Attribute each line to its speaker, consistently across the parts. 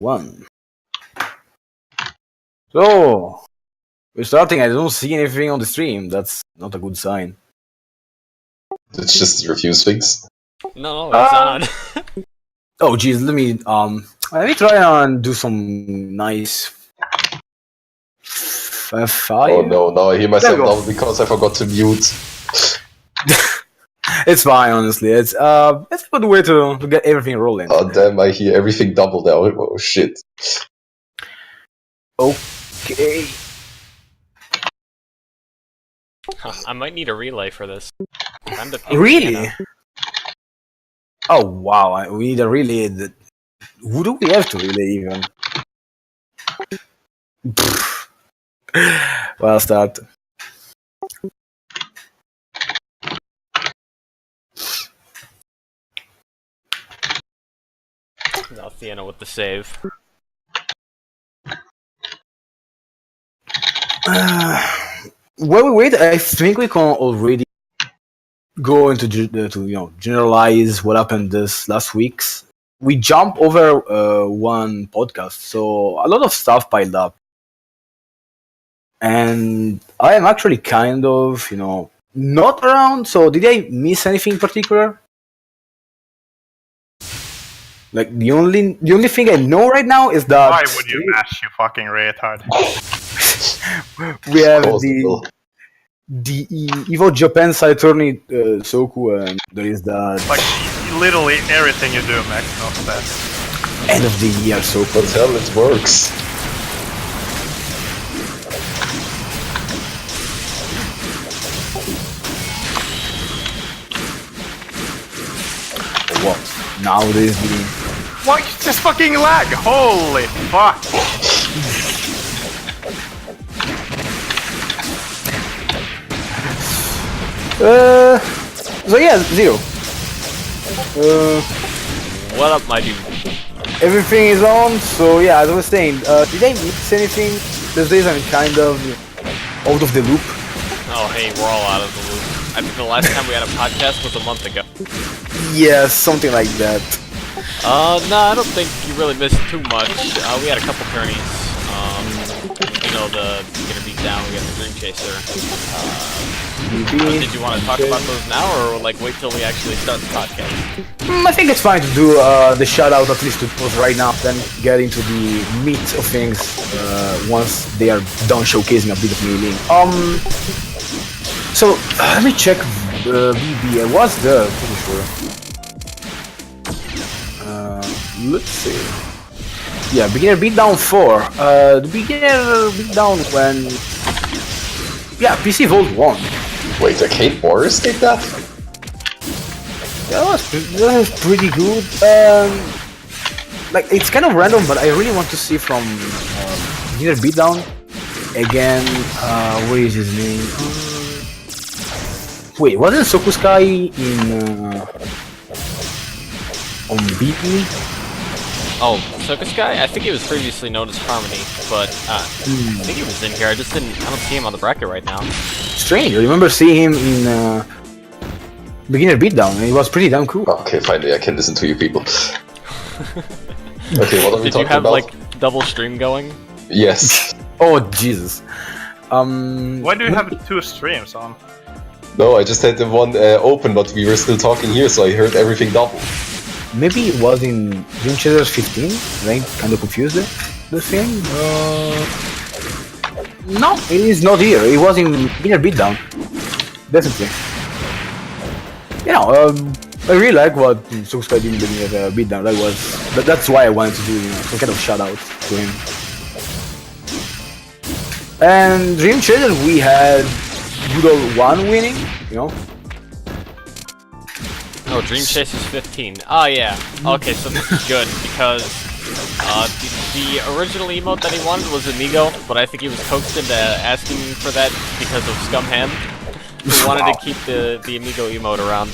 Speaker 1: One. So, we're starting. I don't see anything on the stream. That's not a good sign.
Speaker 2: It's just refuse things.
Speaker 3: No, it's on.
Speaker 1: Oh, geez, let me try and do some nice F5.
Speaker 2: Oh no, now I hear myself now because I forgot to mute.
Speaker 1: It's fine, honestly. It's a good way to get everything rolling.
Speaker 2: Oh damn, I hear everything double now. Oh shit.
Speaker 1: Okay.
Speaker 3: I might need a relay for this. I'm the
Speaker 1: Really?
Speaker 3: piano.
Speaker 1: Oh wow, we need a relay. Who do we have to relay even? Well, start.
Speaker 3: No, Theana with the save.
Speaker 1: While we wait, I think we can already go into generalize what happened this last week's. We jumped over one podcast, so a lot of stuff piled up, and I am actually kind of not around. So did I miss anything in particular? Like the only thing I know right now is that
Speaker 4: Why would you mash, you fucking retard?
Speaker 1: we have the Evo Japan side tourney Soku, and there is that
Speaker 4: Like, literally everything you do makes no sense.
Speaker 1: end of the year Soku.
Speaker 2: But hell, it works.
Speaker 1: What? Now there's the
Speaker 4: What? Just fucking lag! Holy fuck!
Speaker 1: so yeah, Zero.
Speaker 3: What up, my dude?
Speaker 1: Everything is on, so yeah, as I was saying, did I miss anything? These days I'm kind of out of the loop.
Speaker 3: Oh, hey, we're all out of the loop. I think the last time we had a podcast was a month ago.
Speaker 1: Yeah, something like that.
Speaker 3: No, I don't think you really missed too much. We had a couple tourneys. The Beginner Beatdown, we got the Dream Chaser. Did you want to talk about those now, or like wait till we actually start the podcast?
Speaker 1: I think it's fine to do the shout out at least to pause right now, then get into the meat of things once they are done showcasing a bit of Meiling. So let me check BB. I was there, pretty sure. Let's see. Yeah, Beginner Beatdown 4. The Beginner Beatdown when... Yeah, PC Vault 1.
Speaker 2: Wait, Arcade Wars did that?
Speaker 1: Yeah, that was pretty good. Like, it's kind of random, but I really want to see from Beginner Beatdown. Again, what is his name? Wait, wasn't Soku Sky in... on BB?
Speaker 3: Oh, Soku Sky? I think he was previously known as Harmony, but I think he was in here. I don't see him on the bracket right now.
Speaker 1: Strange, I remember seeing him in Beginner Beatdown, and it was pretty damn cool.
Speaker 2: Okay, finally I can listen to you people. Okay, what are we
Speaker 3: Did
Speaker 2: talking
Speaker 3: you have
Speaker 2: about?
Speaker 3: like double stream going?
Speaker 2: Yes.
Speaker 1: Oh, Jesus.
Speaker 4: Why do you have two streams on?
Speaker 2: No, I just had the one open, but we were still talking here, so I heard everything double.
Speaker 1: Maybe it was in Dream Chasers 15, I kind of confused the thing. No, it is not here. It was in Beginner Beatdown. Definitely. I really like what Soku Sky did in Beginner Beatdown. That's why I wanted to do some kind of shout out to him. And Dream Chasers, we had good old one winning,
Speaker 3: Oh, Dream Chasers 15. Oh yeah. Okay, so this is good because the original emote that he wanted was Amigo, but I think he was coaxed into asking for that because of Scumhand, who wanted to keep the Amigo emote around.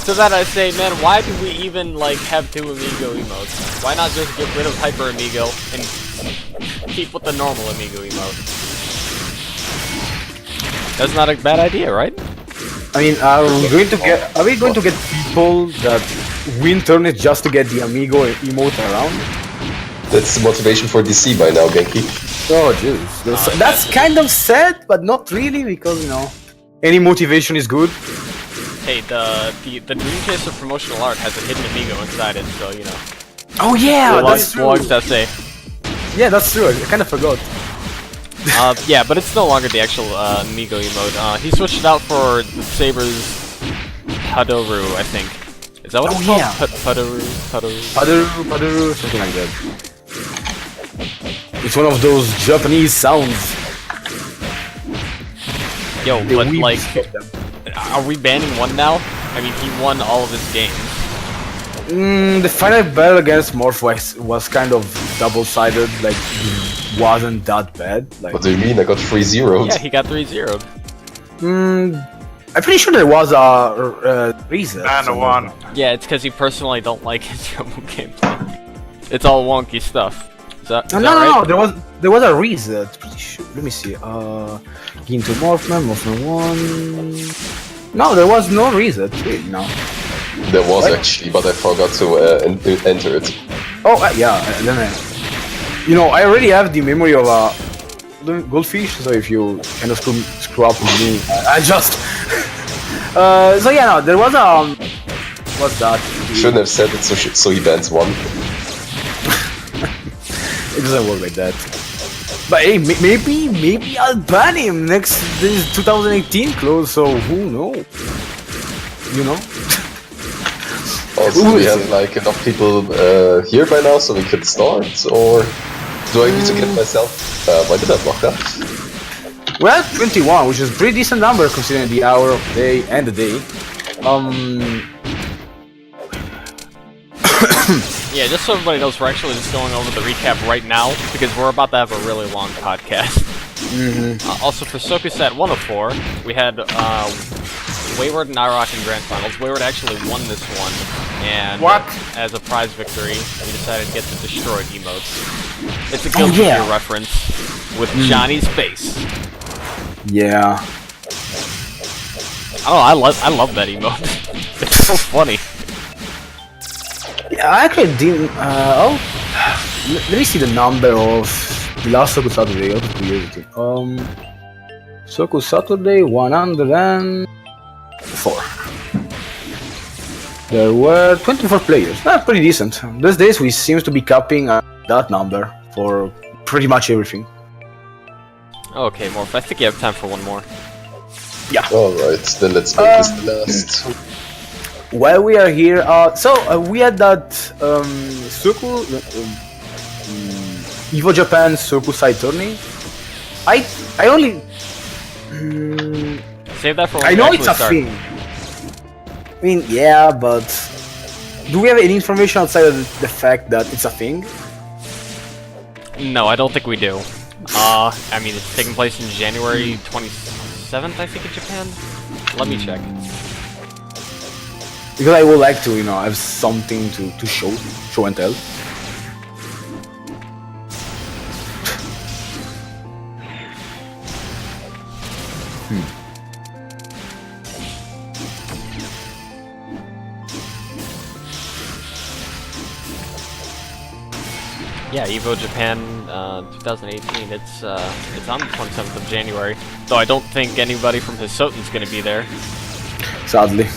Speaker 3: So that I say, man, why do we even like have two Amigo emotes? Why not just get rid of Hyper Amigo and keep with the normal Amigo emote? That's not a bad idea, right?
Speaker 1: I mean, are we going to get people that win tournaments just to get the Amigo emote around?
Speaker 2: That's the motivation for DC by now, Genki.
Speaker 1: Oh, jeez. That's kind of sad, but not really, because, any motivation is good.
Speaker 3: Hey, the Dreamchaser promotional art has a hidden amigo inside it, so
Speaker 1: Oh yeah, that's true.
Speaker 3: Vlogs essay.
Speaker 1: Yeah, that's true. I kind of forgot.
Speaker 3: Yeah, but it's no longer the actual amigo emote. He switched it out for the Saber's Padoru, I think. Is that what it's called?
Speaker 1: Yeah.
Speaker 3: Padoru.
Speaker 1: Padaru, something like that. It's one of those Japanese sounds.
Speaker 3: Yo,
Speaker 1: The
Speaker 3: but
Speaker 1: weebs
Speaker 3: like,
Speaker 1: of them.
Speaker 3: are we banning one now? I mean, he won all of his games.
Speaker 1: The final battle against Morph was kind of double-sided, like, wasn't that bad. Like,
Speaker 2: What do you mean? I got 3-0'd.
Speaker 3: Yeah, he got 3-0'd.
Speaker 1: I'm pretty sure there was a reason.
Speaker 4: And a 1.
Speaker 3: Yeah, it's because he personally don't like his Jumbo gameplay. It's all wonky stuff. Is that
Speaker 1: No,
Speaker 3: right?
Speaker 1: there was a reset. Pretty sure. Let me see. Into Morphman 1. No, there was no reset. Really, no.
Speaker 2: There was
Speaker 1: What?
Speaker 2: actually, but I forgot to enter it.
Speaker 1: Oh, yeah. Then I already have the memory of a goldfish. So if you kind of screw up with me, I just. So yeah, no, there was a. What's that?
Speaker 2: Shouldn't have said it, so he bans 1.
Speaker 1: It doesn't work like that. But hey, maybe I'll ban him next. This is 2018 close, so who knows?
Speaker 2: Also, we have like enough people here by now, so we could start, or do I need to get myself? Why did I block that?
Speaker 1: We're at 21, which is a pretty decent number considering the hour of the day and the day.
Speaker 3: Yeah, just so everybody knows, we're actually just going over the recap right now because we're about to have a really long podcast. Also, for Sokusat 104, we had Wayward and Irok in Grand Finals. Wayward actually won this one, and as a prize victory, we decided to get the Destroyed emotes. It's a Guilty Gear reference with Johnny's face.
Speaker 1: Yeah.
Speaker 3: I love that emote. It's so funny.
Speaker 1: Yeah, I actually didn't. Let me see the number of the last Soku Saturday out of curiosity. Soku Saturday 104. There were 24 players. That's pretty decent. These days we seem to be capping that number for pretty much everything.
Speaker 3: Okay, Morph, I think you have time for one more.
Speaker 1: Yeah.
Speaker 2: Alright, then let's make this the last.
Speaker 1: While we are here, we had that Soku Evo Japan Soku side tourney. I only
Speaker 3: Save that for when
Speaker 1: I
Speaker 3: we
Speaker 1: know
Speaker 3: actually
Speaker 1: it's a
Speaker 3: start.
Speaker 1: thing. I mean, yeah, but do we have any information outside of the fact that it's a thing?
Speaker 3: No, I don't think we do. I mean, it's taking place in January 27th, I think, in Japan. Let me check.
Speaker 1: Because I would like to, have something to show and tell.
Speaker 3: Yeah, Evo Japan 2018. It's on the 27th of January. Though I don't think anybody from Hisouten's gonna be there.
Speaker 1: Sadly.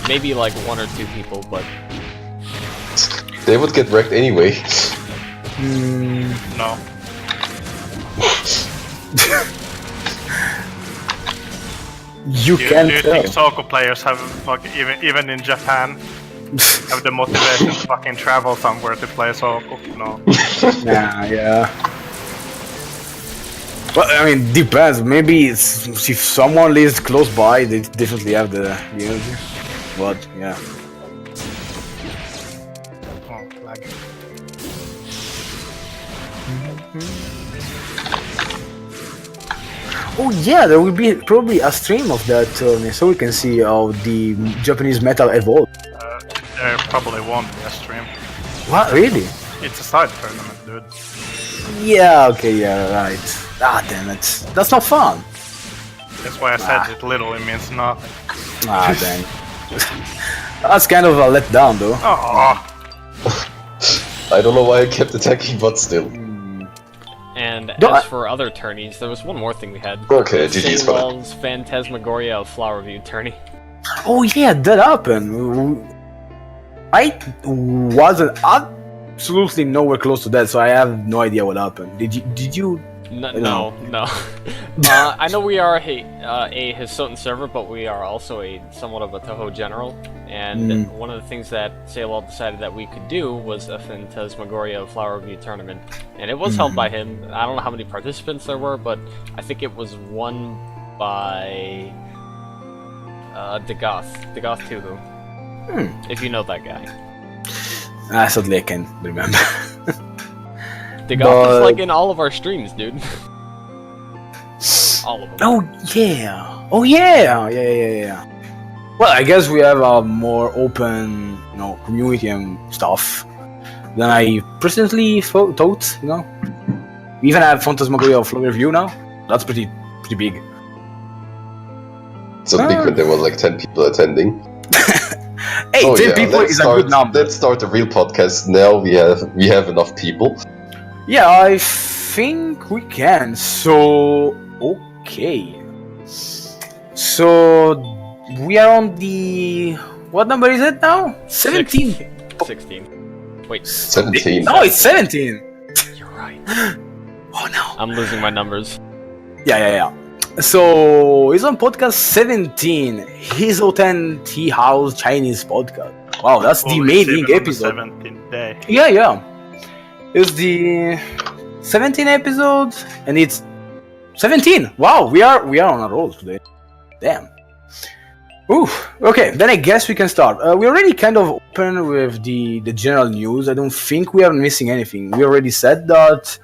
Speaker 3: Maybe like 1 or 2 people, but
Speaker 2: They would get wrecked anyway.
Speaker 4: No.
Speaker 1: You
Speaker 4: Do
Speaker 1: can't
Speaker 4: you
Speaker 1: tell.
Speaker 4: think Soku players have even in Japan have the motivation to fucking travel somewhere to play Soku? No.
Speaker 1: Yeah. Well, I mean, depends. Maybe if someone lives close by, they definitely have the energy. But yeah.
Speaker 4: Oh, lag.
Speaker 1: Oh yeah, there will be probably a stream of that tourney, so we can see how the Japanese metal evolved.
Speaker 4: There probably won't be a stream.
Speaker 1: What? Really?
Speaker 4: It's a side tournament, dude.
Speaker 1: Yeah. Okay. Yeah. Right. Ah, damn it. That's not fun.
Speaker 4: That's why I said it literally means nothing.
Speaker 1: Ah, dang. That's kind of a letdown, though.
Speaker 4: Oh,
Speaker 2: I don't know why I kept attacking, but still.
Speaker 3: And
Speaker 1: No,
Speaker 3: as for other tourneys, there was one more thing we had.
Speaker 2: Okay, GG's for that.
Speaker 3: Saywell's Phantasmagoria of Flower View tourney.
Speaker 1: Oh yeah, that happened. I wasn't absolutely nowhere close to that, so I have no idea what happened. Did you?
Speaker 3: No. I know we are a Hisouten server, but we are also somewhat of a Toho general. And one of the things that Saywell decided that we could do was a Phantasmagoria of Flower View tournament. And it was held by him. I don't know how many participants there were, but I think it was won by Degoth Tuhu. If you know that guy.
Speaker 1: Sadly, I can't remember.
Speaker 3: Degoth is like in all of our streams, dude. All of them.
Speaker 1: Oh yeah. Well, I guess we have a more open, community and stuff than I personally thought. We even have Phantasmagoria of Flower View now. That's pretty big.
Speaker 2: So big when there were like 10 people attending.
Speaker 1: Hey, 10 people is a good number.
Speaker 2: Let's start a real podcast now. We have enough people.
Speaker 1: Yeah, I think we can. So, okay. So, we are on the... What number is it now? 17.
Speaker 3: 16. Wait.
Speaker 2: 17.
Speaker 1: No, it's 17.
Speaker 3: You're right.
Speaker 1: Oh no.
Speaker 3: I'm losing my numbers.
Speaker 1: Yeah. So, it's on podcast 17. Hisouten Teahouse Chinese podcast. Wow, that's the Meiling episode.
Speaker 4: 17th day.
Speaker 1: Yeah. It's the 17th episode, and it's 17. Wow, we are on a roll today. Damn. Ooh. Okay, then I guess we can start. We already kind of open with the general news. I don't think we are missing anything. We already said that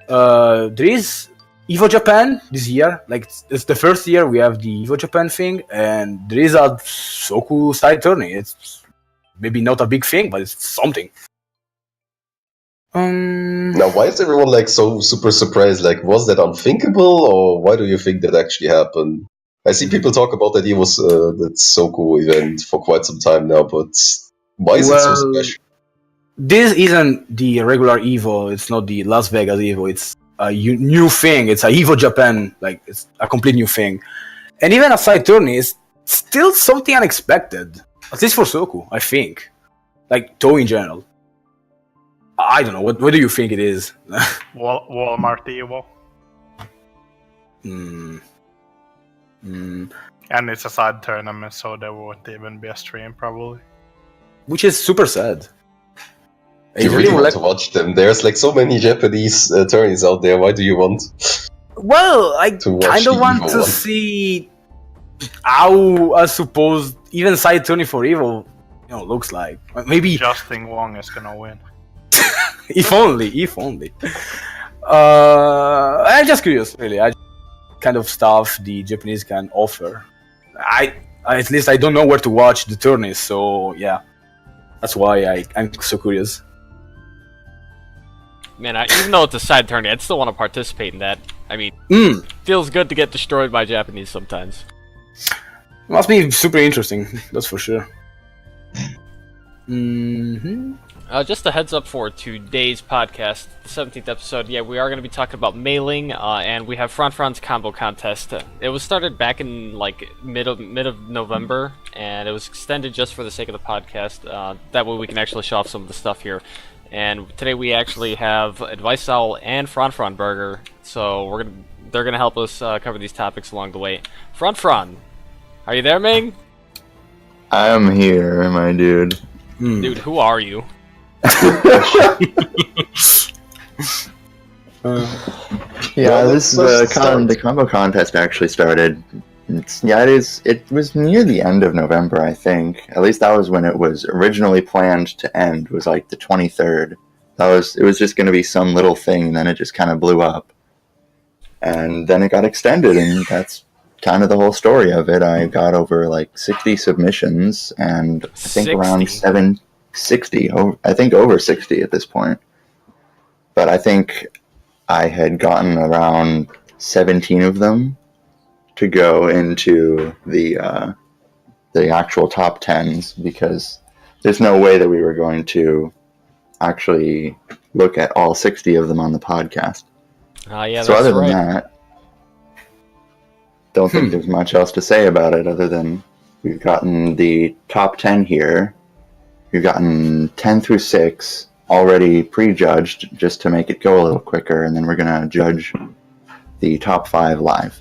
Speaker 1: there is Evo Japan this year. Like, it's the first year we have the Evo Japan thing, and there is a Soku side tourney. It's maybe not a big thing, but it's something.
Speaker 2: Now, why is everyone like so super surprised? Like, was that unthinkable, or why do you think that actually happened? I see people talk about that that Soku event for quite some time now, but why is it so special?
Speaker 1: This isn't the regular Evo. It's not the Las Vegas Evo. It's a new thing. It's a Evo Japan. Like, it's a complete new thing. And even a side tourney is still something unexpected. At least for Soku, I think. Like, Toho in general. I don't know. What do you think it is?
Speaker 4: Walmart Evo. And it's a side tournament, so there won't even be a stream, probably.
Speaker 1: Which is super sad.
Speaker 2: You really want to watch them? There's like so many Japanese tourneys out there. Why do you want?
Speaker 1: Well, I kind of want to see how I suppose even side tourney for Evo, looks like. Maybe
Speaker 4: Justin Wong is gonna win.
Speaker 1: if only. I'm just curious, really. I kind of stuff the Japanese can offer. At least I don't know where to watch the tourneys, so yeah, that's why I'm so curious.
Speaker 3: Man, even though it's a side tourney, I'd still want to participate in that. I mean, feels good to get destroyed by Japanese sometimes.
Speaker 1: Must be super interesting, that's for sure.
Speaker 3: Just a heads up for today's podcast, the 17th episode. Yeah, we are going to be talking about Meiling, and we have FranFran's combo contest. It was started back in like mid of November, and it was extended just for the sake of the podcast. That way we can actually show off some of the stuff here. And today we actually have AdviceOwl and FranFranBurger, so they're gonna help us cover these topics along the way. FranFran, are you there, Ming?
Speaker 5: I'm here, my dude.
Speaker 3: Dude, who are you?
Speaker 5: The combo contest actually started. It was near the end of November, I think. At least that was when it was originally planned to end. Was like the 23rd. It was just going to be some little thing, and then it just kind of blew up, and then it got extended, and that's kind of the whole story of it. I got over like 60 submissions, and I think around 60. I think over 60 at this point. But I think I had gotten around 17 of them to go into the actual top 10s, because there's no way that we were going to actually look at all 60 of them on the podcast.
Speaker 3: Yeah,
Speaker 5: So
Speaker 3: that's
Speaker 5: other than
Speaker 3: right.
Speaker 5: that, don't think there's much else to say about it other than we've gotten the top 10 here. We've gotten 10 through 6 already prejudged just to make it go a little quicker, and then we're going to judge the top 5 live.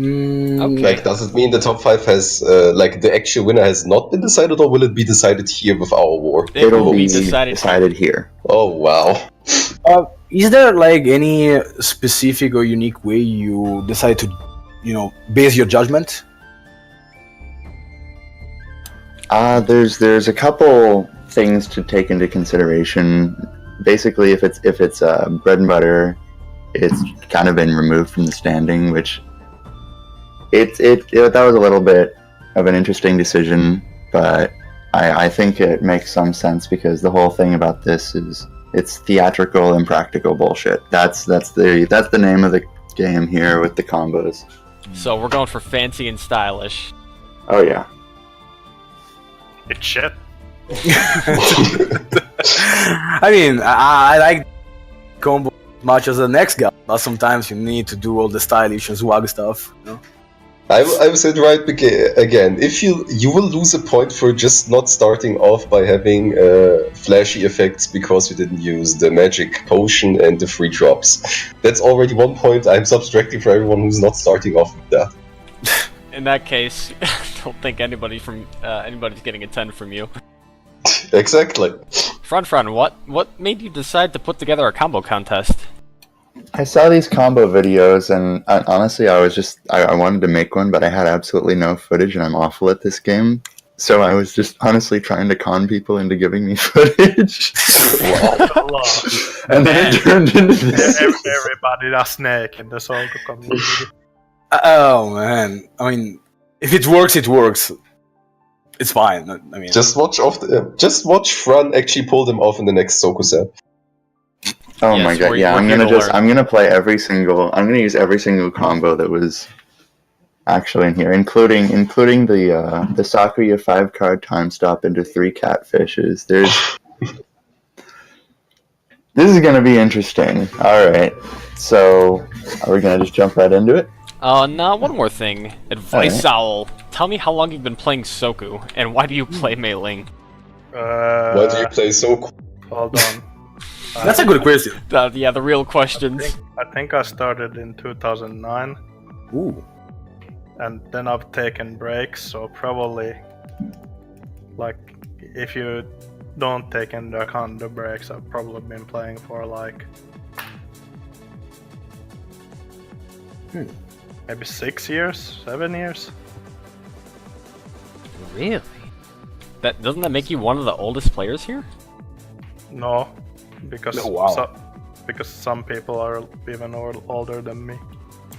Speaker 3: Okay.
Speaker 2: Like, does it mean the top 5 has, like, the actual winner has not been decided, or will it be decided here with our award?
Speaker 3: It will
Speaker 5: It'll
Speaker 3: be
Speaker 5: be
Speaker 3: decided
Speaker 5: here.
Speaker 2: Oh, wow.
Speaker 1: Is there like any specific or unique way you decide to, base your judgment?
Speaker 5: There's a couple things to take into consideration. Basically, if it's bread and butter, it's kind of been removed from the standing, which that was a little bit of an interesting decision, but I think it makes some sense because the whole thing about this is it's theatrical, impractical bullshit. That's the name of the game here with the combos.
Speaker 3: So we're going for fancy and stylish.
Speaker 5: Oh yeah.
Speaker 4: It's shit.
Speaker 1: I mean, I like combo as much as the next guy, but sometimes you need to do all the stylish and swag stuff.
Speaker 2: I said right again. If you will lose a point for just not starting off by having flashy effects because you didn't use the magic potion and the free drops. That's already 1 point I'm subtracting for everyone who's not starting off with that.
Speaker 3: In that case, I don't think anybody's getting a 10 from you.
Speaker 2: Exactly.
Speaker 3: Fran, what made you decide to put together a combo contest?
Speaker 5: I saw these combo videos, and honestly, I wanted to make one, but I had absolutely no footage, and I'm awful at this game. So I was just honestly trying to con people into giving me footage. And then it turned into this.
Speaker 4: Everybody a snake in the Soku community.
Speaker 1: Oh man, I mean, if it works, it works. It's fine. I mean,
Speaker 2: Just watch Fran actually pull them off in the next Soku set.
Speaker 5: Oh
Speaker 3: Yes,
Speaker 5: my god,
Speaker 3: we're
Speaker 5: yeah, I'm
Speaker 3: here to learn.
Speaker 5: gonna use every single combo that was actually in here, including the Sakuya 5-card time stop into 3 catfishes. This is gonna be interesting. Alright. So are we gonna just jump right into it?
Speaker 3: No, one more thing. AdviceOwl, tell me how long you've been playing Soku, and why do you play Meiling?
Speaker 2: Why do you play Soku?
Speaker 4: Hold on.
Speaker 1: that's a good question.
Speaker 3: Yeah, the real questions.
Speaker 4: I think I started in 2009,
Speaker 1: Ooh.
Speaker 4: and then I've taken breaks, so probably, like, if you don't take into account the breaks, I've probably been playing for like maybe 6 years, 7 years.
Speaker 3: Really? Doesn't that make you one of the oldest players here?
Speaker 4: No, because
Speaker 1: Oh, wow.
Speaker 4: because some people are even older than me.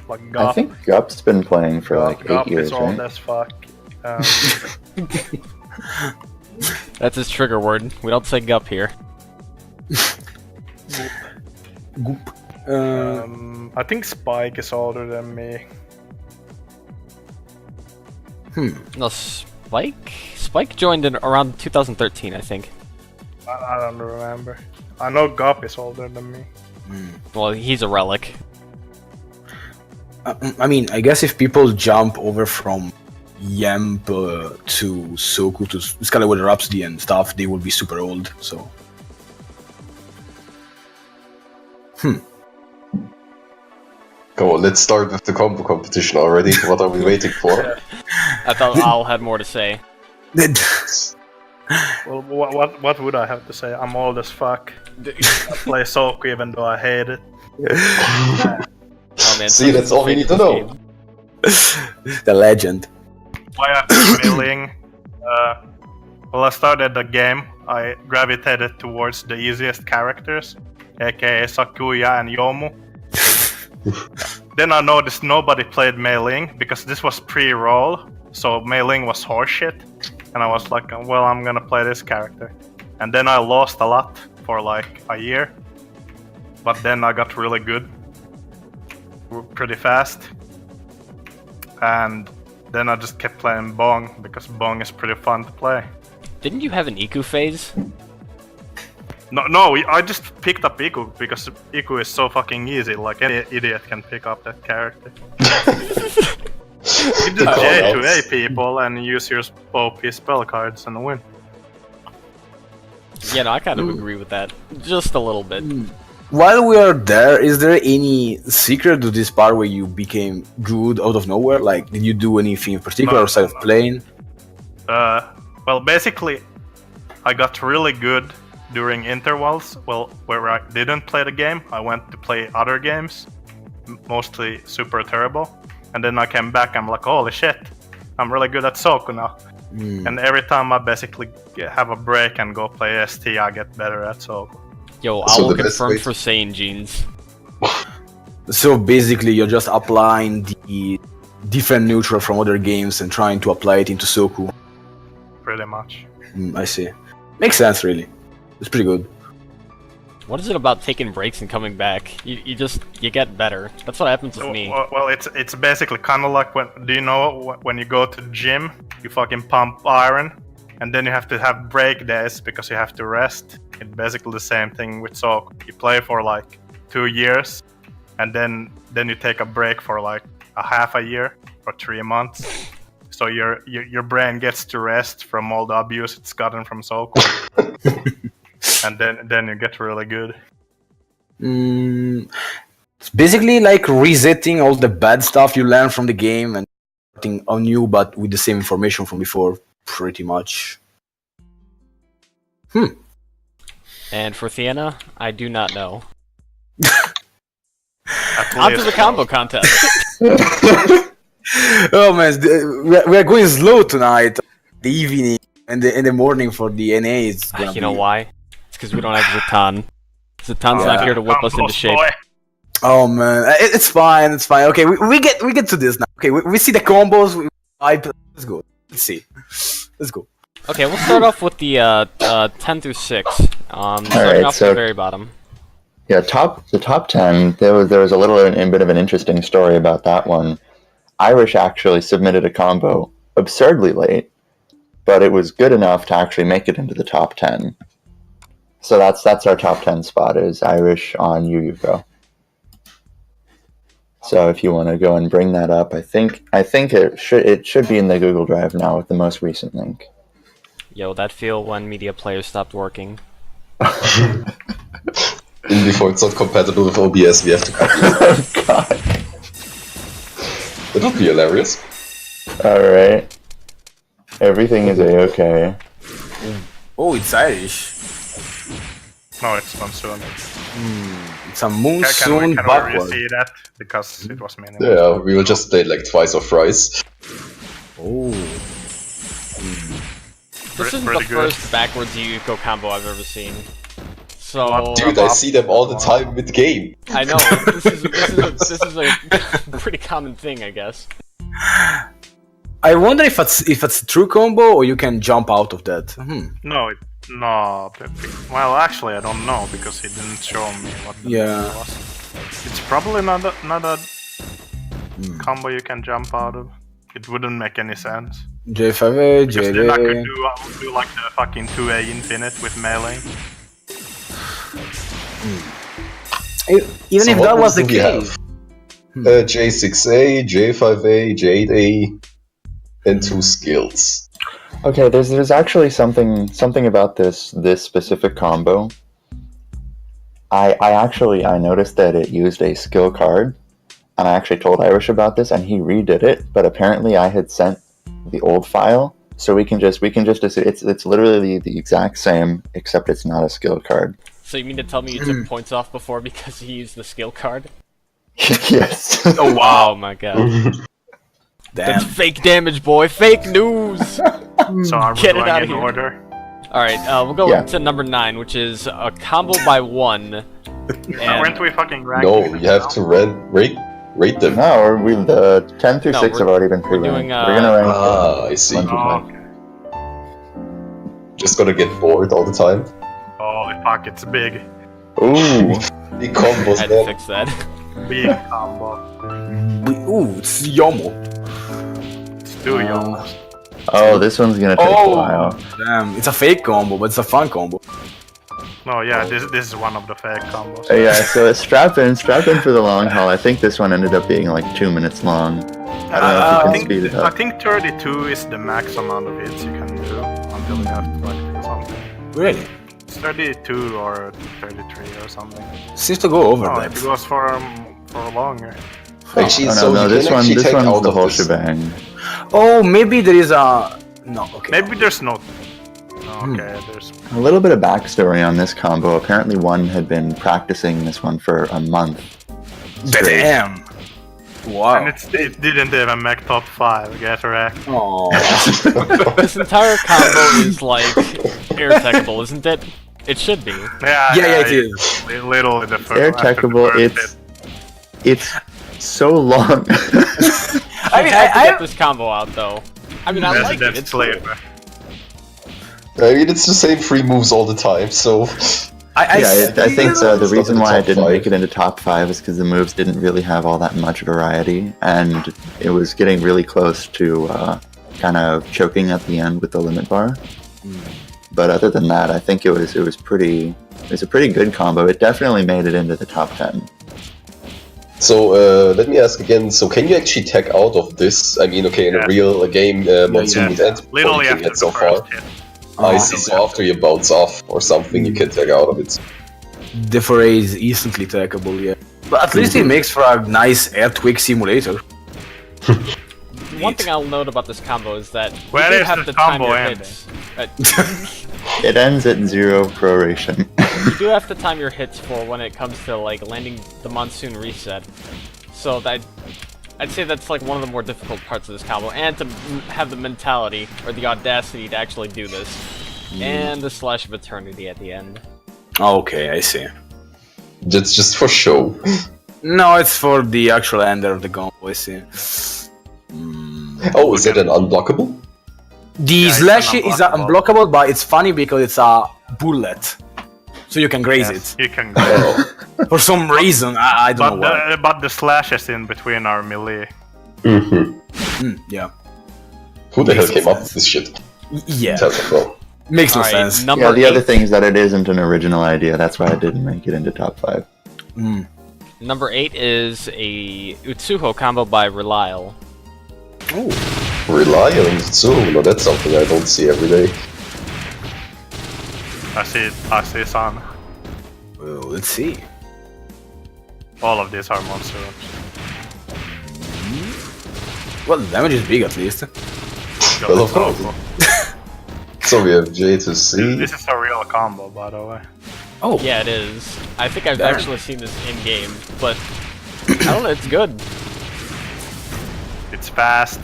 Speaker 4: Like
Speaker 5: I
Speaker 4: Gop.
Speaker 5: think Gup's been playing for like 8
Speaker 4: Gop
Speaker 5: years,
Speaker 4: is old
Speaker 5: right?
Speaker 4: as fuck.
Speaker 3: That's his trigger word. We don't say gup here.
Speaker 1: Goop.
Speaker 4: I think Spike is older than me.
Speaker 3: No, Spike joined in around 2013, I think.
Speaker 4: I don't remember. I know Gop is older than me.
Speaker 3: Well, he's a relic.
Speaker 1: I mean, I guess if people jump over from Yamp to Soku to Skyward Rhapsody and stuff, they will be super old. So,
Speaker 2: Come on, let's start with the combo competition already. What are we waiting for?
Speaker 3: I thought Al had more to say.
Speaker 4: Well, what would I have to say? I'm old as fuck. I play Soku even though I hate it.
Speaker 3: Oh, man,
Speaker 2: See, that's all we need to know.
Speaker 1: the legend.
Speaker 4: Why I picked Meiling? Well, I started the game. I gravitated towards the easiest characters, aka Sakuya and Yomu. Then I noticed nobody played Meiling because this was pre-roll, so Meiling was horseshit. And I was like, well, I'm gonna play this character. And then I lost a lot for like a year. But then I got really good pretty fast. And then I just kept playing Bong because Bong is pretty fun to play.
Speaker 3: Didn't you have an Iku phase?
Speaker 4: No, I just picked up Iku because Iku is so fucking easy. Like any idiot can pick up that character. You just J to A people and use your OP spell cards and win.
Speaker 3: Yeah, no, I kind of agree with that. Just a little bit.
Speaker 1: While we are there, is there any secret to this part where you became good out of nowhere? Like, did you do anything in particular outside of playing?
Speaker 4: Well, basically, I got really good during intervals. Well, where I didn't play the game, I went to play other games, mostly Super Turbo. And then I came back, I'm like, holy shit, I'm really good at Soku now. And every time I basically have a break and go play ST, I get better at Soku.
Speaker 3: Yo,
Speaker 2: So
Speaker 3: I will
Speaker 2: the best
Speaker 3: confirm
Speaker 2: way
Speaker 3: for Saiyan Jeans.
Speaker 1: So basically, you're just applying the different neutral from other games and trying to apply it into Soku.
Speaker 4: Pretty much.
Speaker 1: I see. Makes sense, really. It's pretty good.
Speaker 3: What is it about taking breaks and coming back? You get better. That's what happens with me.
Speaker 4: Well, it's basically kind of like when you go to the gym, you fucking pump iron, and then you have to have break days because you have to rest. It's basically the same thing with Soku. You play for like 2 years, and then you take a break for like a half a year or 3 months. So your brain gets to rest from all the abuse it's gotten from Soku. And then you get really good.
Speaker 1: It's basically like resetting all the bad stuff you learned from the game and starting anew, but with the same information from before, pretty much.
Speaker 3: And for Theana, I do not know.
Speaker 4: At
Speaker 3: On to
Speaker 4: least
Speaker 3: the combo contest.
Speaker 1: Oh man, we are going slow tonight. The evening and the morning for the NA is gonna
Speaker 3: You know
Speaker 1: be...
Speaker 3: why? It's because we don't have Zaton. Zaton's not here to whip us into shape.
Speaker 4: Boy.
Speaker 1: Oh man, it's fine, it's fine. Okay, we get to this now. Okay, we see the combos. Let's go. Let's see. Let's go.
Speaker 3: Okay, we'll start off with the 10 through 6. Starting
Speaker 5: Alright,
Speaker 3: off
Speaker 5: so-
Speaker 3: at the very bottom.
Speaker 5: Yeah, the top 10. There was a bit of an interesting story about that one. Irish actually submitted a combo absurdly late, but it was good enough to actually make it into the top 10. So that's our top 10 spot is Irish on Yuyuko. So if you want to go and bring that up, I think it should be in the Google Drive now with the most recent link.
Speaker 3: Yo, that feel when media players stopped working.
Speaker 2: Before it's not compatible with OBS, we have to copy it.
Speaker 5: Oh god.
Speaker 2: That would be hilarious.
Speaker 5: Alright. Everything is a-okay.
Speaker 1: Oh, it's Irish.
Speaker 4: No, it's monsoon.
Speaker 1: It's a
Speaker 4: Can
Speaker 1: monsoon
Speaker 4: we
Speaker 1: backward.
Speaker 4: see that? Because it was minimal.
Speaker 2: Yeah, we will just play like twice or thrice.
Speaker 1: Oh.
Speaker 3: This isn't
Speaker 4: pretty
Speaker 3: the
Speaker 4: good.
Speaker 3: first backwards Yuyuko combo I've ever seen. So
Speaker 2: Dude, I see them all the time mid-game.
Speaker 3: I know this is a pretty common thing, I guess.
Speaker 1: I wonder if it's a true combo or you can jump out of that.
Speaker 4: No. Well, actually, I don't know because he didn't show me what the
Speaker 1: Yeah.
Speaker 4: was. It's probably not a combo you can jump out of. It wouldn't make any sense.
Speaker 1: J5A,
Speaker 4: Because then I could
Speaker 1: JD.
Speaker 4: do like the fucking 2A infinite with Meiling.
Speaker 1: Even
Speaker 2: So
Speaker 1: if
Speaker 2: what
Speaker 1: that was
Speaker 2: moves
Speaker 1: the
Speaker 2: do we
Speaker 1: case.
Speaker 2: have? J6A, J5A, J8A, and 2 skills.
Speaker 5: Okay, there's actually something about this specific combo. I noticed that it used a skill card, and I actually told Irish about this, and he redid it. But apparently, I had sent the old file, so we can just assume it's literally the exact same, except it's not a skill card.
Speaker 3: So you mean to tell me you took points off before because he used the skill card?
Speaker 5: Yes.
Speaker 3: Oh wow, my god. That's
Speaker 1: Damn.
Speaker 3: fake damage, boy. Fake news.
Speaker 4: So are we
Speaker 3: Get it
Speaker 4: going
Speaker 3: outta
Speaker 4: in
Speaker 3: here.
Speaker 4: order?
Speaker 3: All right, we'll go
Speaker 5: Yeah.
Speaker 3: to number 9, which is a combo by 1.
Speaker 4: Weren't we fucking ranking
Speaker 2: No,
Speaker 4: them
Speaker 2: you have
Speaker 4: now?
Speaker 2: to rate them.
Speaker 5: No, or the 10 through
Speaker 3: No,
Speaker 5: 6 have already been
Speaker 3: we're
Speaker 5: pre-ranked.
Speaker 3: doing,
Speaker 5: We're gonna rank.
Speaker 2: Ah, I see.
Speaker 5: 1 through
Speaker 4: Oh,
Speaker 5: 10.
Speaker 4: okay.
Speaker 2: Just gonna get bored all the time.
Speaker 4: Holy fuck, it's big.
Speaker 5: Ooh.
Speaker 2: Big combos,
Speaker 3: Had to
Speaker 2: man.
Speaker 3: fix that.
Speaker 4: Big combo.
Speaker 1: Ooh, it's Yomo.
Speaker 4: It's 2 yomos.
Speaker 5: Oh, this one's gonna take a while.
Speaker 1: Damn, it's a fake combo, but it's a fun combo.
Speaker 4: No, yeah, this is one of the fake combos.
Speaker 5: Yeah, so strap in for the long haul. I think this one ended up being like 2 minutes long. I don't know if you can speed it
Speaker 4: I
Speaker 5: up.
Speaker 4: think 32 is the max amount of hits you can do until you have to do something.
Speaker 1: Really?
Speaker 4: It's 32 or 33 or something.
Speaker 1: Seems to go over
Speaker 4: Oh,
Speaker 1: that.
Speaker 4: it goes for longer.
Speaker 2: Actually,
Speaker 5: Oh,
Speaker 2: so
Speaker 5: no,
Speaker 2: you
Speaker 5: this
Speaker 2: can
Speaker 5: one,
Speaker 2: actually
Speaker 5: this
Speaker 2: take
Speaker 5: one's
Speaker 2: out
Speaker 5: the
Speaker 2: of
Speaker 5: whole
Speaker 2: this.
Speaker 5: shebang.
Speaker 1: Oh, maybe there is a... No, okay.
Speaker 4: Maybe there's no... Okay, there's...
Speaker 5: A little bit of backstory on this combo. Apparently, one had been practicing this one for a month. straight.
Speaker 1: Damn. Wow.
Speaker 4: And it didn't even make top 5, get wrecked.
Speaker 1: Oh.
Speaker 3: This entire combo is like air techable, isn't it? It should be.
Speaker 1: Yeah, it is.
Speaker 4: Literally the first...
Speaker 5: Air
Speaker 4: after the
Speaker 5: techable,
Speaker 4: first
Speaker 5: it's so long.
Speaker 3: I mean, I had to get this combo out though. I mean, I
Speaker 4: hit.
Speaker 3: like it.
Speaker 4: That's
Speaker 3: It's cool.
Speaker 4: flavor.
Speaker 2: I mean, it's the same 3 moves all the time, so...
Speaker 5: I think
Speaker 2: still-
Speaker 5: the
Speaker 2: it's
Speaker 5: reason
Speaker 2: not in the
Speaker 5: why I
Speaker 2: top
Speaker 5: didn't
Speaker 2: 5.
Speaker 5: make it into top 5 is because the moves didn't really have all that much variety, and it was getting really close to kind of choking at the end with the limit bar. But other than that, I think it was a pretty good combo. It definitely made it into the top 10.
Speaker 2: So, let me ask again, so can you actually tech out of this? I mean, okay, in a real game, Monsoon would end
Speaker 4: Literally
Speaker 2: pointing
Speaker 4: after
Speaker 2: it so
Speaker 4: the
Speaker 2: far.
Speaker 4: first hit.
Speaker 2: I see, so after you bounce off or something, you can tech out of it.
Speaker 1: The foray is instantly trackable, yeah. But at least it makes for a nice earthquake simulator.
Speaker 3: One thing I'll note about this combo is that
Speaker 4: Where
Speaker 3: you do
Speaker 4: is
Speaker 3: have
Speaker 4: the
Speaker 3: to time
Speaker 4: combo
Speaker 3: your
Speaker 4: ending?
Speaker 3: hits.
Speaker 5: It ends at 0 proration.
Speaker 3: You do have to time your hits for when it comes to like landing the monsoon reset. So that I'd say that's like one of the more difficult parts of this combo, and to have the mentality or the audacity to actually do this, and the slash of eternity at the end.
Speaker 1: Okay, I see.
Speaker 2: That's just for show.
Speaker 1: No, it's for the actual ender of the combo, I see.
Speaker 2: Oh, is that an unblockable?
Speaker 1: The
Speaker 4: it's
Speaker 1: slash
Speaker 4: an
Speaker 1: is
Speaker 4: unblockable.
Speaker 1: unblockable, but it's funny because it's a bullet. So you can graze
Speaker 4: Yes,
Speaker 1: it.
Speaker 4: you can go.
Speaker 1: For some reason, I don't know why.
Speaker 4: But the slashes in between are melee.
Speaker 1: Yeah.
Speaker 2: Who the hell
Speaker 1: Makes
Speaker 2: came up
Speaker 1: sense.
Speaker 2: with this shit?
Speaker 1: Yeah.
Speaker 2: Tell me, bro.
Speaker 1: Makes no
Speaker 3: Alright,
Speaker 1: sense.
Speaker 3: number
Speaker 5: Yeah, the other
Speaker 3: 8.
Speaker 5: thing is that it isn't an original idea. That's why I didn't make it into top 5.
Speaker 3: Number 8 is a Utsuho combo by Relial.
Speaker 1: Ooh.
Speaker 2: Rely on Zoom, no, that's something I don't see every day.
Speaker 4: I see Sun.
Speaker 1: Well, let's see.
Speaker 4: All of these are monsters.
Speaker 1: Well, the damage is big at least.
Speaker 2: Well, of course. So we have J to C.
Speaker 4: This is a real combo, by the way.
Speaker 1: Oh,
Speaker 3: Yeah, it is. I think I've
Speaker 1: Darn.
Speaker 3: actually seen this in game, but I don't know. It's good.
Speaker 4: It's fast.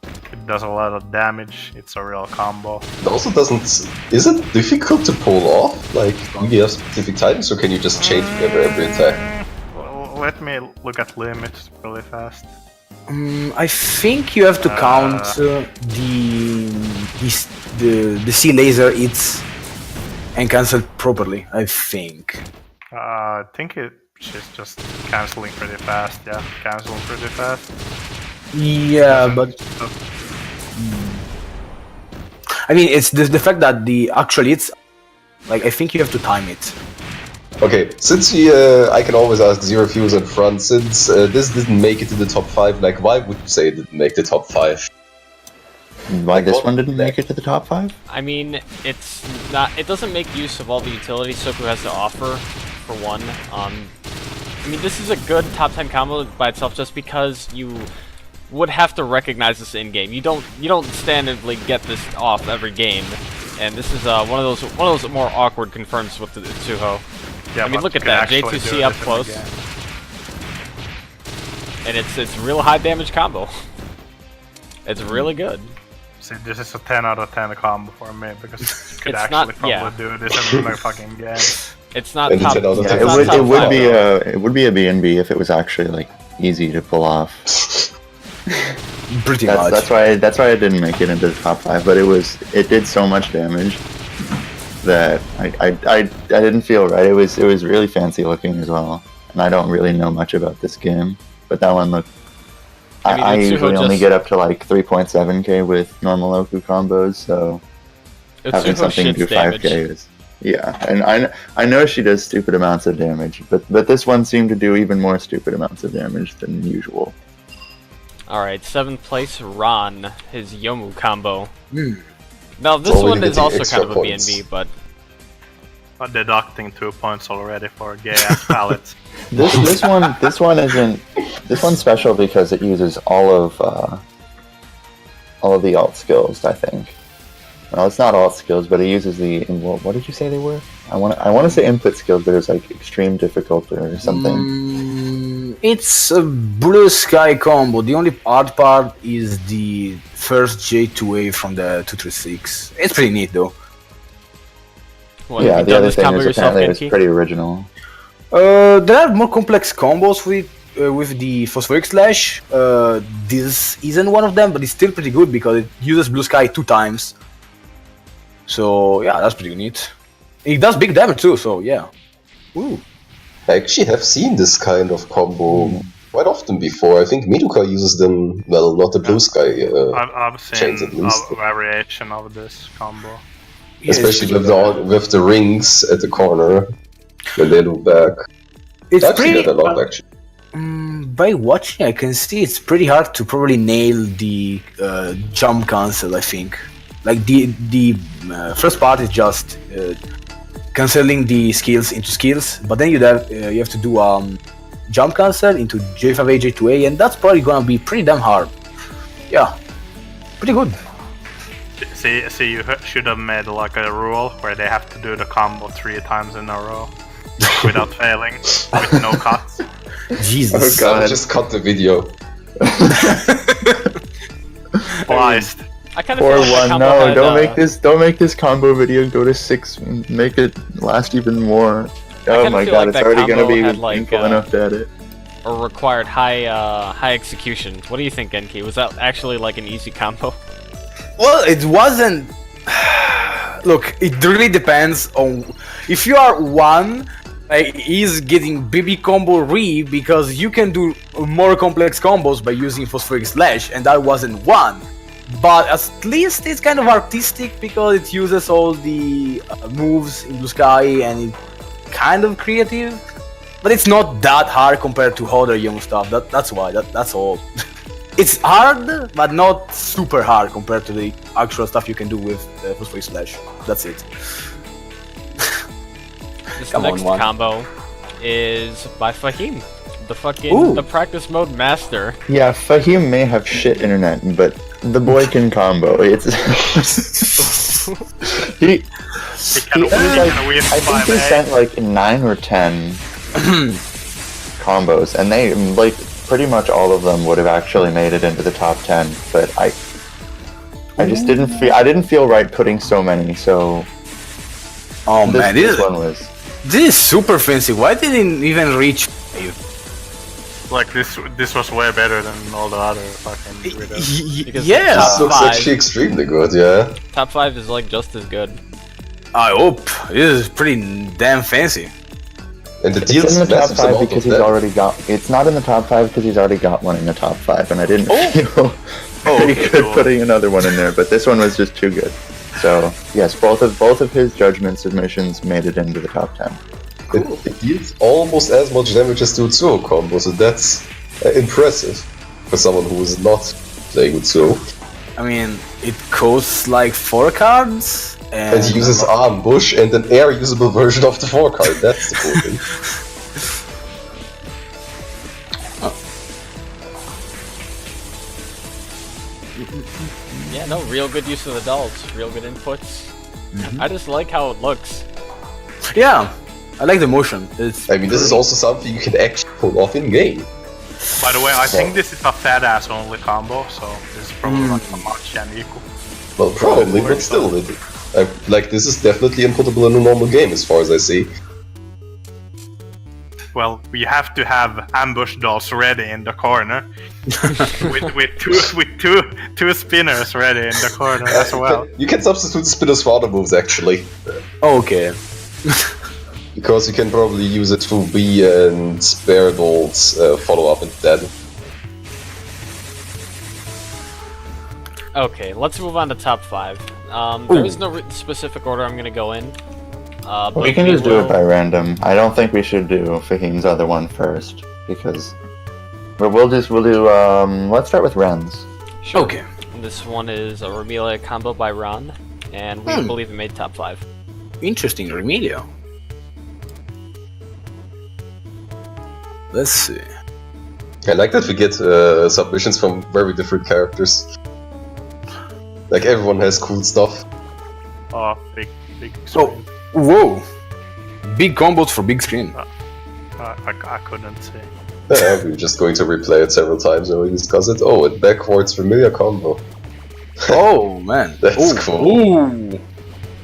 Speaker 4: It does a lot of damage. It's a real combo.
Speaker 2: It also doesn't... Is it difficult to pull off? Like, do you have specific timings, or can you just change every attack?
Speaker 4: Well, let me look at limits really fast.
Speaker 1: I think you have to count the C laser hits and cancel it properly. I think.
Speaker 4: I think she's just canceling pretty fast. Yeah, canceling pretty fast.
Speaker 1: Yeah, but I mean, it's the fact that the actually it's like I think you have to time it.
Speaker 2: Okay, since I can always ask Zero Fuse and Front, since this didn't make it to the top 5, like, why would you say it didn't make the top 5?
Speaker 5: Why this
Speaker 2: what-
Speaker 5: one didn't make it to the top 5?
Speaker 3: I mean, it's not. It doesn't make use of all the utilities Soku has to offer. For one, I mean, this is a good top 10 combo by itself, just because you would have to recognize this in game. You don't standardly get this off every game, and this is one of those more awkward confirms with the Utsuho.
Speaker 4: Yeah,
Speaker 3: I mean,
Speaker 4: but
Speaker 3: look
Speaker 4: you
Speaker 3: at
Speaker 4: can
Speaker 3: that,
Speaker 4: actually
Speaker 3: J2C
Speaker 4: do
Speaker 3: up
Speaker 4: this in the
Speaker 3: close.
Speaker 4: game.
Speaker 3: And it's real high damage combo. It's really good.
Speaker 4: See, this is a 10 out of 10 combo for me, because you could
Speaker 3: It's
Speaker 4: actually
Speaker 3: not-
Speaker 4: probably
Speaker 3: yeah.
Speaker 4: do this in the fucking game.
Speaker 3: It's not
Speaker 2: And the
Speaker 3: top.
Speaker 2: 10 out of
Speaker 3: it's
Speaker 2: 10.
Speaker 5: Yeah,
Speaker 3: not top five.
Speaker 5: it would be a B&B if it was actually like easy to pull off.
Speaker 1: Pretty
Speaker 5: That's
Speaker 1: much.
Speaker 5: why I didn't make it into the top 5. But it did so much damage that I didn't feel right. It was really fancy looking as well, and I don't really know much about this game, but that one looked.
Speaker 3: I mean,
Speaker 5: I
Speaker 3: Utsuho
Speaker 5: usually only
Speaker 3: just-
Speaker 5: get up to like 3.7k with normal Oku combos, so having
Speaker 3: Utsuho
Speaker 5: something do
Speaker 3: shits damage.
Speaker 5: 5k Yeah, and I know she does stupid amounts of damage, but this one seemed to do even more stupid amounts of damage than usual.
Speaker 3: Alright, 7th place, Ron, his Yomu combo.
Speaker 1: Hmm.
Speaker 3: Now, this
Speaker 2: Already
Speaker 3: one is
Speaker 2: getting
Speaker 3: also
Speaker 2: extra
Speaker 3: kind of a
Speaker 2: points.
Speaker 3: BNB, but
Speaker 4: But deducting 2 points already for gay ass palettes.
Speaker 5: This one's special because it uses all of the alt skills, I think. Well, it's not alt skills, but it uses the what did you say they were? I want to say input skills, but it's like extreme difficulty or something.
Speaker 1: It's a blue sky combo. The only hard part is the first J2A from the 236. It's pretty neat though.
Speaker 3: what,
Speaker 5: Yeah,
Speaker 3: have
Speaker 5: the
Speaker 3: you done
Speaker 5: other
Speaker 3: this
Speaker 5: thing
Speaker 3: combo
Speaker 5: is
Speaker 3: yourself,
Speaker 5: apparently it's
Speaker 3: Genki?
Speaker 5: pretty original.
Speaker 1: There are more complex combos with the Phosphoric Slash. This isn't one of them, but it's still pretty good because it uses blue sky 2 times. So yeah, that's pretty neat. It does big damage too, so yeah. Ooh.
Speaker 2: I actually have seen this kind of combo quite often before. I think Miduka uses them, well, not the blue sky,
Speaker 4: I've seen
Speaker 2: chains at least.
Speaker 4: a variation of this combo.
Speaker 1: Yeah,
Speaker 2: Especially with the rings at the corner when they look back.
Speaker 1: it's
Speaker 2: I've seen
Speaker 1: pretty.
Speaker 2: that a lot actually.
Speaker 1: By watching, I can see it's pretty hard to probably nail the jump cancel. I think, like the first part is just canceling the skills into skills, but then you have to do jump cancel into J5A, J2A, and that's probably gonna be pretty damn hard. Yeah, pretty good.
Speaker 4: See, you should have made like a rule where they have to do the combo 3 times in a row without failing, with no cuts.
Speaker 1: Jesus.
Speaker 5: Oh, God.
Speaker 2: Just cut the video.
Speaker 4: Spliced.
Speaker 3: I kind of feel like that
Speaker 5: 4-1.
Speaker 3: combo
Speaker 5: No,
Speaker 3: had,
Speaker 5: don't make this combo video go to 6. Make it last even more. Oh
Speaker 3: kinda
Speaker 5: my
Speaker 3: feel
Speaker 5: god,
Speaker 3: like
Speaker 5: it's
Speaker 3: that
Speaker 5: already gonna
Speaker 3: combo
Speaker 5: be
Speaker 3: had, like,
Speaker 5: painful enough to edit.
Speaker 3: or required high execution. What do you think, Genki? Was that actually like an easy combo?
Speaker 1: Well, it wasn't. Look, it really depends on if you are one. Like, he's getting BB combo re because you can do more complex combos by using Phosphoric Slash, and that wasn't one. But at least it's kind of artistic because it uses all the moves in Blue Sky and it's kind of creative. But it's not that hard compared to other young stuff. That's why. That's all. It's hard, but not super hard compared to the actual stuff you can do with Phosphoric Slash. That's it.
Speaker 3: This
Speaker 1: Come on,
Speaker 3: next
Speaker 1: one.
Speaker 3: combo is by Fahim, the
Speaker 1: Ooh.
Speaker 3: the practice mode master.
Speaker 5: Yeah, Fahim may have shit internet, but the boy can combo. It's he
Speaker 4: Can we
Speaker 5: I think he sent like 9 or 10 combos, and they like pretty much all of them would have actually made it into the top 10. But I just didn't feel right putting so many. So
Speaker 1: Oh man,
Speaker 5: this one was.
Speaker 1: this is super fancy. Why didn't it even reach?
Speaker 4: Like this was way better than all the other fucking videos.
Speaker 3: Because
Speaker 1: Yeah,
Speaker 2: This looks
Speaker 3: Five.
Speaker 2: actually extremely good, yeah.
Speaker 3: Top 5 is like just as good.
Speaker 1: I hope this is pretty damn fancy.
Speaker 2: And the
Speaker 5: It's
Speaker 2: deal's
Speaker 5: in the top
Speaker 2: massive
Speaker 5: 5
Speaker 2: amount
Speaker 5: because
Speaker 2: of
Speaker 5: he's
Speaker 2: that.
Speaker 5: already got. It's not in the top 5 because he's already got one in the top 5, and I didn't feel very
Speaker 1: okay,
Speaker 5: good
Speaker 4: cool.
Speaker 5: putting another one in there. But this one was just too good. So yes, both of his judgment submissions made it into the top 10.
Speaker 2: It deals almost as much damage as Tsuo combo, so that's impressive for someone who is not playing with Tsuo.
Speaker 1: I mean, it costs like 4 cards,
Speaker 2: And he uses Ambush and an air usable version of the 4 card, that's the cool thing.
Speaker 3: Yeah, no, real good use of the dolls, real good inputs. I just like how it looks.
Speaker 1: Yeah, I like the motion. It's
Speaker 2: I mean, this is also something you can actually pull off in game.
Speaker 4: By the way, I think this is a fat ass only combo, so this is probably like a much and equal.
Speaker 2: Well, probably, but still, like this is definitely inputable in a normal game, as far as I see.
Speaker 4: Well, we have to have ambush dolls ready in the corner, with two spinners ready in the corner as well.
Speaker 2: You can substitute spinners for other moves, actually,
Speaker 1: okay.
Speaker 2: because you can probably use it to B and spare dolls follow up instead.
Speaker 3: Okay, let's move on to top 5. There is no specific order I'm gonna go in. But
Speaker 5: We can just do
Speaker 3: will-
Speaker 5: it by random. I don't think we should do Fahim's other one first because let's start with Ren's.
Speaker 3: Sure.
Speaker 1: Okay.
Speaker 3: This one is a Remelia combo by Ron, and we believe it made top 5.
Speaker 1: Interesting, Remelia. Let's see.
Speaker 2: I like that we get submissions from very different characters. Like everyone has cool stuff.
Speaker 4: Oh, big
Speaker 1: Oh,
Speaker 4: screen.
Speaker 1: whoa! Big combos for big screen.
Speaker 4: I couldn't see.
Speaker 2: Yeah, we're just going to replay it several times when we discuss it. Oh, and backwards familiar combo.
Speaker 1: Oh man,
Speaker 2: That's
Speaker 1: Ooh,
Speaker 2: cool.
Speaker 1: Ooh.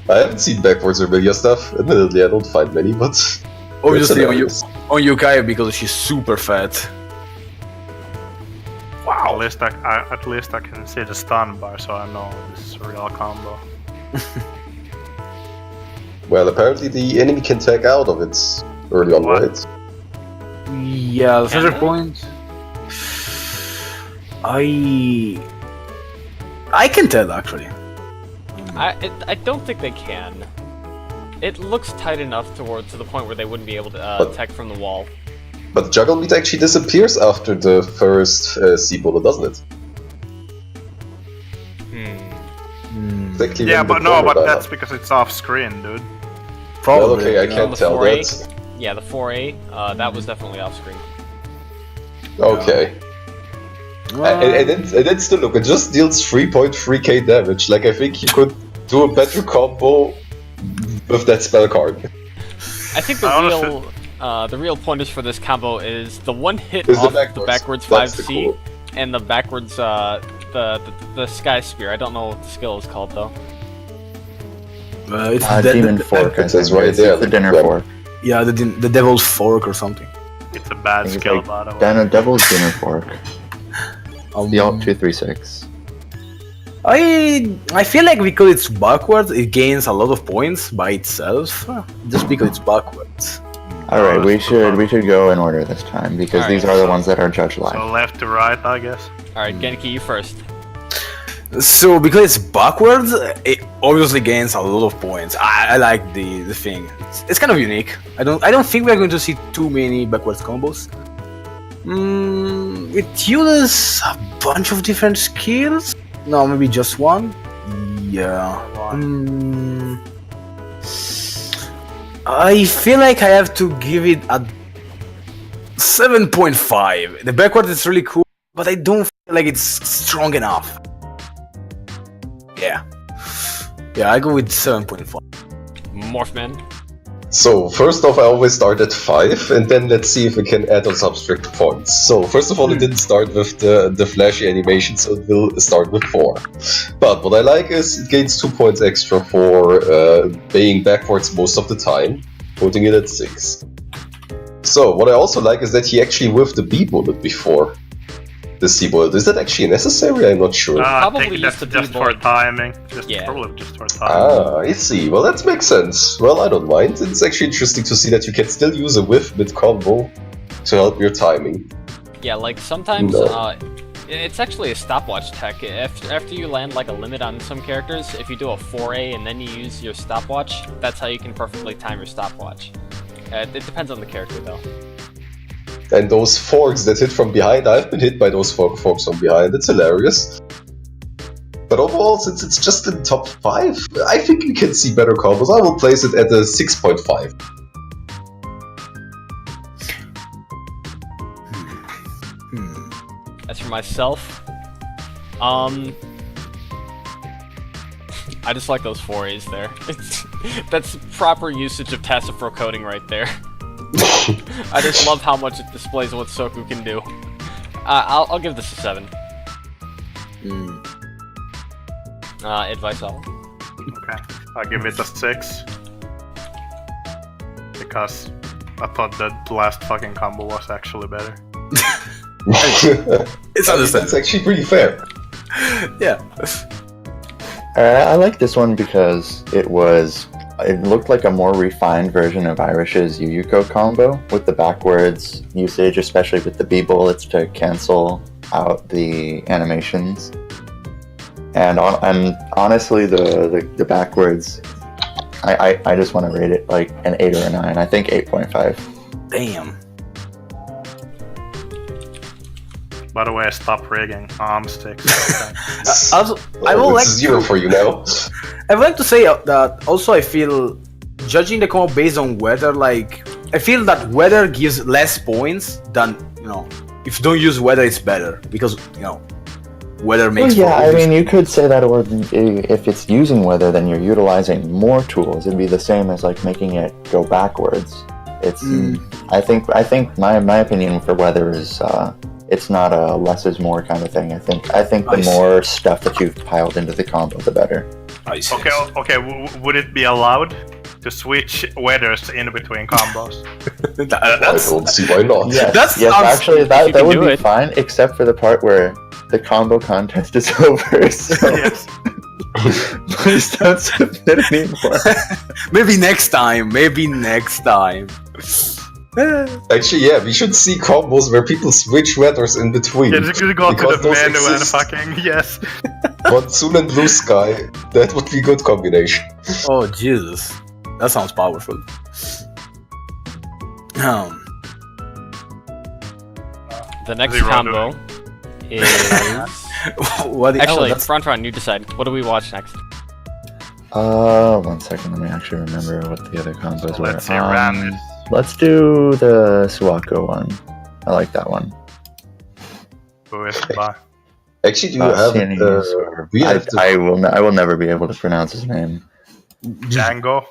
Speaker 2: I haven't seen backwards familiar stuff. Admittedly, I don't find many, but
Speaker 1: Obviously on
Speaker 2: hilarious.
Speaker 1: Yukai because she's super fat.
Speaker 4: At least I can see the stun bar, so I know this is a real combo.
Speaker 2: Well, apparently the enemy can tag out of it early on,
Speaker 4: What?
Speaker 2: right?
Speaker 1: Yeah, the center
Speaker 3: they?
Speaker 1: point. I can tell actually.
Speaker 3: I don't think they can. It looks tight enough to the point where they wouldn't be able to tech from the wall.
Speaker 2: But Juggle Meat actually disappears after the first sea bullet, doesn't it? Exactly
Speaker 4: Yeah,
Speaker 2: when the
Speaker 4: but no,
Speaker 2: corner
Speaker 4: but
Speaker 2: died
Speaker 4: that's
Speaker 2: up.
Speaker 4: because it's off screen, dude.
Speaker 1: Probably.
Speaker 2: Well, okay, I
Speaker 1: yeah.
Speaker 2: can't
Speaker 3: The
Speaker 2: tell
Speaker 3: 4-8?
Speaker 2: that.
Speaker 3: Yeah, the 4-8, that was definitely off screen.
Speaker 2: Okay. And then still look, it just deals 3.3k damage. Like, I think you could do a better combo with that spell card.
Speaker 3: I think the real pointers for this combo is the one hit
Speaker 2: Is the
Speaker 3: off the
Speaker 2: backwards.
Speaker 3: backwards
Speaker 2: That's the
Speaker 3: 5C
Speaker 2: cool.
Speaker 3: and the backwards the sky spear. I don't know what the skill is called though.
Speaker 1: It's
Speaker 5: Demon Fork. I
Speaker 2: It says
Speaker 5: think.
Speaker 2: right
Speaker 5: It's
Speaker 2: there,
Speaker 5: the Dinner
Speaker 2: yeah.
Speaker 5: Fork.
Speaker 1: Yeah, the Devil's Fork or something.
Speaker 4: It's a bad
Speaker 5: It's
Speaker 4: skill,
Speaker 5: like
Speaker 4: by the way.
Speaker 5: Devil's Dinner Fork. The alt
Speaker 1: Um,
Speaker 5: 236.
Speaker 1: I feel like because it's backwards, it gains a lot of points by itself. Just because it's backwards.
Speaker 5: All right, we
Speaker 4: that's
Speaker 5: should go in order this time because
Speaker 3: All
Speaker 5: these
Speaker 3: right,
Speaker 5: are the
Speaker 3: so-
Speaker 5: ones that are judged live.
Speaker 4: So left to right, I guess.
Speaker 3: Alright, Genki, you first.
Speaker 1: So because it's backwards, it obviously gains a lot of points. I like the thing. It's kind of unique. I don't think we're going to see too many backwards combos. It uses a bunch of different skills. No, maybe just one. Yeah. I feel like I have to give it a 7.5. The backwards is really cool, but I don't feel like it's strong enough. Yeah. Yeah, I go with 7.5.
Speaker 3: Morphman.
Speaker 2: So, first off, I always start at 5, and then let's see if we can add on some strict points. So, first of all, it didn't start with the flashy animation, so it will start with 4. But what I like is it gains 2 points extra for being backwards most of the time, putting it at 6. So, what I also like is that he actually whiffed the B bullet before the C bullet. Is that actually necessary? I'm not sure.
Speaker 4: I
Speaker 3: Probably
Speaker 4: think
Speaker 3: used
Speaker 4: that's
Speaker 3: to be
Speaker 4: just for
Speaker 3: board.
Speaker 4: timing.
Speaker 3: Yeah.
Speaker 4: Probably just for timing.
Speaker 2: I see. Well, that makes sense. Well, I don't mind. It's actually interesting to see that you can still use a whiff mid combo to help your timing.
Speaker 3: Yeah, like sometimes
Speaker 2: No.
Speaker 3: it's actually a stopwatch tech. After you land like a limit on some characters, if you do a 4A and then you use your stopwatch, that's how you can perfectly time your stopwatch. It depends on the character though.
Speaker 2: And those forks that hit from behind, I've been hit by those forks from behind. It's hilarious. But overall, since it's just in top 5, I think we can see better combos. I will place it at a 6.5.
Speaker 3: As for myself, I just like those 4As there. That's proper usage of Tassifro coding right there. I just love how much it displays what Soku can do. I'll give this a 7. AdviceOwl.
Speaker 4: Okay, I'll give it a 6. Because I thought that the last fucking combo was actually better.
Speaker 1: It's understandable.
Speaker 2: That's actually pretty fair.
Speaker 1: Yeah.
Speaker 5: I like this one because it looked like a more refined version of Irish's Yuyuko combo with the backwards usage, especially with the B bullets to cancel out the animations. And honestly, the backwards I just want to rate it like an 8 or a 9. I think 8.5.
Speaker 1: Damn.
Speaker 4: By the way, stop rigging arm sticks.
Speaker 1: Also, I will
Speaker 2: it's 0 for you now.
Speaker 1: I would like to say that also I feel, judging the combo based on weather, like, I feel that weather gives less points than, if you don't use weather, it's better. Because, weather makes...
Speaker 5: Well, yeah, I mean, you could say that, or if it's using weather, then you're utilizing more tools. It'd be the same as, like, making it go backwards. It's... I think my opinion for weather is, it's not a less is more kind of thing. I think the more stuff that you've piled into the combo, the better.
Speaker 4: Okay. Would it be allowed to switch weathers in between combos?
Speaker 2: I don't see why not.
Speaker 5: Yes, actually, that would be fine, except for the part where the combo contest is over. So
Speaker 4: Yes.
Speaker 5: please don't submit anymore.
Speaker 1: Maybe next time.
Speaker 2: Actually, yeah, we should see combos where people switch weathers in between.
Speaker 4: Yeah, just go to
Speaker 2: because
Speaker 4: the
Speaker 2: those
Speaker 4: menu and
Speaker 2: exist.
Speaker 4: fucking yes.
Speaker 2: Monsoon and blue sky, that would be a good combination.
Speaker 1: Oh, Jesus. That sounds powerful.
Speaker 3: The next
Speaker 4: Zero
Speaker 3: combo is...
Speaker 1: What the-
Speaker 3: Actually,
Speaker 1: that's-
Speaker 3: Fran, you decide. What do we watch next?
Speaker 5: 1 second, let me actually remember what the other combos were.
Speaker 4: Let's see, Ran is
Speaker 5: Let's do the Suwako one. I like that one.
Speaker 4: who is by.
Speaker 2: Actually, do you have
Speaker 5: Sienese, or-
Speaker 2: we have
Speaker 5: I will never be able to pronounce his name.
Speaker 4: Django.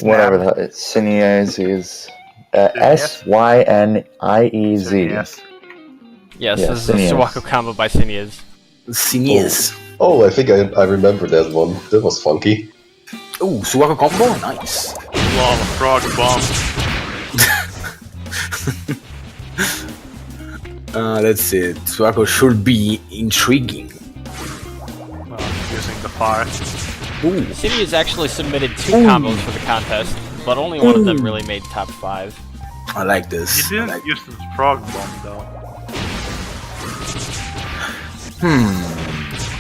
Speaker 5: Whatever that is. Sienese is
Speaker 4: Yes.
Speaker 5: Syniez.
Speaker 4: Yes.
Speaker 3: Yes,
Speaker 5: Yeah,
Speaker 3: this is the
Speaker 5: Sineas.
Speaker 3: Suwako combo by Sineas.
Speaker 1: Sneeze.
Speaker 2: Oh, I think I remember that one. That was funky.
Speaker 1: Ooh, Suwako combo? Nice.
Speaker 4: Lava frog bomb.
Speaker 1: Let's see. Suwako should be intriguing.
Speaker 4: Using the fire.
Speaker 1: Ooh.
Speaker 3: Sineas actually submitted 2 combos for the contest, but only one of them really made top 5.
Speaker 1: I like this.
Speaker 4: He
Speaker 1: I
Speaker 4: didn't
Speaker 1: like-
Speaker 4: use the frog bomb though.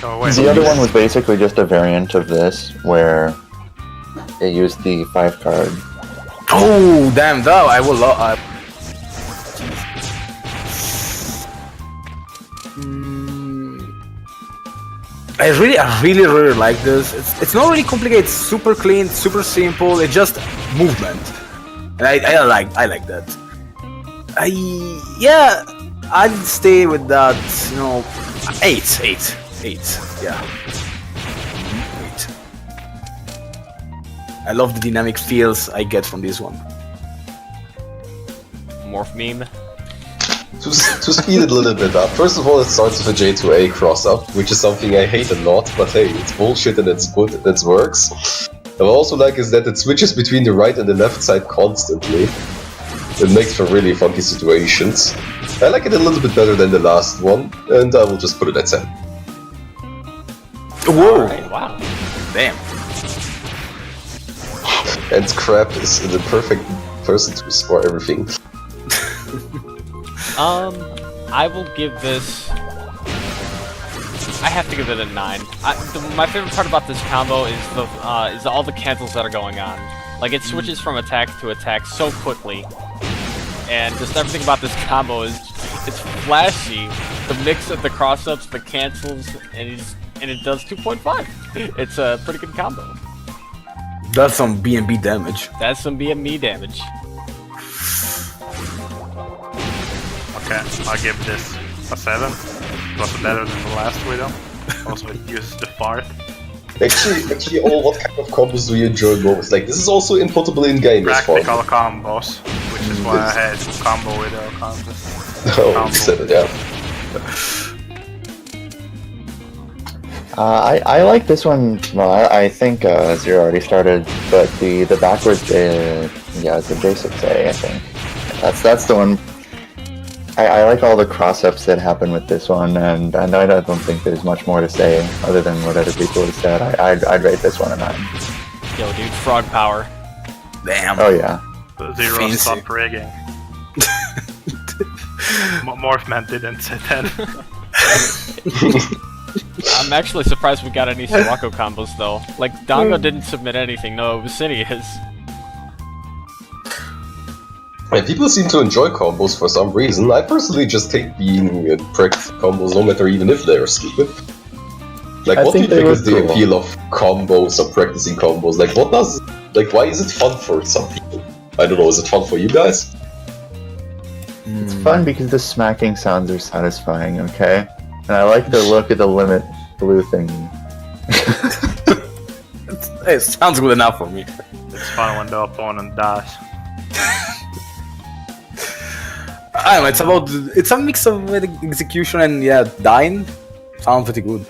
Speaker 4: Oh wait.
Speaker 5: The other one was basically just a variant of this, where it used the 5 card.
Speaker 1: Oh, damn, though. I will love. I really like this. It's not really complicated. It's super clean, super simple. It's just movement, and I like that. I'd stay with that. 8. Yeah, 8. I love the dynamic feels I get from this one.
Speaker 3: Morph meme.
Speaker 2: To speed it a little bit up, first of all, it starts with a J2A cross-up, which is something I hate a lot, but hey, it's bullshit and it's good and it works. What I also like is that it switches between the right and the left side constantly. It makes for really funky situations. I like it a little bit better than the last one, and I will just put it at 10.
Speaker 1: Whoa!
Speaker 3: Alright, wow.
Speaker 1: Damn.
Speaker 2: And Crab is the perfect person to score everything.
Speaker 3: I will give this... I have to give it a 9. My favorite part about this combo is all the cancels that are going on. Like, it switches from attack to attack so quickly. And just everything about this combo is... It's flashy. The mix of the cross-ups, the cancels, and it does 2.5. It's a pretty good combo.
Speaker 1: That's some B&B damage.
Speaker 3: That's some BME damage.
Speaker 4: Okay, I'll give this a 7. It was better than the last video. Also, it uses the fart.
Speaker 2: Actually, what kind of combos do you enjoy most? Like, this is also inputable in-game as far.
Speaker 4: Practical combos, which is why I had to combo with our contest.
Speaker 2: Oh, 7, yeah.
Speaker 5: I like this one. Well, I think Zero already started, but the backwards, it's a J6A. I think that's the one. I like all the cross-ups that happen with this one, and I don't think there's much more to say other than what other people have said. I'd rate this one a 9.
Speaker 3: Yo, dude, frog power.
Speaker 1: Damn.
Speaker 5: Oh yeah.
Speaker 4: Zero
Speaker 1: Fancy.
Speaker 4: stop rigging. Morphman didn't say that.
Speaker 3: I'm actually surprised we got any Sawako combos though. Like, Dango didn't submit anything, no, Obsidian is.
Speaker 2: And people seem to enjoy combos for some reason. I personally just hate being practicing combos, no matter even if they are stupid. Like, what do you think is the appeal of combos or practicing combos? Like, why is it fun for some people? I don't know, is it fun for you guys?
Speaker 5: It's fun because the smacking sounds are satisfying, okay? And I like the look of the limit blue thing.
Speaker 1: It sounds good enough for me.
Speaker 4: It's fun when the opponent dies.
Speaker 1: I don't know, it's a mix of execution and dying. Sounds pretty good.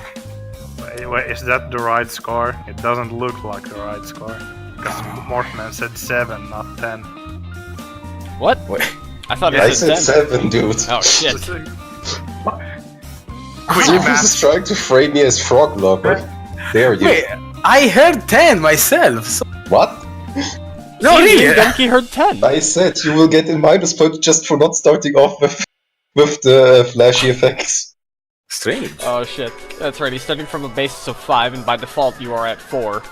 Speaker 4: Wait, is that the right score? It doesn't look like the right score. Because Mortman said 7, not 10.
Speaker 3: What?
Speaker 1: Wait.
Speaker 3: I thought
Speaker 2: I
Speaker 3: it said
Speaker 2: said
Speaker 3: 10.
Speaker 2: 7, dude.
Speaker 3: Oh shit.
Speaker 2: Zeus is trying to frame me as frog locker. There you.
Speaker 1: Wait, I heard 10 myself. So...
Speaker 2: What?
Speaker 1: No, really?
Speaker 3: Genki heard 10.
Speaker 2: I said you will get a minus point just for not starting off with the flashy effects.
Speaker 1: Strange.
Speaker 3: Oh shit. That's right, he's starting from a basis of 5, and by default you are at 4.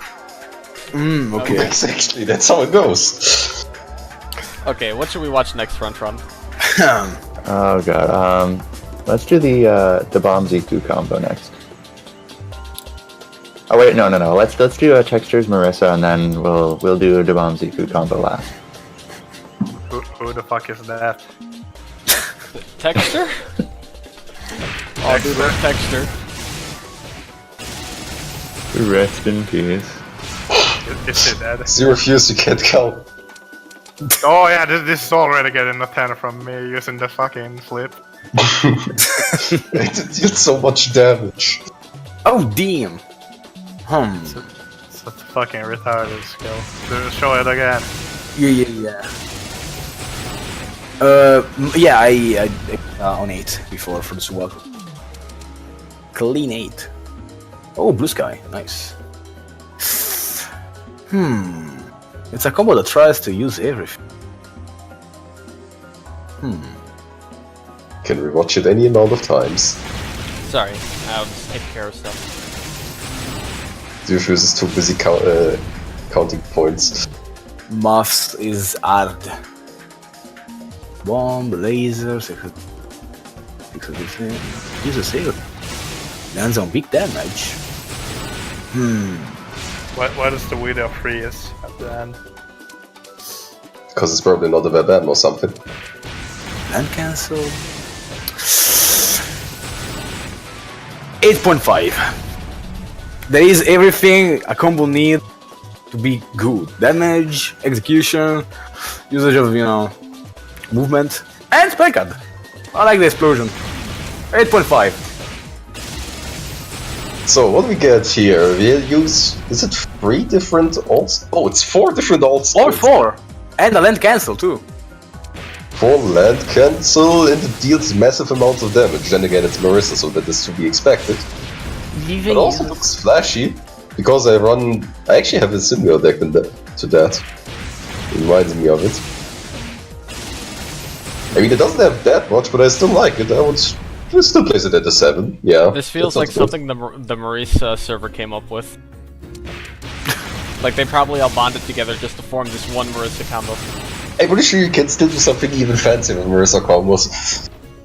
Speaker 1: Okay.
Speaker 2: Exactly, that's how it goes.
Speaker 3: Okay, what should we watch next, FranFran?
Speaker 5: Oh god, let's do the Bombziku combo next. Oh wait, no. Let's do Textures Marissa, and then we'll do a Bombziku combo last.
Speaker 4: Who the fuck is that?
Speaker 3: Texture? Oh, dude, where's Texture?
Speaker 5: Rest in peace.
Speaker 4: Is it dead?
Speaker 2: Zero fuse, you can't count.
Speaker 4: Oh yeah, this is already getting a 10 from me using the fucking flip.
Speaker 2: It did so much damage.
Speaker 1: Oh, damn.
Speaker 4: It's a fucking retarded skill. Show it again.
Speaker 1: Yeah. I on 8 before for the Sawako. Clean 8. Oh, blue sky. Nice. It's a combo that tries to use everything.
Speaker 2: Can rewatch it any amount of times.
Speaker 3: Sorry, I'll just take care of stuff.
Speaker 2: Zero fuse is too busy counting points.
Speaker 1: Muffs is hard. Bomb, laser, use a sail. Lands on big damage.
Speaker 4: What is the video freeze at the end?
Speaker 2: Because it's probably not a webam or something.
Speaker 1: Land cancel. 8.5. There is everything a combo need to be good. Damage, execution, usage of, movement, and spell card. I like the explosion. 8.5.
Speaker 2: So what we get here, we'll use, is it 3 different alts? Oh, it's 4 different alts.
Speaker 1: Or 4. And a land cancel too.
Speaker 2: 4 land cancel and it deals massive amounts of damage. Then again, it's Marissa, so that is to be expected. It also looks flashy, because I actually have a Symbio deck to that. It reminds me of it. I mean, it doesn't have that much, but I still like it. I would still place it at a 7, yeah.
Speaker 3: This feels like something the Maurice server came up with. Like, they probably all bonded together just to form this one Marissa combo.
Speaker 2: I'm pretty sure you can still do something even fancier with Marissa combos.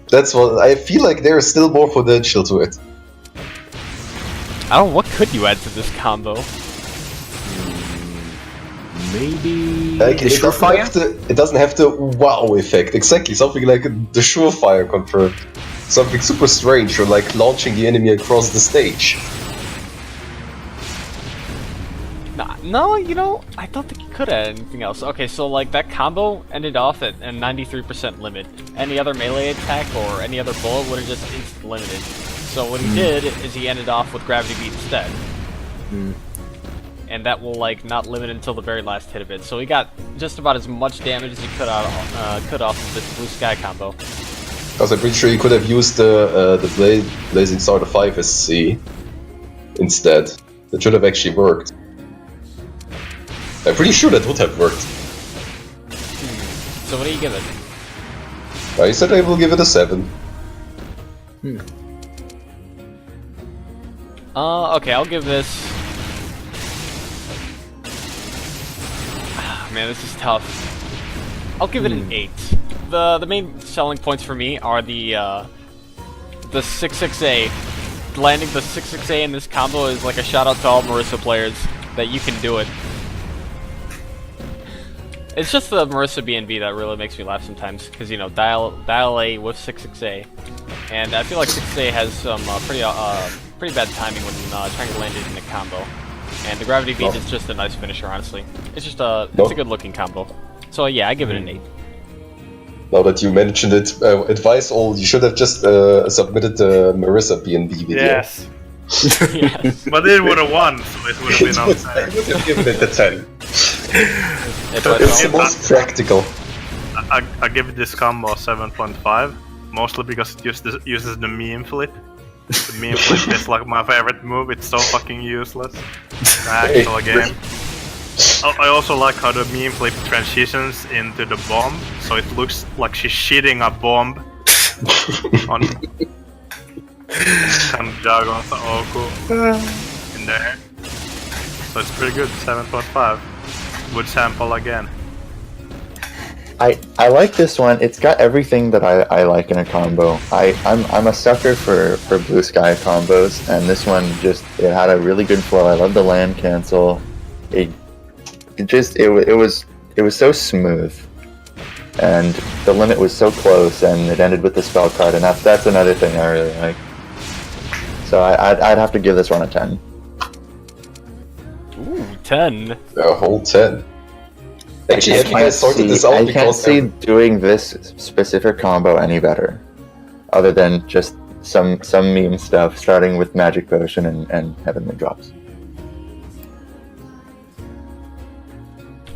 Speaker 2: That's what I feel like. There is still more potential to it.
Speaker 3: I don't know, what could you add to this combo?
Speaker 1: Maybe
Speaker 2: Like,
Speaker 1: the Surefire?
Speaker 2: it doesn't have the wow effect. Exactly, something like the Surefire confirmed. Something super strange, or like launching the enemy across the stage.
Speaker 3: No, I don't think you could add anything else. Okay, so like that combo ended off at a 93% limit. Any other melee attack or any other bullet would have just instant limited. So what he did is he ended off with Gravity Beat instead. And that will like not limit until the very last hit of it. So he got just about as much damage as he could off of this Blue Sky combo.
Speaker 2: Because I'm pretty sure you could have used the Blazing Starter 5 SC instead. That should have actually worked. I'm pretty sure that would have worked.
Speaker 3: So what do you give it?
Speaker 2: I said I will give it a 7.
Speaker 3: Okay, I'll give this... Man, this is tough. I'll give it an 8. The main selling points for me are the 6-6A. Landing the 6-6A in this combo is like a shout out to all Marissa players that you can do it. It's just the Marissa BNB that really makes me laugh sometimes, because you know, dial A with 6-6A, and I feel like 6-A has some pretty bad timing when trying to land it in a combo. And the gravity beat is just a nice finisher, honestly. It's just it's a good looking combo. So yeah, I give it an 8.
Speaker 2: Now that you mentioned it, AdviceOwl, you should have just submitted the Marissa BNB video.
Speaker 4: Yes.
Speaker 3: Yes.
Speaker 4: But it would have won, so it would have been unfair.
Speaker 2: I would have given it a 10. It's the
Speaker 3: It's
Speaker 2: most practical.
Speaker 4: I give this combo a 7.5, mostly because it uses the meme flip. The meme flip is like my favorite move, it's so fucking useless. The actual game. I also like how the meme flip transitions into the bomb, so it looks like she's shitting a bomb on Dragon's Oku in there. So it's pretty good, 7.5. Would sample again.
Speaker 5: I like this one. It's got everything that I like in a combo. I'm a sucker for blue sky combos, and this one it had a really good flow. I love the land cancel. It was so smooth, and the limit was so close, and it ended with the spell card, and that's another thing I really like. So I'd have to give this one a 10.
Speaker 3: Ooh, 10.
Speaker 2: A whole 10. Actually, have you guys sorted this out?
Speaker 5: I can't see doing this specific combo any better, other than just some meme stuff, starting with Magic Potion and Heavenly Drops.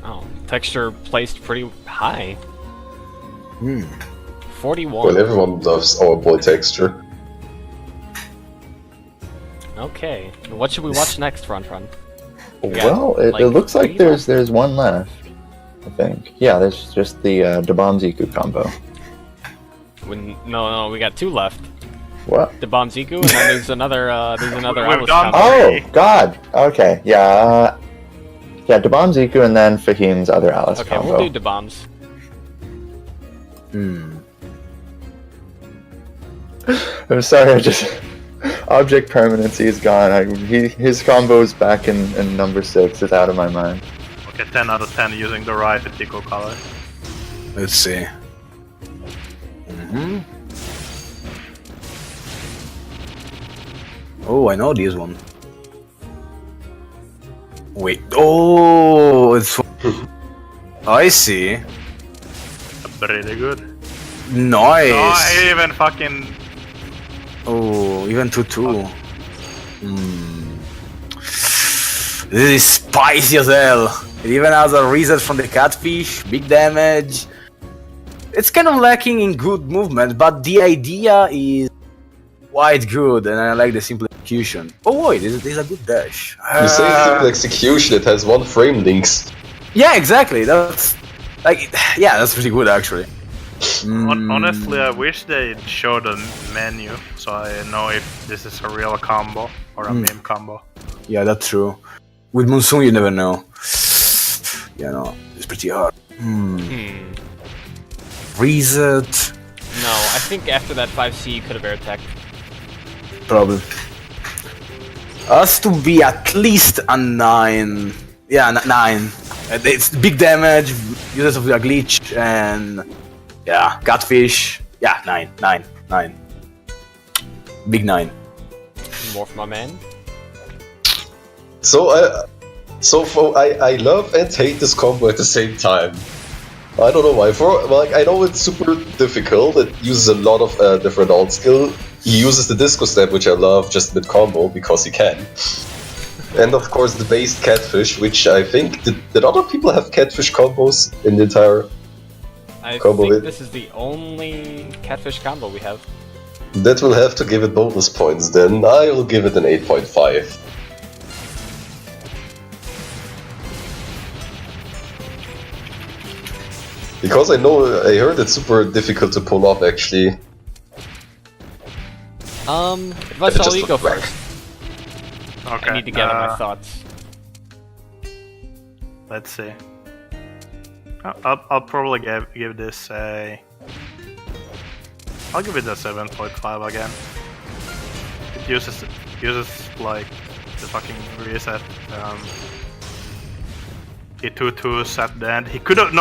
Speaker 3: Oh, texture placed pretty high. 41.
Speaker 2: Well, everyone loves our boy Texture.
Speaker 3: Okay, what should we watch next, FranFran?
Speaker 5: Well, it looks like there's one left, I think. Yeah, there's just the Dabomziku combo.
Speaker 3: No, we got 2 left.
Speaker 5: What?
Speaker 3: The Bomziku, and then there's another
Speaker 4: We've
Speaker 3: Alice
Speaker 4: done
Speaker 3: combo.
Speaker 5: Oh, God! Okay, yeah. Yeah, Dabomziku and then Fahim's other Alice
Speaker 3: Okay,
Speaker 5: combo.
Speaker 3: we'll do the bombs.
Speaker 5: I'm sorry, I just... Object permanency is gone. His combo's back in number 6. It's out of my mind.
Speaker 4: Okay, 10 out of 10 using the right Tico color.
Speaker 1: Let's see. Oh, I know this one. Wait. Oh, it's. I see.
Speaker 4: Pretty good.
Speaker 1: Nice.
Speaker 4: Oh, even fucking...
Speaker 1: Oh, even 2-2. This is spicy as hell. It even has a reset from the catfish, big damage. It's kind of lacking in good movement, but the idea is quite good, and I like the simple execution. Oh wait, this is a good dash.
Speaker 2: You say simple execution, it has 1 frame links.
Speaker 1: Yeah, exactly. That's like, yeah, that's pretty good actually.
Speaker 4: Honestly, I wish they'd show the menu, so I know if this is a real combo or a meme combo.
Speaker 1: Yeah, that's true. With Monsoon, you never know. Yeah, no, it's pretty hard. Reset.
Speaker 3: No, I think after that 5C you could have air attacked.
Speaker 1: Probably. Has to be at least a 9. Yeah, 9. It's big damage, uses of a glitch, and yeah, catfish. Yeah, 9. Big 9.
Speaker 3: More for my man.
Speaker 2: So I love and hate this combo at the same time. I don't know why. I know it's super difficult. It uses a lot of different alt skill. He uses the disco step, which I love, just mid combo because he can. And of course the base catfish, which I think did other people have catfish combos in the entire
Speaker 3: I
Speaker 2: combo?
Speaker 3: think this is the only catfish combo we have.
Speaker 2: That will have to give it bonus points. Then I will give it an 8.5. Because I heard it's super difficult to pull off actually.
Speaker 3: AdviceOwl, you go first.
Speaker 4: Okay.
Speaker 3: I need to gather my thoughts.
Speaker 4: Let's see. I'll probably give this a. I'll give it a 7.5 again. It uses like the fucking reset. He 2-2s at the end. He could have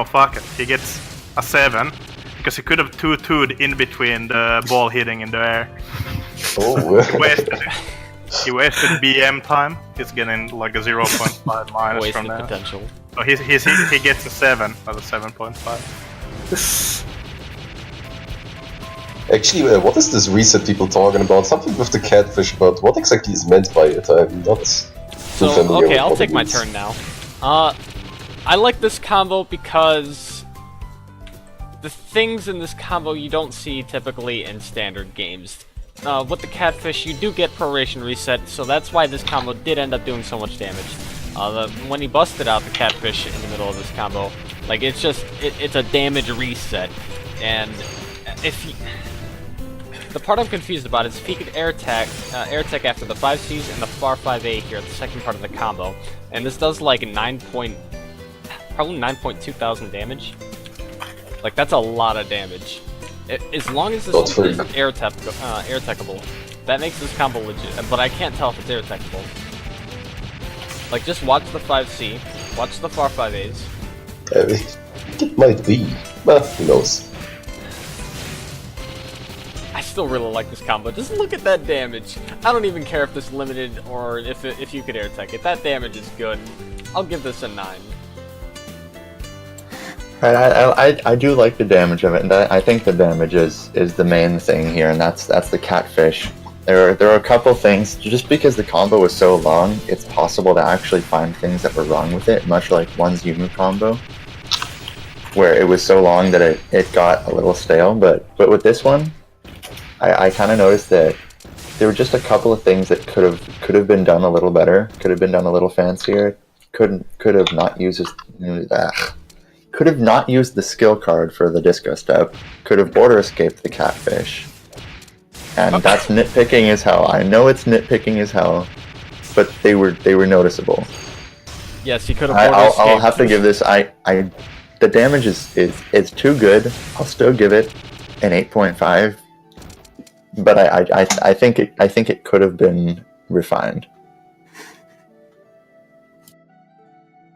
Speaker 4: fuck it. He gets a 7 because he could have 2-2'd in between the ball hitting in the air.
Speaker 2: Oh,
Speaker 4: He wasted BM time. He's getting like a 0.5 minus
Speaker 3: Wasted
Speaker 4: from that.
Speaker 3: potential.
Speaker 4: So he gets a 7, not a 7.5.
Speaker 2: actually, what is this reset people talking about? Something with the catfish, but what exactly is meant by it? I'm not too
Speaker 3: So,
Speaker 2: familiar
Speaker 3: okay,
Speaker 2: with
Speaker 3: I'll
Speaker 2: what
Speaker 3: take
Speaker 2: it
Speaker 3: my
Speaker 2: means.
Speaker 3: turn now. I like this combo because the things in this combo you don't see typically in standard games. With the catfish, you do get proration reset, so that's why this combo did end up doing so much damage. When he busted out the catfish in the middle of this combo, like it's a damage reset, and if he, the part I'm confused about is if he could air tech after the 5Cs and the far 5A here at the second part of the combo, and this does like probably 9.2 thousand damage. Like that's a lot of damage. As long as this is air techable, that makes this combo legit. But I can't tell if it's air techable. Like just watch the 5C, watch the far 5As.
Speaker 2: It might be, but who knows?
Speaker 3: I still really like this combo. Just look at that damage. I don't even care if this limited or if you could air tech it. That damage is good. I'll give this a 9.
Speaker 5: I do like the damage of it, and I think the damage is the main thing here, and that's the catfish. There are a couple things. Just because the combo was so long, it's possible to actually find things that were wrong with it, much like one's Yumu combo, where it was so long that it got a little stale. But with this one, I kind of noticed that there were just a couple of things that could have been done a little better, could have been done a little fancier. Could have not used Could have not used the skill card for the disco step. Could have border escaped the catfish. And that's nitpicking as hell. I know it's nitpicking as hell, but they were noticeable.
Speaker 3: Yes, he could have border escaped.
Speaker 5: I'll have to give this. The damage is too good. I'll still give it an 8.5. But I think it could have been refined.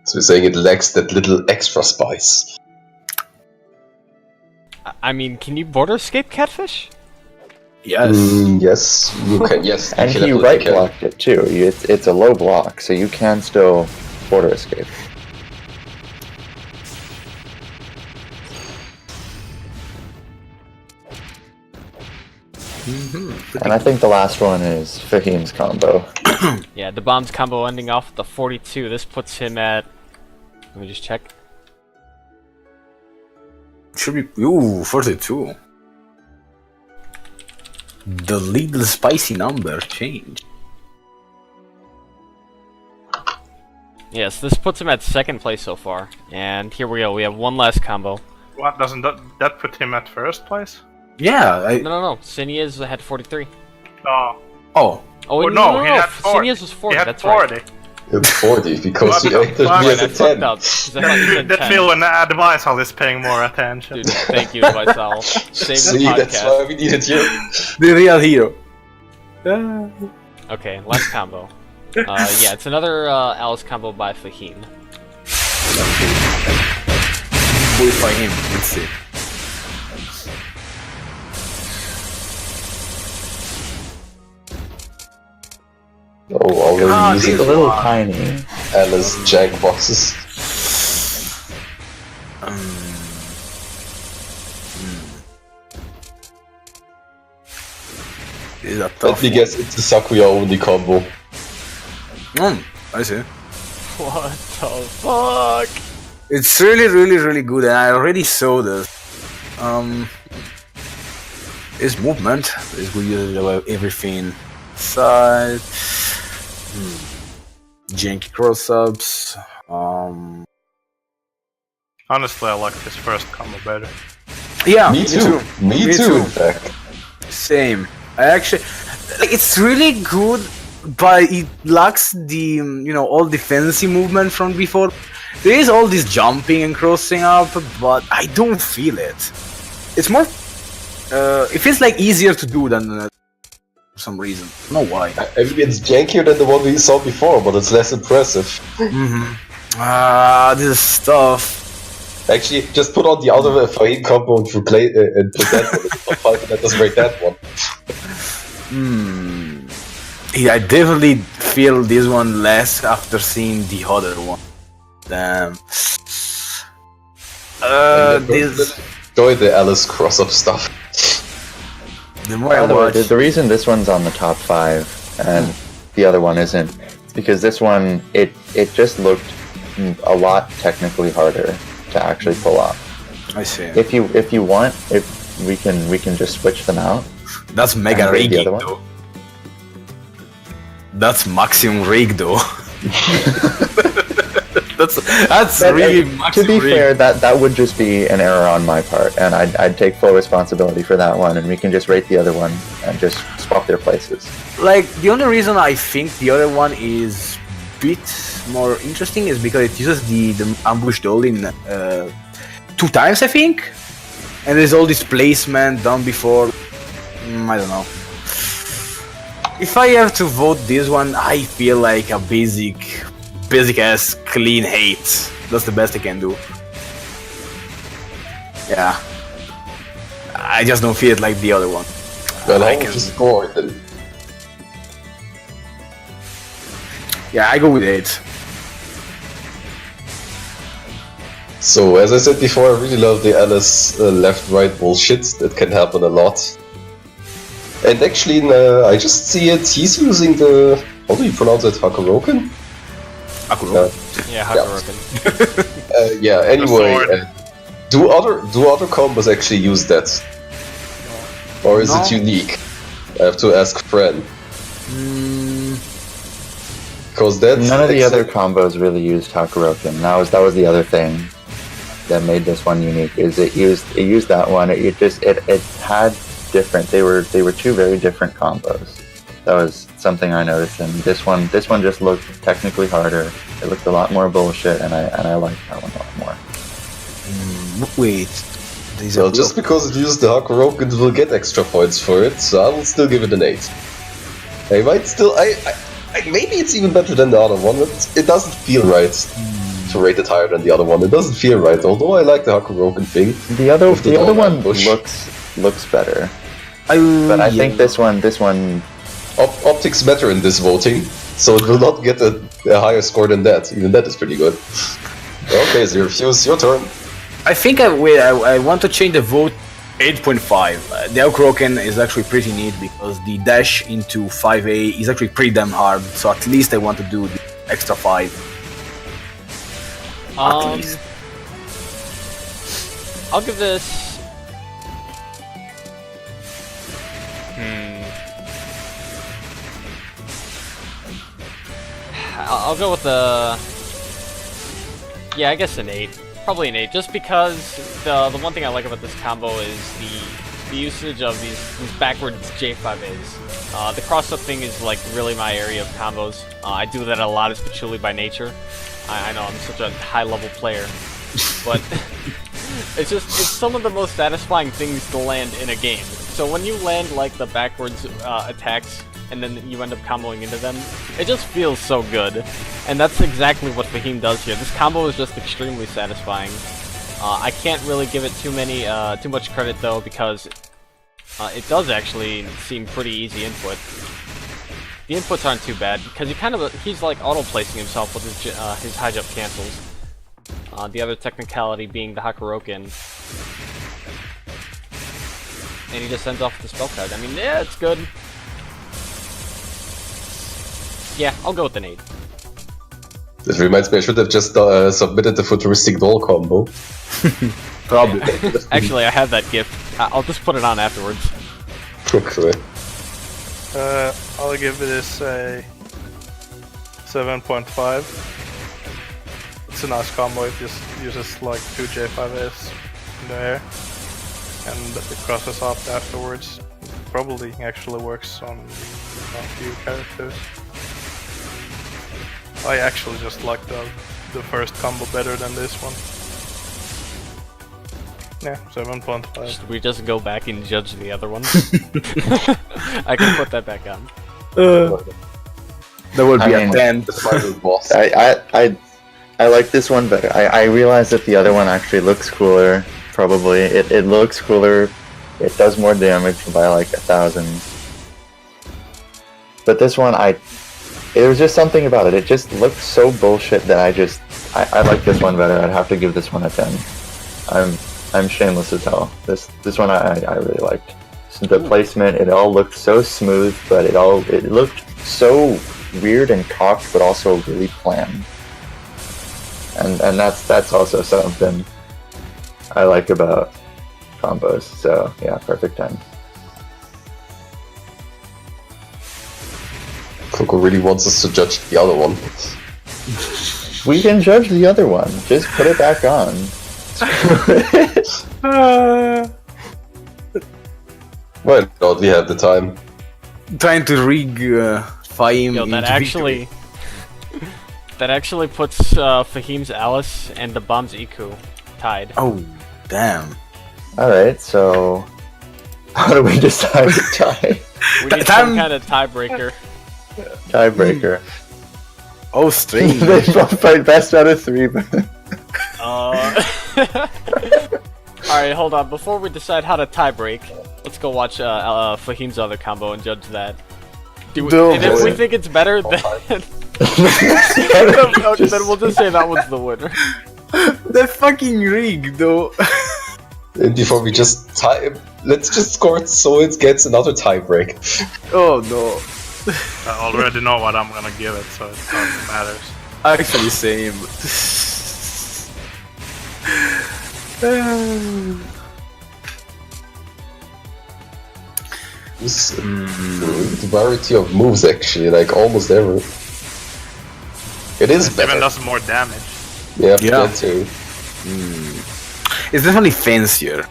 Speaker 2: So you're saying it lacks that little extra spice.
Speaker 3: I mean, can you border escape catfish?
Speaker 1: Yes.
Speaker 2: Yes, you can. Yes,
Speaker 5: And
Speaker 2: you
Speaker 5: he
Speaker 2: definitely
Speaker 5: right
Speaker 2: can.
Speaker 5: blocked it too. It's a low block, so you can still border escape. And I think the last one is Fahim's combo.
Speaker 3: Yeah, the bomb's combo ending off with the 42. This puts him at. Let me just check.
Speaker 1: Should be 42. The little spicy number changed.
Speaker 3: Yes, this puts him at second place so far. And here we go. We have one last combo.
Speaker 4: What doesn't that put him at first place?
Speaker 1: Yeah.
Speaker 3: No. Sinia's had 43.
Speaker 4: No.
Speaker 1: Oh.
Speaker 3: Oh,
Speaker 4: Or no, he had 40.
Speaker 3: Sinia's was 40.
Speaker 4: He had
Speaker 3: That's
Speaker 4: 40.
Speaker 3: right.
Speaker 2: 40 because you
Speaker 4: What the
Speaker 2: entered
Speaker 4: fuck?
Speaker 2: me as a
Speaker 3: That's fucked
Speaker 2: 10.
Speaker 3: up. 'cause I thought you said
Speaker 4: That's
Speaker 3: 10.
Speaker 4: feel when AdviceOwl is paying more attention.
Speaker 3: Dude, thank you, AdviceOwl. Save the
Speaker 2: See, that's why
Speaker 3: podcast.
Speaker 2: we needed you.
Speaker 1: The real hero.
Speaker 3: Okay, last combo. Yeah, it's another Alice combo by Fahim.
Speaker 1: Boy by him. Let's see.
Speaker 2: Oh, already
Speaker 5: He's
Speaker 2: using
Speaker 5: a little tiny.
Speaker 2: Alice Jack boxes.
Speaker 1: This is a
Speaker 2: Let
Speaker 1: tough
Speaker 2: me guess, it's a Sakuya only combo.
Speaker 1: I see.
Speaker 3: What the fuck?
Speaker 1: It's really good, and I already saw this. His movement is good, uses everything. Side. Janky cross-ups.
Speaker 4: Honestly, I like his first combo better.
Speaker 1: Yeah,
Speaker 2: Me too. Me too, in fact.
Speaker 1: Same. I actually, like, it's really good but it lacks the all defensive movement from before. There is all this jumping and crossing up, but I don't feel it. It's more. It feels like easier to do than for some reason. I don't know why.
Speaker 2: I mean, it's jankier than the one we saw before, but it's less impressive.
Speaker 1: This is tough.
Speaker 2: Actually, just put on the other Fahim combo and put that one. It's not that doesn't break that one.
Speaker 1: Yeah, I definitely feel this one less after seeing the other one. Damn. This.
Speaker 2: Enjoy the Alice cross-up stuff.
Speaker 1: The more I
Speaker 5: By the way,
Speaker 1: watch,
Speaker 5: the reason this one's on the top 5 and the other one isn't, is because this one it just looked a lot technically harder to actually pull off.
Speaker 1: I see.
Speaker 5: If you want, if we can just switch them out.
Speaker 1: That's mega
Speaker 5: And the
Speaker 1: rigging
Speaker 5: other one?
Speaker 1: though. That's maximum rig though. that's
Speaker 5: But,
Speaker 1: really
Speaker 5: to
Speaker 1: maximum
Speaker 5: be
Speaker 1: rig.
Speaker 5: fair, that would just be an error on my part, and I'd take full responsibility for that one, and we can just rate the other one and just swap their places.
Speaker 1: Like the only reason I think the other one is bit more interesting is because it uses the ambush doll in 2 times, I think, and there's all this placement done before. I don't know. If I have to vote this one, I feel like a basic ass clean hate. That's the best I can do. Yeah. I just don't feel it like the other one.
Speaker 2: Well,
Speaker 1: I
Speaker 2: I
Speaker 1: can-
Speaker 2: can score it then.
Speaker 1: Yeah, I go with 8.
Speaker 2: So, as I said before, I really love the Alice left-right bullshit. That can happen a lot. And actually, I just see it. He's using the. How do you pronounce it? Hakuroken?
Speaker 1: Akuro.
Speaker 3: Yeah, Hakuroken.
Speaker 2: Yeah. Anyway,
Speaker 4: sword.
Speaker 2: do other combos actually use that, or is it
Speaker 1: No.
Speaker 2: unique? I have to ask Fran. Because that's
Speaker 5: None of the other combos really used Hakuroken. That was the other thing that made this one unique. Is it used that one? It had different. They were 2 very different combos. That was something I noticed. And this one just looked technically harder. It looked a lot more bullshit, and I liked that one a lot more.
Speaker 1: Wait. These
Speaker 2: Well, just because it used the Hakuroken, it will get extra points for it, so I will still give it an 8. I might still, maybe it's even better than the other one, but it doesn't feel right to rate it higher than the other one. It doesn't feel right, although I like the Hakuroken thing.
Speaker 5: The other
Speaker 2: With the
Speaker 5: the other
Speaker 2: dog
Speaker 5: one
Speaker 2: ambush.
Speaker 5: looks better, but I think this one.
Speaker 2: Optics matter in this voting, so it will not get a higher score than that. Even that is pretty good. Okay, Zerfuse, your turn.
Speaker 1: I think I want to change the vote 8.5. The Hakuroken is actually pretty neat because the dash into 5A is actually pretty damn hard, so at least I want to do the extra 5. At least.
Speaker 3: I'll give this. I'll go with the. Yeah, I guess an 8. Probably an 8, just because the one thing I like about this combo is the usage of these backwards J5As. The cross-up thing is like really my area of combos. I do that a lot as Patchouli by nature. I know I'm such a high-level player, but it's some of the most satisfying things to land in a game. So when you land like the backwards attacks and then you end up comboing into them, it just feels so good. And that's exactly what Fahim does here. This combo is just extremely satisfying. I can't really give it too much credit though, because it does actually seem pretty easy input. The inputs aren't too bad because he's like auto placing himself with his high jump cancels. The other technicality being the Hakuroken, and he just sends off the spell card. I mean, yeah, it's good. Yeah, I'll go with an 8.
Speaker 2: This reminds me, I should have just submitted the futuristic doll combo.
Speaker 1: Probably.
Speaker 3: Actually, I have that GIF. I'll just put it on afterwards.
Speaker 2: Okay.
Speaker 4: I'll give this a 7.5. It's a nice combo. It just uses like 2 J5S in the air, and it crosses up afterwards. Probably actually works on a few characters. I actually just like the first combo better than this one. Yeah, 7.5.
Speaker 3: Should we just go back and judge the other ones? I can put that back on.
Speaker 1: That would be
Speaker 5: I
Speaker 1: a
Speaker 5: mean,
Speaker 1: 10.
Speaker 2: The final boss.
Speaker 5: I like this one better. I realize that the other one actually looks cooler. Probably it looks cooler. It does more damage by like 1,000. But this one, there was just something about it. It just looked so bullshit that I like this one better. I'd have to give this one a 10. I'm shameless as hell. This one I really liked. The placement, it all looked so smooth, but it looked so weird and cocked, but also really planned. And that's also something I like about combos. So yeah, perfect 10.
Speaker 2: Coco really wants us to judge the other one.
Speaker 5: We can judge the other one. Just put it back on.
Speaker 2: Why not? We have the time.
Speaker 1: Trying to rig Fahim
Speaker 3: Yo,
Speaker 1: into
Speaker 3: that actually puts Fahim's Alice and the bomb's Iku tied.
Speaker 1: Oh, damn.
Speaker 5: Alright, so how do we decide to tie?
Speaker 3: We need some kind of tiebreaker.
Speaker 5: Tiebreaker.
Speaker 1: Oh, strange.
Speaker 5: They both fight best out of 3.
Speaker 3: Alright, hold on. Before we decide how to tiebreak, let's go watch Fahim's other combo and judge that. And if we think it's better, then then we'll just say that one's the winner.
Speaker 1: They're fucking rigged, though.
Speaker 2: And before we just tie, let's just score it so it gets another tie break.
Speaker 1: Oh no.
Speaker 4: I already know what I'm gonna give it, so it doesn't matter.
Speaker 1: Actually, same.
Speaker 2: This the variety of moves actually, like almost every. It is
Speaker 4: It
Speaker 2: better.
Speaker 4: even does more damage.
Speaker 2: Yeah,
Speaker 1: Yeah.
Speaker 2: that too.
Speaker 1: It's definitely fancier.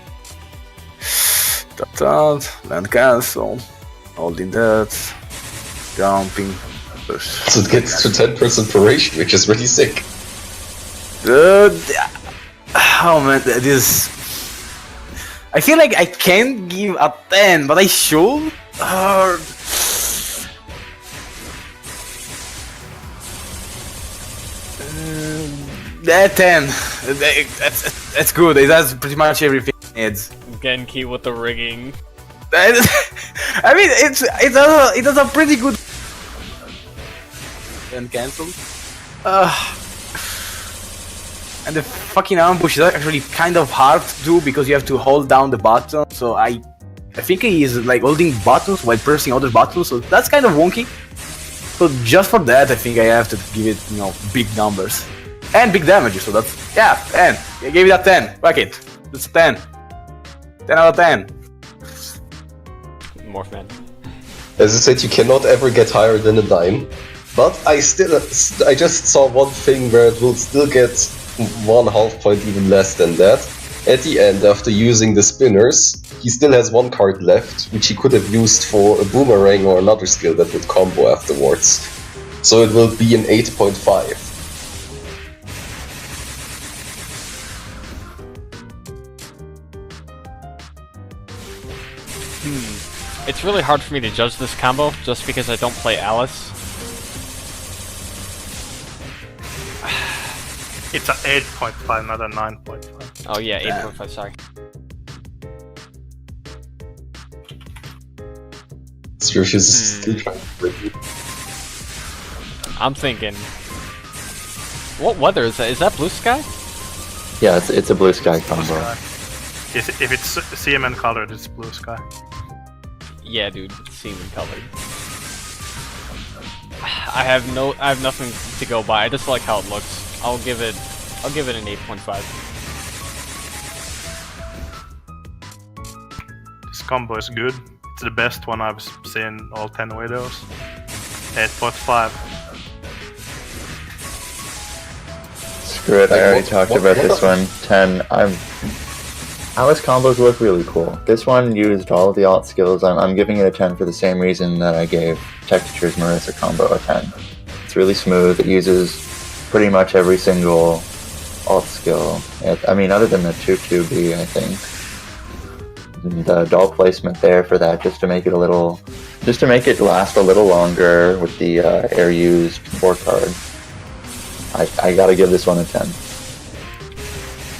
Speaker 1: That, land castle, holding that, jumping.
Speaker 2: So it gets to 10% duration, which is really sick.
Speaker 1: Oh man, this. I feel like I can't give a 10, but I should. That 10. That's good. It has pretty much everything it needs.
Speaker 3: Genki with the rigging.
Speaker 1: I mean, it does a pretty good. And cancel. And the fucking ambush is actually kind of hard to do because you have to hold down the button. So I think he is like holding buttons while pressing other buttons. So that's kind of wonky. So just for that, I think I have to give it, big numbers and big damage. So that's 10. I gave it a 10. Rack it. It's a 10. 10 out of 10.
Speaker 3: Morphman.
Speaker 2: As I said, you cannot ever get higher than a dime. But I just saw one thing where it will still get 1/2 point even less than that. At the end, after using the spinners, he still has 1 card left, which he could have used for a boomerang or another skill that would combo afterwards. So it will be an 8.5.
Speaker 3: It's really hard for me to judge this combo just because I don't play Alice.
Speaker 4: It's an 8.5, not a 9.5.
Speaker 3: Oh yeah, 8.5, sorry.
Speaker 2: She's still trying to break you.
Speaker 3: I'm thinking... What weather is that? Is that blue sky?
Speaker 5: Yeah, it's a blue sky
Speaker 4: Blue
Speaker 5: combo.
Speaker 4: sky. If it's CMN colored, it's blue sky.
Speaker 3: Yeah, dude, semen colored. I have nothing to go by. I just like how it looks. I'll give it an 8.5.
Speaker 4: This combo is good. It's the best one I've seen all 10 videos. 8.5.
Speaker 5: Screw it, I already talked about this one. 10. Alice combos look really cool. This one used all of the alt skills. I'm giving it a 10 for the same reason that I gave Texture's Marissa combo a 10. It's It's really smooth. It uses pretty much every single alt skill. I mean, other than the 2QB, I think. The doll placement there for that, just to make it last a little longer with the air used 4 card. I gotta give this one a 10.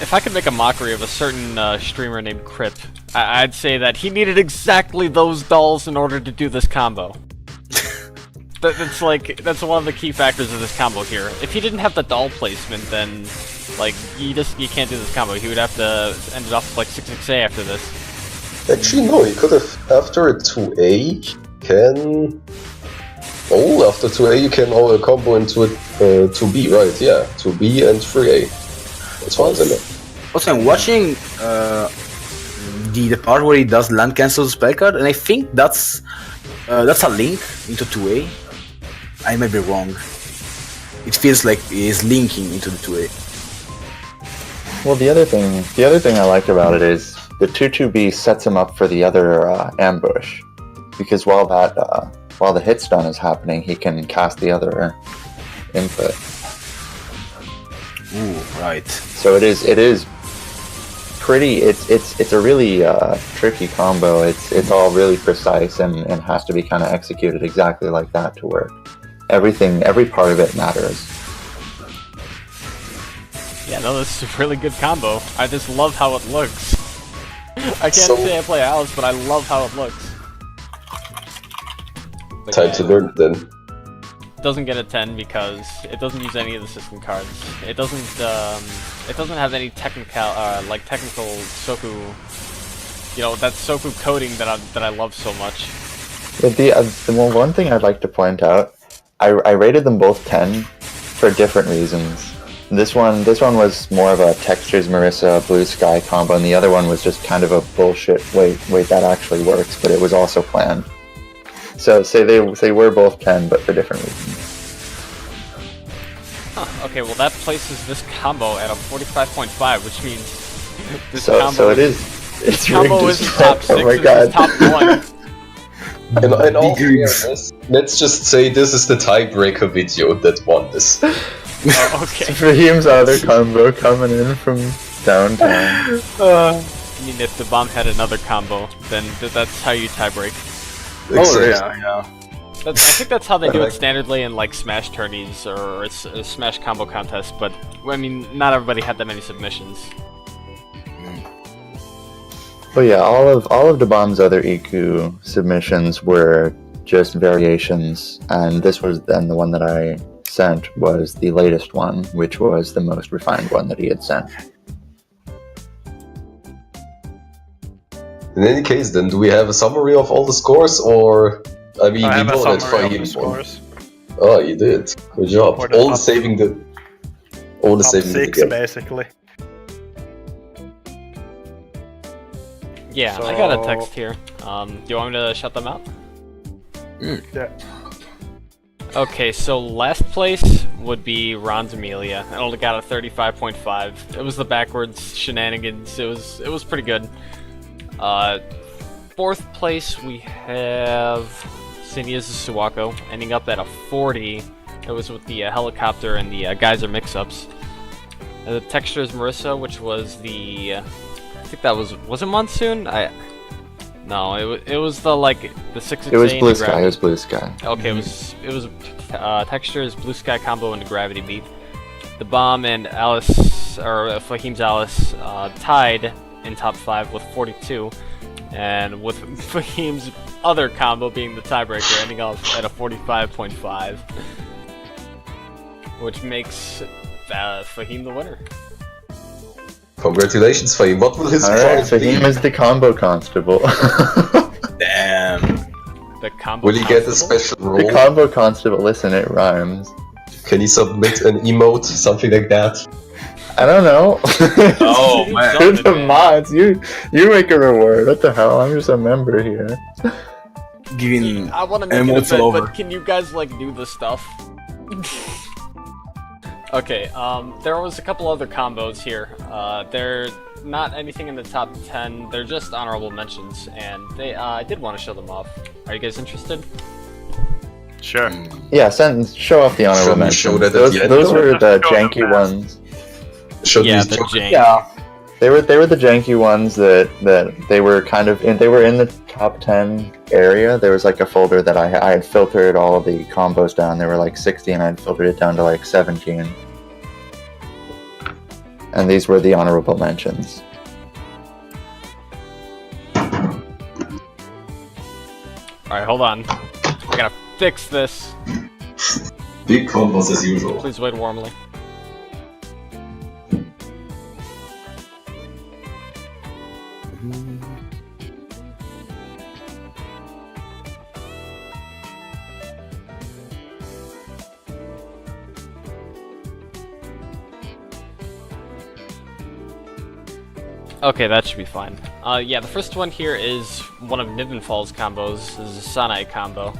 Speaker 3: If I could make a mockery of a certain streamer named Crip, I'd say that he needed exactly those dolls in order to do this combo. That's one of the key factors of this combo here. If he didn't have the doll placement, then like you can't do this combo. He would have to end it off with like 6-6A after this.
Speaker 2: Actually, no, he could have, after a 2A, after 2A you can combo into a 2B, right? Yeah, 2B and 3A. That's fine, isn't it?
Speaker 1: Also, I'm watching the part where he does land cancel spell card, and I think that's a link into 2A. I may be wrong. It feels like he is linking into the 2A.
Speaker 5: Well, the other thing I like about it is the 2-2B sets him up for the other ambush, because while the hit stun is happening, he can cast the other input.
Speaker 1: Ooh, right.
Speaker 5: So it is pretty. It's a really tricky combo. It's all really precise and has to be kind of executed exactly like that to work. Every part of it matters.
Speaker 3: Yeah, no, this is a really good combo. I just love how it looks. I can't say I play Alice, but I love how it looks. But
Speaker 2: Time to learn it then.
Speaker 3: Doesn't get a 10 because it doesn't use any of the system cards. It doesn't have any technical Soku, that Soku coding that I love so much.
Speaker 5: But the one thing I'd like to point out, I rated them both 10 for different reasons. This one was more of a Textures Marissa Blue Sky combo, and the other one was just kind of a bullshit. Wait, that actually works, but it was also planned. So they were both 10, but for different reasons.
Speaker 3: Huh, okay, well that places this combo at a 45.5, which means this
Speaker 5: it's
Speaker 3: combo is top 6,
Speaker 5: oh my God.
Speaker 3: Top 1.
Speaker 2: In all fairness, let's just say this is the tiebreaker video that won this.
Speaker 3: Oh, okay.
Speaker 5: Fahim's other combo coming in from downtown.
Speaker 3: I mean, if the bomb had another combo, then that's how you tiebreak.
Speaker 2: Exactly.
Speaker 1: Yeah.
Speaker 3: I think that's how they do it standardly in like Smash tourneys or Smash combo contests, but I mean, not everybody had that many submissions.
Speaker 5: But yeah, all of the bomb's other EQ submissions were just variations, and this was then the one that I sent was the latest one, which was the most refined one that he had sent.
Speaker 2: In any case, then, do we have a summary of all the scores, or... I mean,
Speaker 4: I
Speaker 2: we
Speaker 4: have a
Speaker 2: know that
Speaker 4: summary of the
Speaker 2: Fahim won.
Speaker 4: scores.
Speaker 2: Oh, you did. Good job.
Speaker 4: For the
Speaker 2: All
Speaker 4: top-
Speaker 2: saving the
Speaker 4: Top
Speaker 2: game.
Speaker 4: 6, basically.
Speaker 3: Yeah, I got a text here. Do you want me to shut them out?
Speaker 4: Yeah.
Speaker 3: Okay, so last place would be Ron's Amelia. It only got a 35.5. It was the backwards shenanigans. It was pretty good. Fourth place we have Sinia's Suwako, ending up at a 40. It was with the helicopter and the geyser mix-ups. The Textures Marissa, which was the... I think that was it Monsoon? No, it was the 6-6.
Speaker 5: It was Blue Sky. It was Blue Sky.
Speaker 3: Okay, it was Textures Blue Sky combo into Gravity Beat. The Bomb and Alice, or Fahim's Alice, tied in top 5 with 42, and with Fahim's other combo being the tiebreaker, ending off at a 45.5, which makes Fahim the winner.
Speaker 2: Congratulations, Fahim. What will his
Speaker 5: Alright,
Speaker 2: prize be?
Speaker 5: Fahim is the combo constable.
Speaker 1: Damn.
Speaker 3: The combo.
Speaker 2: Will he get a
Speaker 3: constable?
Speaker 2: special
Speaker 5: The
Speaker 2: role?
Speaker 5: combo constable, listen, it rhymes.
Speaker 2: Can he submit an emote, something like that?
Speaker 5: I don't know.
Speaker 1: Oh, man.
Speaker 5: You're the mods. You make a reward. What the hell? I'm just a member here.
Speaker 1: Giving
Speaker 3: I want to make an
Speaker 1: emotes
Speaker 3: event,
Speaker 1: all over.
Speaker 3: but can you guys do the stuff? Okay, there was a couple other combos here. They're not anything in the top 10, they're just honorable mentions, and I did want to show them off. Are you guys interested?
Speaker 4: Sure.
Speaker 5: Yeah, show off the honorable
Speaker 2: Shouldn't
Speaker 5: mentions.
Speaker 2: show that at
Speaker 5: Those,
Speaker 2: the end,
Speaker 5: those
Speaker 2: though?
Speaker 5: were the
Speaker 4: Show them
Speaker 5: janky
Speaker 4: fast.
Speaker 5: ones.
Speaker 2: Should
Speaker 3: Yeah,
Speaker 2: we
Speaker 3: the
Speaker 2: talk-
Speaker 3: jank.
Speaker 1: Yeah.
Speaker 5: They were the janky ones that they were kind of they were in the top 10 area. There was like a folder that I had filtered all of the combos down. There were like 60, and I had filtered it down to like 17. And these were the honorable mentions.
Speaker 3: Alright, hold on. I gotta fix this.
Speaker 2: Big combos as usual.
Speaker 3: Please wait warmly. Okay, that should be fine. Yeah, the first one here is one of Nivenfall's combos. This is a Sanae combo.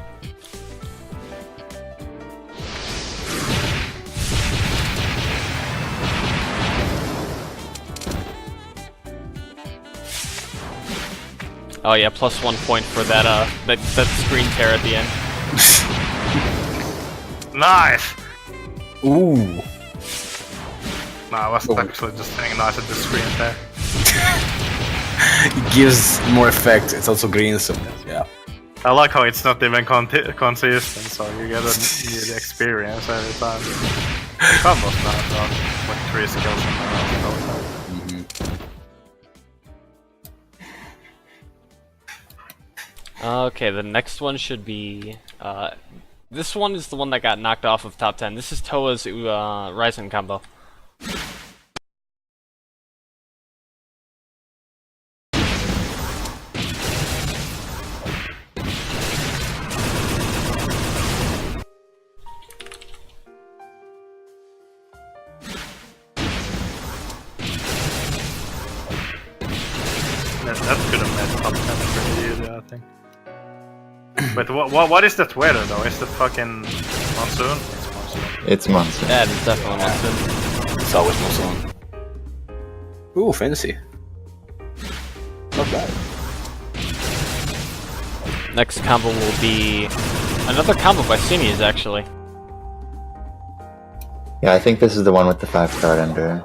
Speaker 3: Oh yeah, plus 1 point for that that screen tear at the end.
Speaker 4: Nice!
Speaker 1: Ooh.
Speaker 4: No, I was actually just saying nice at the screen there.
Speaker 1: It gives more effect. It's also green, so yeah.
Speaker 4: I like how it's not even consistent, so you get a new experience every time. Combos now, so like 3 skills in the row.
Speaker 3: Okay, the next one should be this one is the one that got knocked off of top 10. This is Toa's Ryzen combo.
Speaker 4: That could have made top 10 pretty easy, I think. But what is that weather though? Is that fucking monsoon?
Speaker 5: It's
Speaker 4: It's monsoon.
Speaker 5: monsoon.
Speaker 3: Yeah, it's definitely monsoon.
Speaker 1: It's always monsoon. Ooh, fancy. Not bad.
Speaker 3: Next combo will be another combo by Sinies, actually.
Speaker 5: Yeah, I think this is the one with the 5-card ender.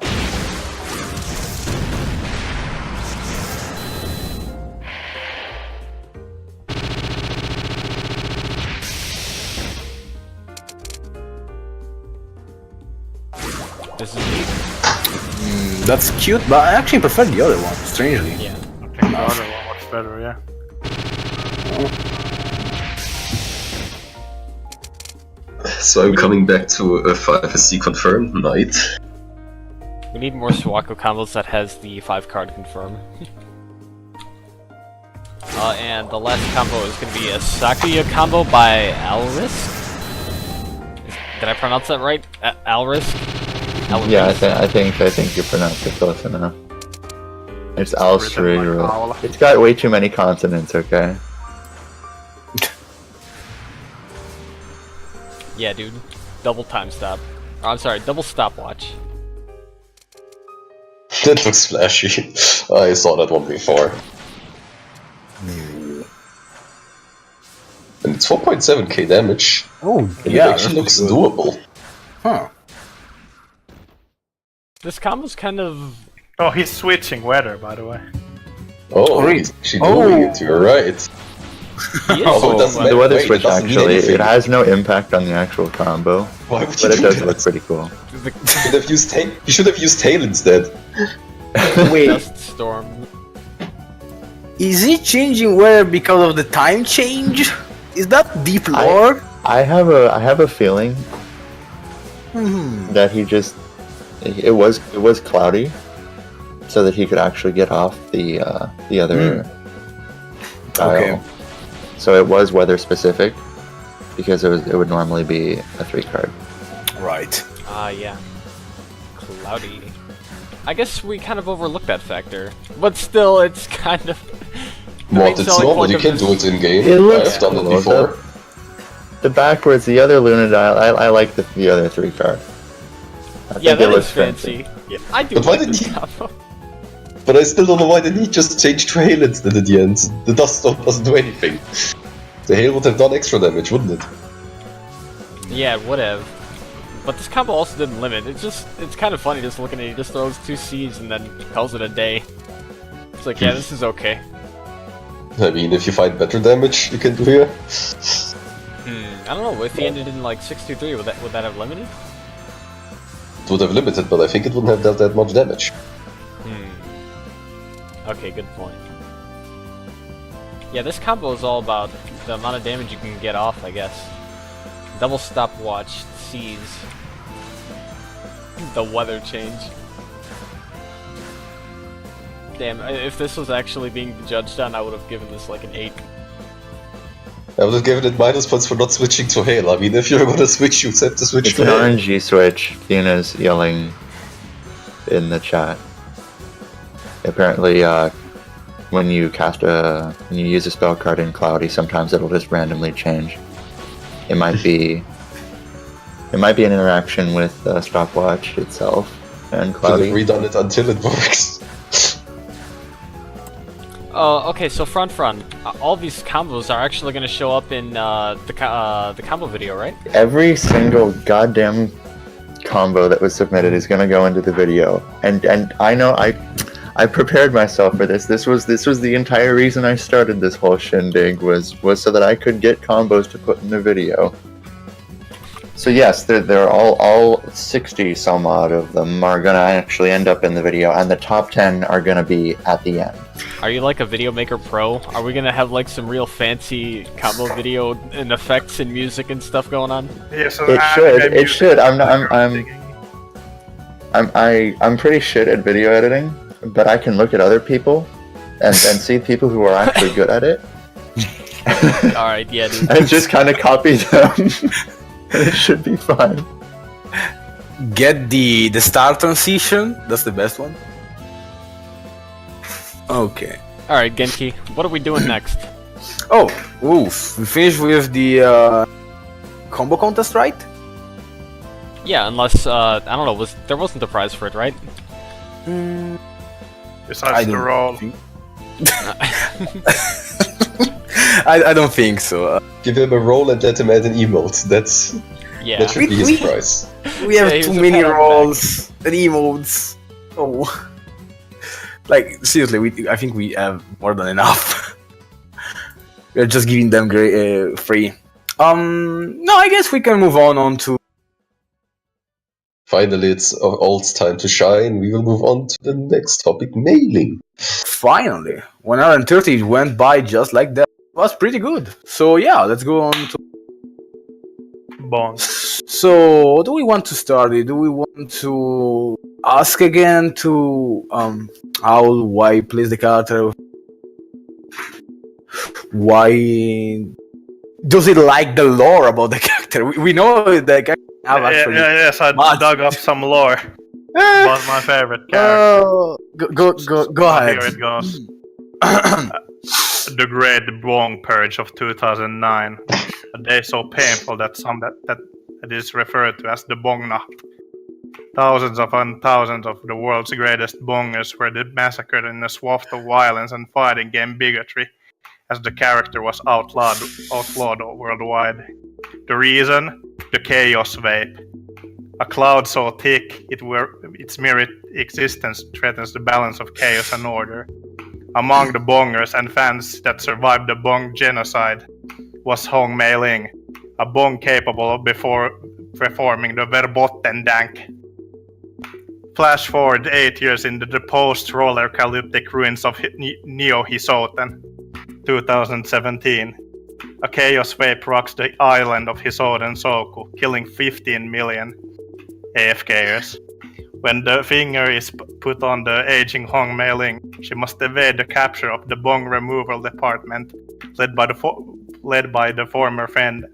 Speaker 3: This is
Speaker 1: That's cute, but I actually prefer the other one, strangely.
Speaker 3: yeah.
Speaker 4: I think the other one was better, yeah.
Speaker 2: So I'm coming back to a 5SC confirmed night.
Speaker 3: We need more Suwaku combos that has the 5-card confirm. And the last combo is going to be a Sakuya combo by Alrisk. Did I pronounce that right? Alrisk?
Speaker 5: Yeah, I think you pronounced it close enough. It's
Speaker 4: written like owl.
Speaker 5: It's got way too many consonants, okay?
Speaker 3: Yeah, dude. Double time stop. Oh, I'm sorry, double stopwatch.
Speaker 2: That looks flashy. I saw that one before. And it's 4.7k damage.
Speaker 1: Oh,
Speaker 2: And
Speaker 1: yeah.
Speaker 2: it actually
Speaker 1: that's
Speaker 2: looks
Speaker 1: good.
Speaker 2: doable.
Speaker 1: Huh.
Speaker 3: This combo's kind of...
Speaker 4: Oh, he's switching weather, by the way.
Speaker 2: Oh,
Speaker 1: really?
Speaker 2: he's actually doing it, you're right.
Speaker 3: He is
Speaker 2: Oh, it doesn't
Speaker 3: switching
Speaker 2: matter.
Speaker 5: The weather
Speaker 2: Wait, it
Speaker 5: switch
Speaker 2: doesn't mean
Speaker 5: actually,
Speaker 2: anything.
Speaker 5: it has no impact on the actual combo,
Speaker 2: Why would you
Speaker 5: but it
Speaker 2: do
Speaker 5: does
Speaker 2: that?
Speaker 5: look pretty cool.
Speaker 3: The
Speaker 2: You should have used tail. You should have used tail instead.
Speaker 1: Wait,
Speaker 3: dust storm.
Speaker 1: is he changing weather because of the time change? Is that deep lore?
Speaker 5: I have a feeling that he just it was cloudy, so that he could actually get off the other dial.
Speaker 1: Okay.
Speaker 5: So it was weather specific because it would normally be a 3-card.
Speaker 1: Right.
Speaker 3: Yeah. Cloudy. I guess we kind of overlooked that factor. But still, it's kind of... the main
Speaker 2: What? It's
Speaker 3: selling
Speaker 2: normal.
Speaker 3: point
Speaker 2: You
Speaker 3: of
Speaker 2: can
Speaker 3: this-
Speaker 2: do it in game.
Speaker 5: It looks
Speaker 2: I've done it
Speaker 5: cool,
Speaker 2: before.
Speaker 5: The backwards, the other Luna dial, I like the other 3-card. I
Speaker 3: Yeah,
Speaker 5: think
Speaker 3: that
Speaker 5: it
Speaker 3: is
Speaker 5: looks
Speaker 3: fancy. Yeah, I do
Speaker 2: But why
Speaker 3: like
Speaker 2: did
Speaker 3: this
Speaker 2: he-
Speaker 3: combo.
Speaker 2: But I still don't know why they need just change trail instead at the end. The dust storm doesn't do anything. The hail would have done extra damage, wouldn't it?
Speaker 3: Yeah, whatever. But this combo also didn't limit. It's kind of funny just looking at it. He just throws 2 Cs and then calls it a day. It's like, yeah, this is okay.
Speaker 2: I mean, if you find better damage, you can do here.
Speaker 3: I don't know. If he ended in like 6-2-3, would that have limited?
Speaker 2: It would have limited, but I think it wouldn't have dealt that much damage.
Speaker 3: Okay, good point. Yeah, this combo is all about the amount of damage you can get off, I guess. Double stopwatch, C's. The weather change. Damn, if this was actually being judged on, I would have given this like an 8.
Speaker 2: I would have given it minus points for not switching to Hail. I mean, if you're gonna switch, you have to switch
Speaker 5: It's
Speaker 2: to
Speaker 5: an
Speaker 2: Hail.
Speaker 5: RNG switch. Thena's yelling in the chat. Apparently, when you use a spell card in Cloudy, sometimes it'll just randomly change. It might be an interaction with stopwatch itself and
Speaker 2: Should
Speaker 5: Cloudy.
Speaker 2: have redone it until it works.
Speaker 3: Okay, so Fran, all these combos are actually going to show up in the combo video, right?
Speaker 5: Every single goddamn combo that was submitted is gonna go into the video, and I know I prepared myself for this. This was the entire reason I started this whole shindig was so that I could get combos to put in the video. So yes, they're all 60 some odd of them are gonna actually end up in the video, and the top 10 are gonna be at the end.
Speaker 3: Are you like a Video Maker Pro? Are we gonna have like some real fancy combo video and effects and music and stuff going on?
Speaker 4: Yeah, so
Speaker 5: It should. I'm pretty shit at video editing, but I can look at other people and see people who are actually good at it.
Speaker 3: Alright, yeah, dude.
Speaker 5: And just kind of copy them. It should be fine.
Speaker 1: Get the start transition. That's the best one. Okay.
Speaker 3: Alright, Genki, what are we doing next?
Speaker 1: Oh, oof. We finished with the combo contest, right?
Speaker 3: Yeah, unless, I don't know, there wasn't a prize for it, right?
Speaker 4: Besides the
Speaker 1: don't
Speaker 4: roll.
Speaker 1: think- I don't think so.
Speaker 2: Give him a roll and let him add an emote. That
Speaker 3: Yeah.
Speaker 2: should be
Speaker 1: We-
Speaker 2: his prize.
Speaker 1: We have
Speaker 3: Yeah, he
Speaker 1: too
Speaker 3: was a
Speaker 1: many
Speaker 3: pat on the back.
Speaker 1: rolls and emotes. Oh. Like, seriously, I think we have more than enough. We're just giving them free. No, I guess we can move on to...
Speaker 2: Finally, it's Alt's time to shine. We will move on to the next topic, mailing.
Speaker 1: Finally. 130 went by just like that. It was pretty good. So yeah, let's go on to...
Speaker 4: Bond.
Speaker 1: So, do we want to start it? Do we want to ask again to Owl why he plays the character? Why does he like the lore about the character? We know the character have actually.
Speaker 4: Yes, I
Speaker 1: much.
Speaker 4: dug up some lore about my favorite character.
Speaker 1: Go ahead.
Speaker 4: Here it goes. The Great Bong Purge of 2009. A day so painful that it is referred to as the Bongnacht. Thousands upon thousands of the world's greatest bongers were massacred in a swath of violence and fighting game bigotry, as the character was outlawed worldwide. The reason? The Chaos Vape. A cloud so thick its mere existence threatens the balance of chaos and order. Among the bongers and fans that survived the Bong genocide was Hong Meiling, a Bong capable of performing the Verboten Dank. Flash forward 8 years into the post-roller-calyptic ruins of Neo Hisouten, 2017. A chaos wave rocks the island of Hisoutensoku, killing 15 million AFKers. When the finger is put on the aging Hong Meiling, she must evade the capture of the Bong removal department, led by the former friend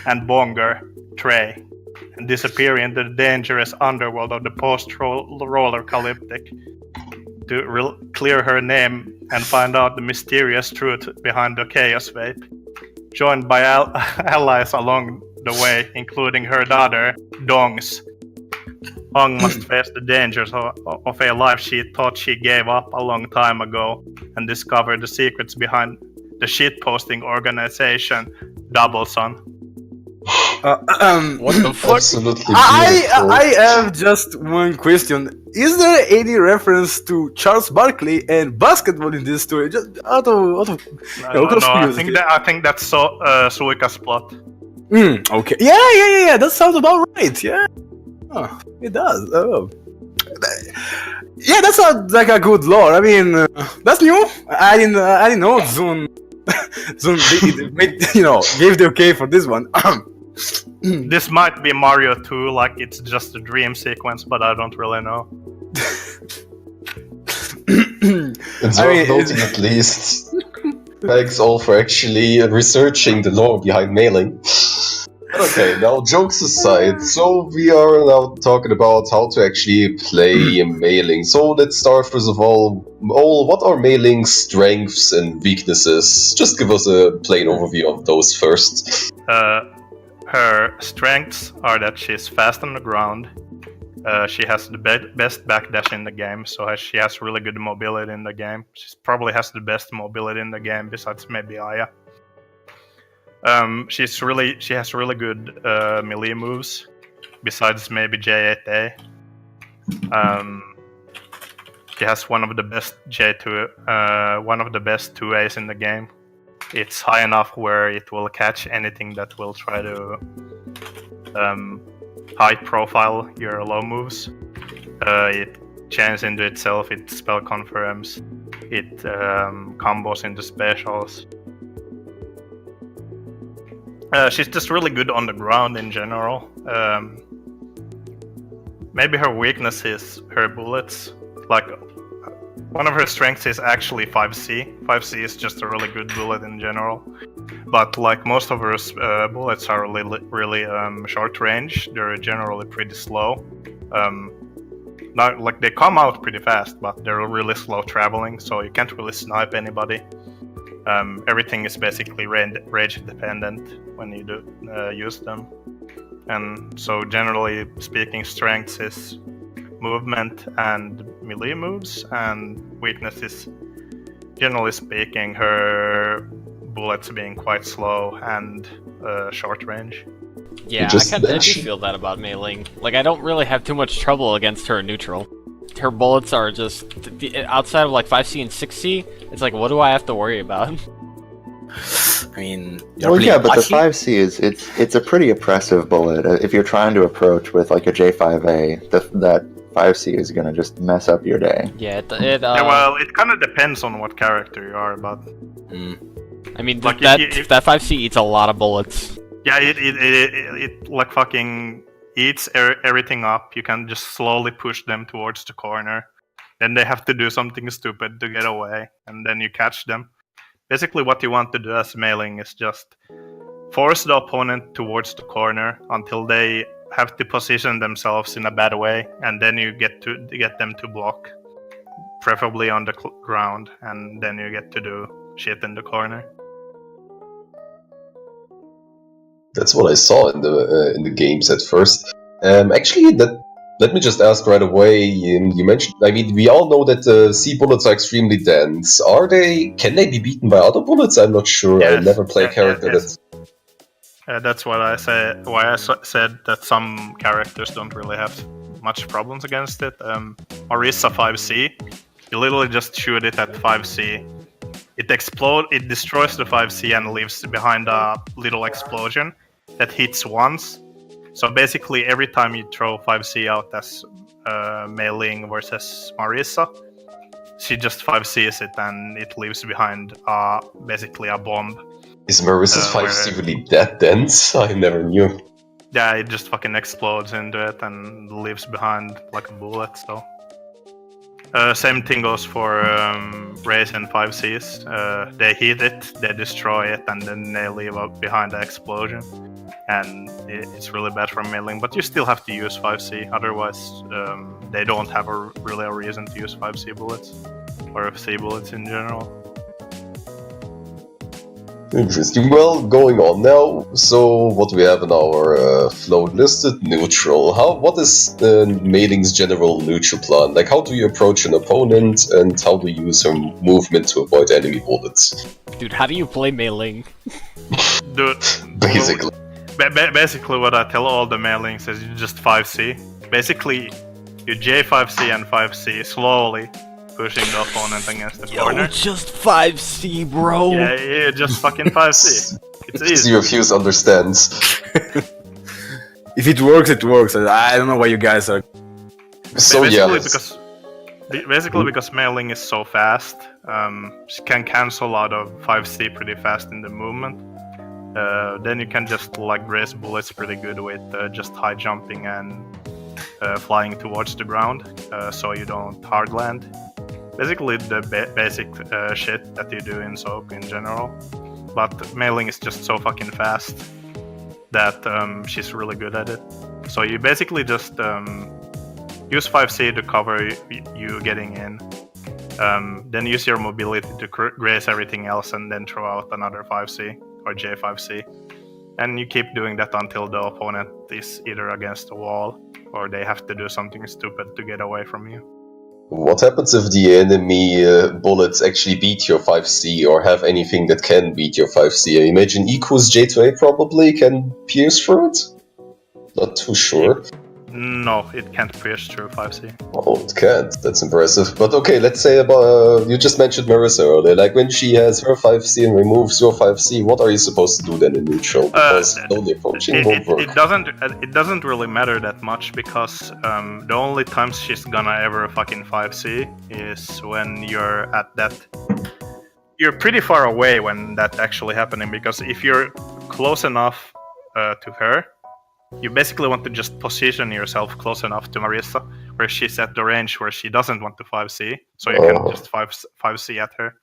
Speaker 4: and Bonger, Trey, and disappear into the dangerous underworld of the post-roller-calyptic to clear her name and find out the mysterious truth behind the Chaos Vape. Joined by allies along the way, including her daughter, Dongs, Hong must face the dangers of a life she thought she gave up a long time ago and discover the secrets behind the shitposting organization Double Sun.
Speaker 3: What the fuck?
Speaker 2: Absolutely beautiful.
Speaker 1: I have just one question. Is there any reference to Charles Barkley and basketball in this story? Just out of
Speaker 4: No, I think that's Suika's plot.
Speaker 1: Okay. Yeah. That sounds about right. Yeah. Oh, it does. Oh. Yeah, that sounds like a good lore. I mean, that's new. I didn't know Zune gave the okay for this one.
Speaker 4: This might be Mario 2, like it's just a dream sequence, but I don't really know.
Speaker 2: It's worth noting at least. Thanks all for actually researching the lore behind Meiling. Okay, now jokes aside, so we are now talking about how to actually play Meiling. So let's start first of all, what are Meiling's strengths and weaknesses? Just give us a plain overview of those first.
Speaker 4: Her strengths are that she's fast on the ground. She has the best backdash in the game, so she has really good mobility in the game. She probably has the best mobility in the game besides maybe Aya. She has really good melee moves, besides maybe J8A. She has one of the best 2As in the game. It's high enough where it will catch anything that will try to high profile your low moves. It chains into itself, it spell confirms, it combos into specials. She's just really good on the ground in general. Maybe her weakness is her bullets. Like, one of her strengths is actually 5C. 5C is just a really good bullet in general. But like most of her bullets are really short range. They're generally pretty slow. Not like they come out pretty fast, but they're really slow traveling, so you can't really snipe anybody. Everything is basically range dependent when you do use them. And so generally speaking, strengths is movement and melee moves, and weakness is, generally speaking, her bullets being quite slow and short range.
Speaker 3: Yeah, I do feel that about Meiling. Like, I don't really have too much trouble against her neutral. Her bullets are just, outside of like 5C and 6C, it's like, what do I have to worry about?
Speaker 1: I mean,
Speaker 5: well, yeah, but the 5C it's a pretty oppressive bullet. If you're trying to approach with like a J5A, that 5C is gonna just mess up your day.
Speaker 3: Yeah,
Speaker 4: well, it kind of depends on what character you are, but
Speaker 3: I mean,
Speaker 4: like
Speaker 3: that 5C eats a lot of bullets.
Speaker 4: Yeah, it like fucking eats everything up. You can just slowly push them towards the corner. Then they have to do something stupid to get away, and then you catch them. Basically, what you want to do as Meiling is just force the opponent towards the corner until they have to position themselves in a bad way, and then you get them to block, preferably on the ground, and then you get to do shit in the corner.
Speaker 2: That's what I saw in the games at first. Actually, let me just ask right away. You mentioned, I mean, we all know that C bullets are extremely dense. Can they be beaten by other bullets? I'm not sure.
Speaker 4: Yes,
Speaker 2: I never play a character that's.
Speaker 4: That's what I said. Why I said that some characters don't really have much problems against it. Marisa 5C, you literally just shoot it at 5C. It destroys the 5C and leaves behind a little explosion that hits once. So basically, every time you throw 5C out as Meiling versus Marisa, she just 5Cs it and it leaves behind basically a bomb.
Speaker 2: Is Marisa's 5C really that dense? I never knew.
Speaker 4: Yeah, it just fucking explodes into it and leaves behind like a bullet, so. Same thing goes for Raze and 5Cs. They hit it, they destroy it, and then they leave behind the explosion. And it's really bad for Meiling, but you still have to use 5C, otherwise they don't have really a reason to use 5C bullets, or C bullets in general.
Speaker 2: Interesting. Well, going on now. So, what do we have in our float listed? Neutral. What is Meiling's general neutral plan? Like, how do you approach an opponent, and how do you use her movement to avoid enemy bullets?
Speaker 3: Dude, how do you play Meiling?
Speaker 4: Dude,
Speaker 2: Basically.
Speaker 4: Basically, what I tell all the mailings is you just 5C. Basically, you J5C and 5C slowly pushing the opponent against the corner.
Speaker 3: just 5C, bro.
Speaker 4: Yeah, just fucking 5C. It's easy.
Speaker 2: Zero Fuse understands.
Speaker 1: If it works, it works. I don't know why you guys are.
Speaker 2: So
Speaker 4: basically
Speaker 2: yeah,
Speaker 4: because mailing is so fast, she can cancel out of 5C pretty fast in the movement. Then you can just like graze bullets pretty good with just high jumping and flying towards the ground, so you don't hard land. Basically the basic shit that you do in Soku in general. But mailing is just so fucking fast that she's really good at it. So you basically just use 5C to cover you getting in. Then use your mobility to graze everything else and then throw out another 5C or J5C. And you keep doing that until the opponent is either against the wall or they have to do something stupid to get away from you.
Speaker 2: what happens if the enemy bullets actually beat your 5C or have anything that can beat your 5C? I imagine Iku's J2A probably can pierce through it? Not too sure.
Speaker 4: No, it can't pierce through 5C.
Speaker 2: Oh, it can't. That's impressive. But okay, let's say about you just mentioned Marissa earlier. Like when she has her 5C and removes your 5C, what are you supposed to do then in neutral? Because slowly approaching won't work.
Speaker 4: It doesn't really matter that much because the only times she's gonna ever fucking 5C is when you're at that. You're pretty far away when that's actually happening, because if you're close enough to her, you basically want to just position yourself close enough to Marissa, where she's at the range where she doesn't want to 5C, so you can just 5C at her.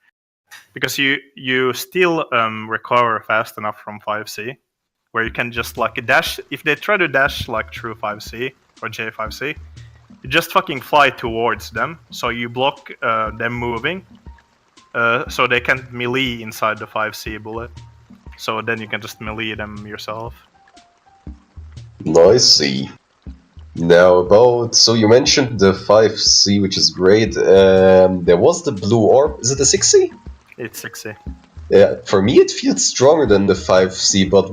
Speaker 4: Because you still recover fast enough from 5C, where you can just like dash. If they try to dash like through 5C or J5C, you just fucking fly towards them, so you block them moving, so they can't melee inside the 5C bullet. So then you can just melee them yourself.
Speaker 2: Nicey. Now so you mentioned the 5C, which is great. There was the blue orb. Is it the 6C?
Speaker 4: It's 6C.
Speaker 2: Yeah, for me it feels stronger than the 5C, but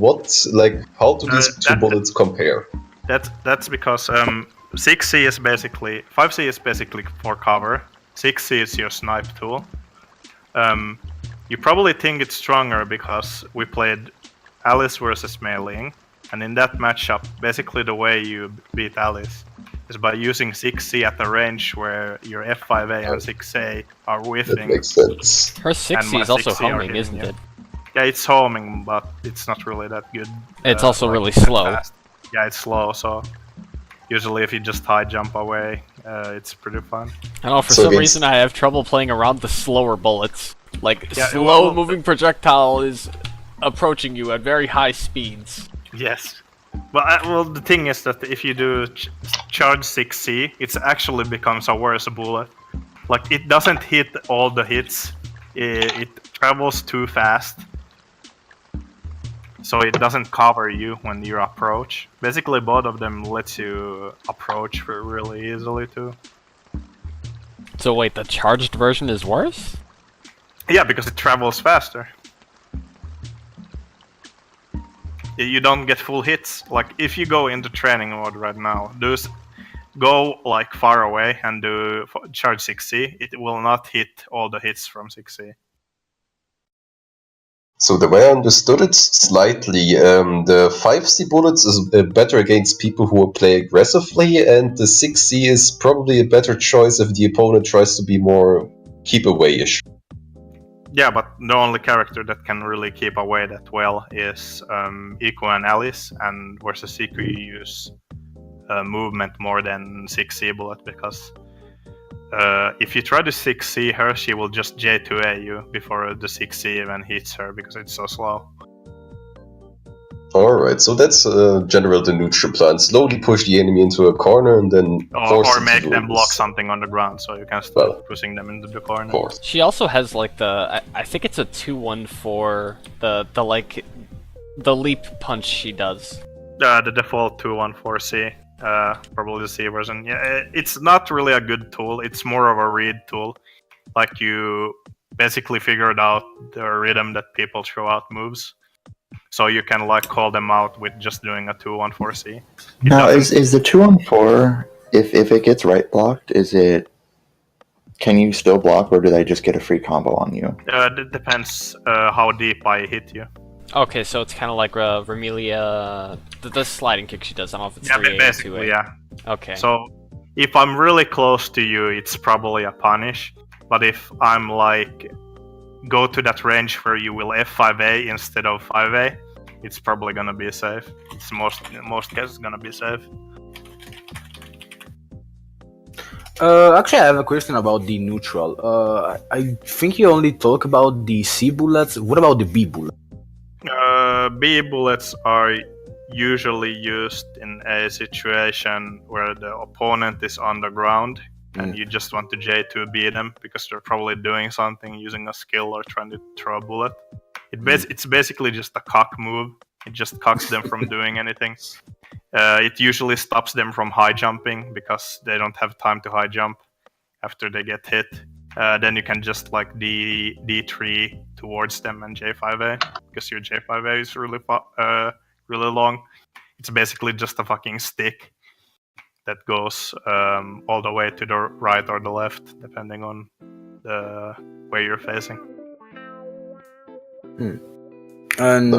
Speaker 2: how do these two bullets compare?
Speaker 4: That's because 6C is basically 5C is basically for cover. 6C is your snipe tool. You probably think it's stronger because we played Alice versus Meiling, and in that matchup, basically the way you beat Alice is by using 6C at the range where your F5A and 6A are whiffing.
Speaker 2: That makes sense.
Speaker 3: Her 6C is also homing, isn't it?
Speaker 4: Yeah, it's homing, but it's not really that good.
Speaker 3: It's also really slow.
Speaker 4: Fast. Yeah, it's slow, so usually if you just high jump away, it's pretty fun.
Speaker 3: I don't know, for some reason I have trouble playing around the slower bullets. Like, slow-moving projectile is approaching you at very high speeds.
Speaker 4: Yes. Well, the thing is that if you do charge 6C, it actually becomes a worse bullet. Like, it doesn't hit all the hits. It travels too fast. So it doesn't cover you when you approach. Basically, both of them lets you approach really easily, too.
Speaker 3: So wait, the charged version is worse?
Speaker 4: Yeah, because it travels faster. You don't get full hits. Like, if you go into training mode right now, go like far away and do charge 6C, it will not hit all the hits from 6C.
Speaker 2: So the way I understood it slightly, the 5C bullets is better against people who play aggressively, and the 6C is probably a better choice if the opponent tries to be more keep away-ish.
Speaker 4: Yeah, but the only character that can really keep away that well is Iku and Alice, and versus Iku you use movement more than 6C bullet, because if you try to 6C her, she will just J2A you before the 6C even hits her, because it's so slow.
Speaker 2: Alright, so that's general the neutral plan. Slowly push the enemy into a corner and then
Speaker 4: or make them block something on the ground, so you can start pushing them into the corner.
Speaker 2: Of course.
Speaker 3: She also has like I think it's a 2-1-4, the leap punch she does.
Speaker 4: The default 2-1-4C, probably the C version. Yeah, it's not really a good tool. It's more of a read tool. Like, you basically figured out the rhythm that people throw out moves. So you can like call them out with just doing a 2-1-4C.
Speaker 5: Now, is the 2-on-4, if it gets right blocked, can you still block, or do they just get a free combo on you?
Speaker 4: It depends how deep I hit you.
Speaker 3: Okay, so it's kind of like Vermilia, the sliding kick she does. I don't know if it's 3A
Speaker 4: basically,
Speaker 3: or 2A.
Speaker 4: yeah.
Speaker 3: Okay.
Speaker 4: So if I'm really close to you, it's probably a punish. But if I'm like go to that range where you will F5A instead of 5A, it's probably gonna be safe. It's in most cases gonna be safe.
Speaker 1: Actually, I have a question about the neutral. I think you only talk about the C bullets. What about the B bullets?
Speaker 4: B bullets are usually used in a situation where the opponent is on the ground and you just want to J2B them because they're probably doing something, using a skill or trying to throw a bullet. It's basically just a cock move. It just cocks them from doing anything. It usually stops them from high jumping because they don't have time to high jump after they get hit. Then you can just like D3 towards them and J5A because your J5A is really long. It's basically just a fucking stick that goes all the way to the right or the left, depending on where you're facing.
Speaker 1: And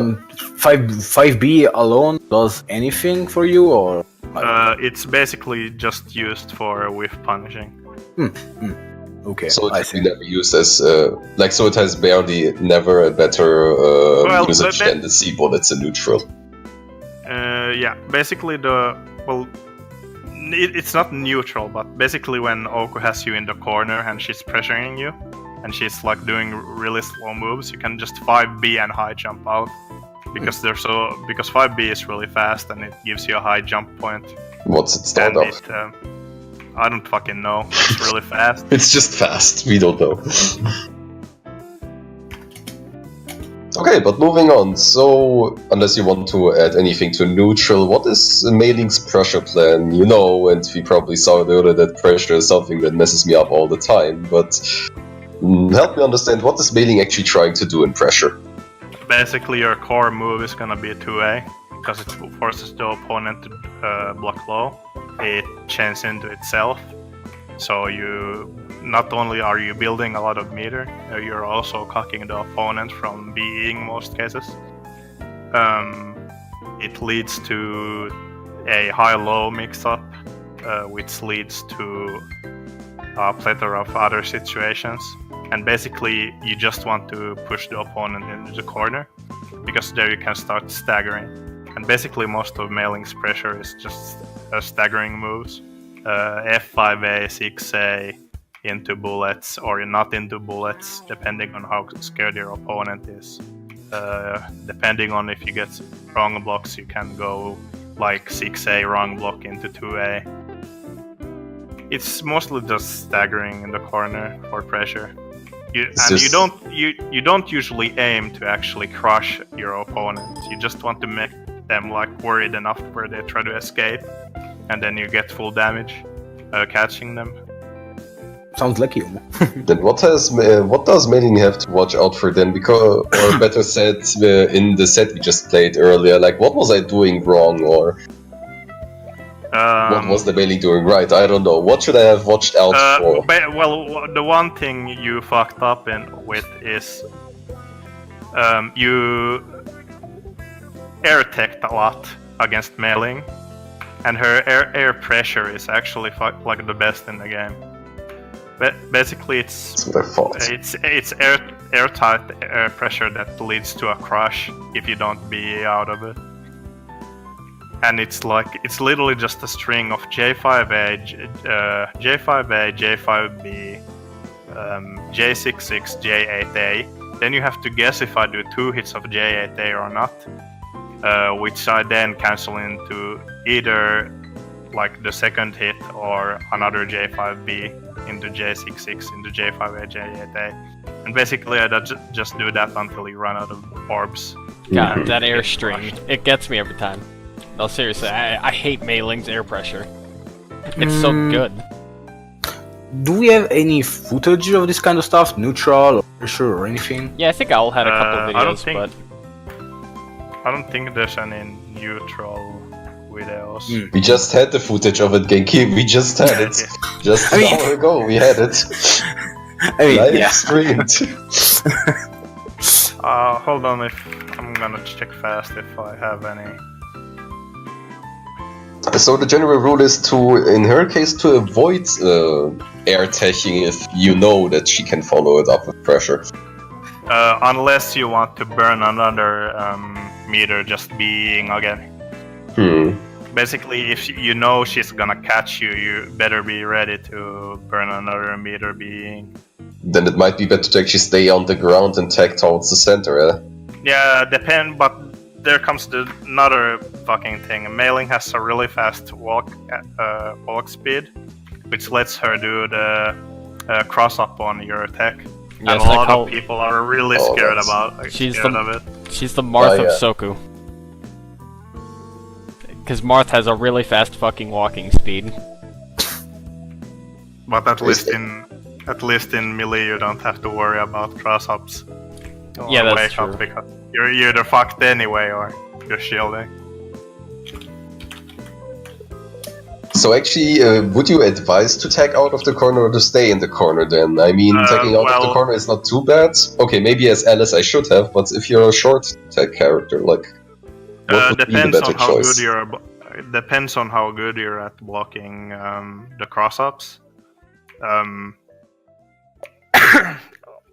Speaker 1: 5B alone does anything for you, or?
Speaker 4: It's basically just used for whiff punishing.
Speaker 1: Okay,
Speaker 2: So it
Speaker 1: I
Speaker 2: can be
Speaker 1: see.
Speaker 2: never used as so it has barely never a better usage than the C bullets in neutral.
Speaker 4: Yeah, basically it's not neutral, but basically when Oku has you in the corner and she's pressuring you, and she's like doing really slow moves, you can just 5B and high jump out because 5B is really fast and it gives you a high jump point.
Speaker 2: What's it start off?
Speaker 4: I don't fucking know. It's really fast.
Speaker 2: It's just fast. We don't know. Okay, but moving on. So, unless you want to add anything to neutral, what is Meiling's pressure plan? You know, and we probably saw it earlier that pressure is something that messes me up all the time, but help me understand, what is Meiling actually trying to do in pressure?
Speaker 4: Basically, your core move is gonna be a 2A, because it forces the opponent to block low. It chains into itself, so not only are you building a lot of meter, you're also cocking the opponent from being most cases. It leads to a high-low mix-up, which leads to a plethora of other situations. And basically, you just want to push the opponent into the corner, because there you can start staggering. And basically, most of Meiling's pressure is just staggering moves. F5A, 6A, into bullets, or not into bullets, depending on how scared your opponent is. Depending on if you get wrong blocks, you can go like 6A wrong block into 2A. It's mostly just staggering in the corner for pressure. You don't usually aim to actually crush your opponent. You just want to make them like worried enough where they try to escape, and then you get full damage catching them.
Speaker 1: Sounds like you.
Speaker 2: Then what does Meiling have to watch out for then? Because, or better said, in the set we just played earlier, like what was I doing wrong, or what was the Meiling doing right? I don't know. What should I have watched out for?
Speaker 4: Well, the one thing you fucked up with is you air teched a lot against Meiling, and her air pressure is actually like the best in the game. Basically, it's
Speaker 2: what I thought.
Speaker 4: It's airtight air pressure that leads to a crush if you don't BA out of it. And it's literally just a string of J5A, J5A, J5B, J66, J8A. Then you have to guess if I do 2 hits of J8A or not, which I then cancel into either like the second hit or another J5B into J66, into J5A, J8A. And basically I just do that until you run out of orbs.
Speaker 3: God, that air string, it gets me every time. No, seriously, I hate Meiling's air pressure. It's so good.
Speaker 1: Do we have any footage of this kind of stuff? Neutral or pressure or anything?
Speaker 3: Yeah, I think Owl had a couple of videos,
Speaker 4: I don't think...
Speaker 3: but...
Speaker 4: I don't think there's any neutral videos.
Speaker 2: We just had the footage of it, Genki. We just had it. Just an hour ago, we had it. Live streamed.
Speaker 4: Hold on, I'm gonna check fast if I have any.
Speaker 2: So the general rule is in her case, to avoid air teching if you know that she can follow it up with pressure.
Speaker 4: Unless you want to burn another meter just being again. Basically, if you know she's gonna catch you, you better be ready to burn another meter being.
Speaker 2: Then it might be better to actually stay on the ground and tag towards the center,
Speaker 4: Yeah, but there comes another fucking thing. Meiling has a really fast walk speed, which lets her do the cross up on your tech.
Speaker 3: Yeah,
Speaker 4: and a lot of people are really scared of it.
Speaker 3: She's the Marth of Soku. Because Marth has a really fast fucking walking speed.
Speaker 4: But at least in melee you don't have to worry about cross ups.
Speaker 3: Yeah, that's true.
Speaker 4: Because you're either fucked anyway or you're shielding.
Speaker 2: So actually, would you advise to tag out of the corner or to stay in the corner then? I mean, tagging out of the corner is not too bad. Okay, maybe as Alice I should have, but if you're a short tag character, like, what would be the better choice?
Speaker 4: It depends on how good you're at blocking the cross-ups.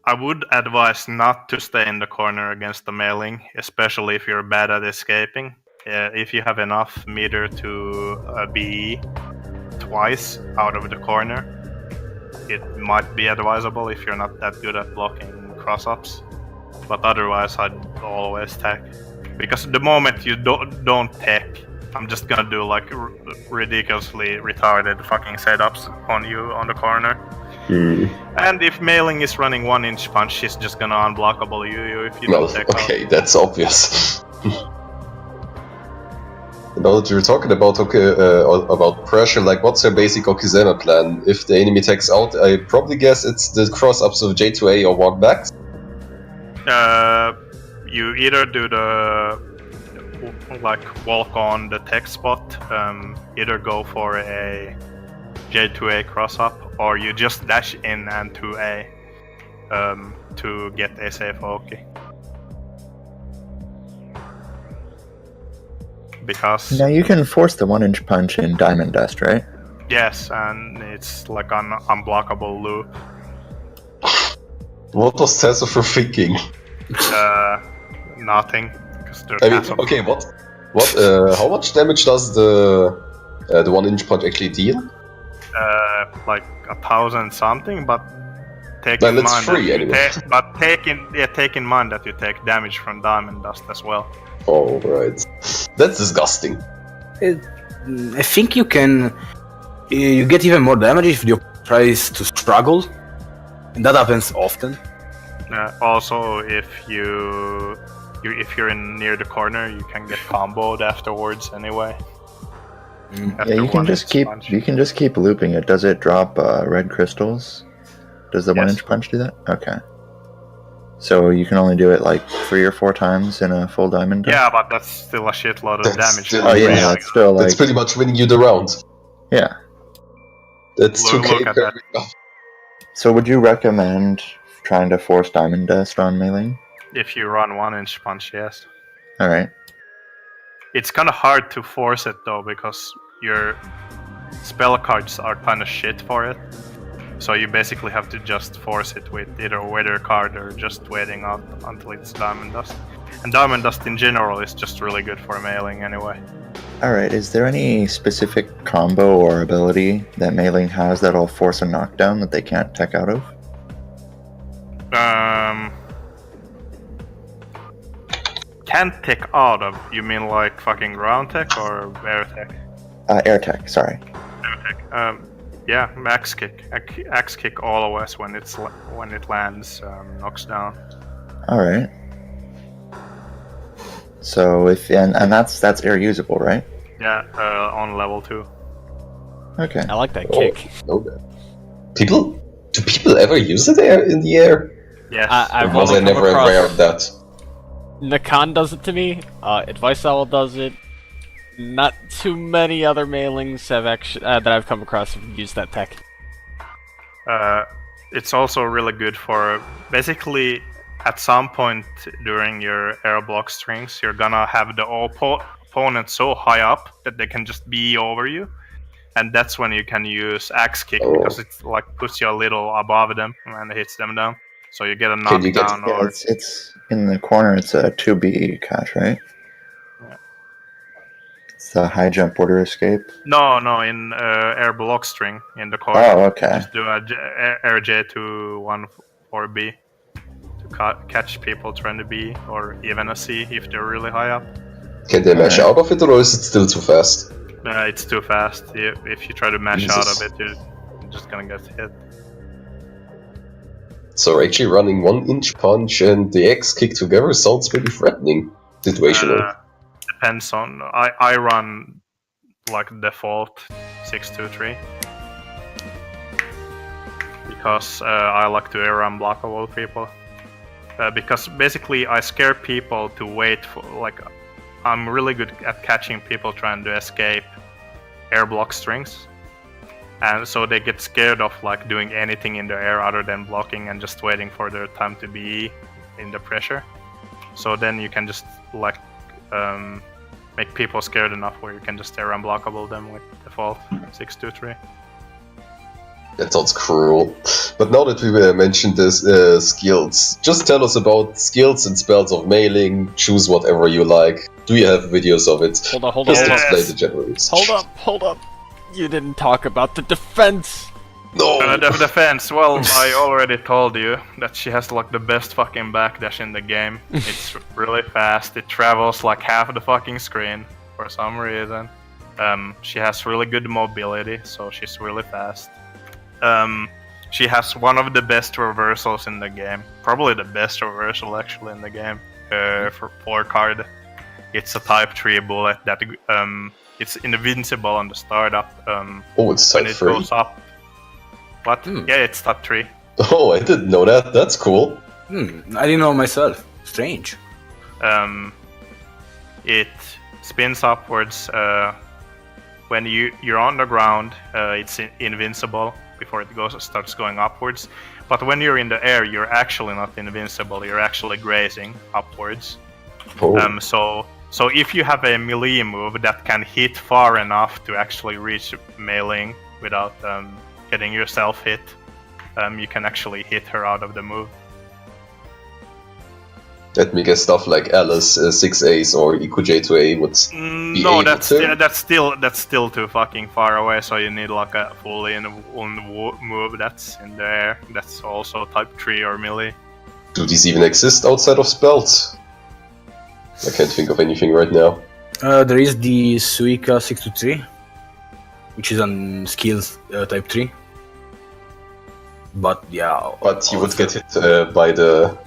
Speaker 4: I would advise not to stay in the corner against the Meiling, especially if you're bad at escaping. If you have enough meter to be twice out of the corner, it might be advisable if you're not that good at blocking cross-ups. But otherwise, I'd always tag. Because the moment you don't tech, I'm just gonna do like ridiculously retarded fucking setups on you on the corner. And if Meiling is running 1-inch punch, she's just gonna unblockable you if you don't tech out.
Speaker 2: Okay, that's obvious. Now that you're talking about pressure, like what's her basic Okizeme plan? If the enemy takes out, I probably guess it's the cross-ups of J2A or walk backs?
Speaker 4: You either do the walk on the tech spot, either go for a J2A cross-up, or you just dash in and to A to get a safe Oki. Because
Speaker 5: now you can force the 1-inch punch in Diamond Dust, right?
Speaker 4: Yes, and it's like an unblockable loop.
Speaker 2: What was Tessa for thinking?
Speaker 4: Nothing.
Speaker 2: Okay, what? How much damage does the 1-inch punch actually deal?
Speaker 4: Like 1,000 something, but take
Speaker 2: well,
Speaker 4: in
Speaker 2: it's
Speaker 4: mind
Speaker 2: free anyway.
Speaker 4: take in mind that you take damage from Diamond Dust as well.
Speaker 2: Oh right, that's disgusting.
Speaker 1: I think you get even more damage if you tries to struggle, and that happens often.
Speaker 4: Also, if you're in near the corner, you can get comboed afterwards anyway.
Speaker 5: Yeah, you can just keep looping it. Does it drop red crystals? Does the 1-inch punch do that? Okay. So you can only do it like 3 or 4 times in a full Diamond Dust?
Speaker 4: Yeah, but that's still a shitload of damage.
Speaker 5: That's still like...
Speaker 2: That's pretty much winning you the round.
Speaker 5: Yeah.
Speaker 2: That's 2k
Speaker 4: at that.
Speaker 5: So would you recommend trying to force Diamond Dust on Meiling?
Speaker 4: If you run 1-inch punch, yes.
Speaker 5: Alright.
Speaker 4: It's kind of hard to force it though, because your spell cards are kind of shit for it. So you basically have to just force it with either a weather card or just waiting out until it's Diamond Dust. And Diamond Dust in general is just really good for Meiling anyway.
Speaker 5: Alright, is there any specific combo or ability that Meiling has that'll force a knockdown that they can't tech out of?
Speaker 4: Can't tech out of? You mean like fucking ground tech or air tech?
Speaker 5: Air tech, sorry.
Speaker 4: Air tech. Yeah, axe kick. Axe kick always when it lands knocks down.
Speaker 5: All right. So and that's air usable, right?
Speaker 4: Yeah, on level 2.
Speaker 5: Okay.
Speaker 3: I like that kick.
Speaker 2: Okay. Do people ever use it in the air?
Speaker 4: Yes.
Speaker 3: I've
Speaker 2: Was
Speaker 3: only
Speaker 2: I never
Speaker 3: come
Speaker 2: aware of
Speaker 3: across,
Speaker 2: that?
Speaker 3: Nakan does it to me. AdviceOwl does it. Not too many other mailings have actually that I've come across have used that tech.
Speaker 4: It's also really good for basically at some point during your air block strings, you're gonna have the opponent so high up that they can just be over you, and that's when you can use axe kick because it like puts you a little above them and hits them down, so you get a
Speaker 2: Can you get-
Speaker 4: knockdown.
Speaker 5: Yeah,
Speaker 4: Or
Speaker 5: it's in the corner. It's a 2B catch, right?
Speaker 4: Yeah.
Speaker 5: It's the high jump border escape.
Speaker 4: no, in air block string in the corner.
Speaker 5: Oh, okay.
Speaker 4: Just do a air J to 1-4B to catch people trying to B or even a C if they're really high up.
Speaker 2: Can they mash out of it, or is it still too fast?
Speaker 4: It's too fast. If you try to mash out of it, you're just gonna get hit.
Speaker 2: So actually running 1-inch punch and the X kick together sounds pretty threatening. Situational.
Speaker 4: Depends on. I run like default 6-2-3 because I like to air unblockable people. Because basically I scare people to wait for like. I'm really good at catching people trying to escape air block strings, and so they get scared of like doing anything in the air other than blocking and just waiting for their time to be in the pressure. So then you can just like make people scared enough where you can just air unblockable them with default 6-2-3.
Speaker 2: That sounds cruel. But now that we mentioned this skills, just tell us about skills and spells of Meiling. Choose whatever you like. Do you have videos of it?
Speaker 3: Hold
Speaker 2: Just
Speaker 3: on.
Speaker 2: explain the general usage.
Speaker 3: Hold up. You didn't talk about the defense.
Speaker 2: No!
Speaker 4: The defense, well, I already told you that she has like the best fucking backdash in the game. It's really fast, it travels like half the fucking screen for some reason. She has really good mobility, so she's really fast. She has one of the best reversals in the game. Probably the best reversal actually in the game. For 4 card. It's a type 3 bullet that it's invincible on the startup.
Speaker 2: Oh, it's
Speaker 4: When
Speaker 2: type
Speaker 4: it
Speaker 2: 3.
Speaker 4: goes up. What? Yeah, it's type 3.
Speaker 2: Oh, I didn't know that. That's cool.
Speaker 1: I didn't know myself. Strange.
Speaker 4: It spins upwards. When you're on the ground, it's invincible before it starts going upwards. But when you're in the air, you're actually not invincible. You're actually grazing upwards.
Speaker 2: Oh.
Speaker 4: So if you have a melee move that can hit far enough to actually reach Meiling without getting yourself hit, you can actually hit her out of the move.
Speaker 2: Let me guess, stuff like Alice 6A's or EQJ to A would be
Speaker 4: No,
Speaker 2: able to?
Speaker 4: that's still too fucking far away. So you need like a fully move that's in the air. That's also type 3 or melee.
Speaker 2: Do these even exist outside of spells? I can't think of anything right now.
Speaker 1: There is the Suika 623, which is on skills type 3. But yeah.
Speaker 2: But you would get hit by the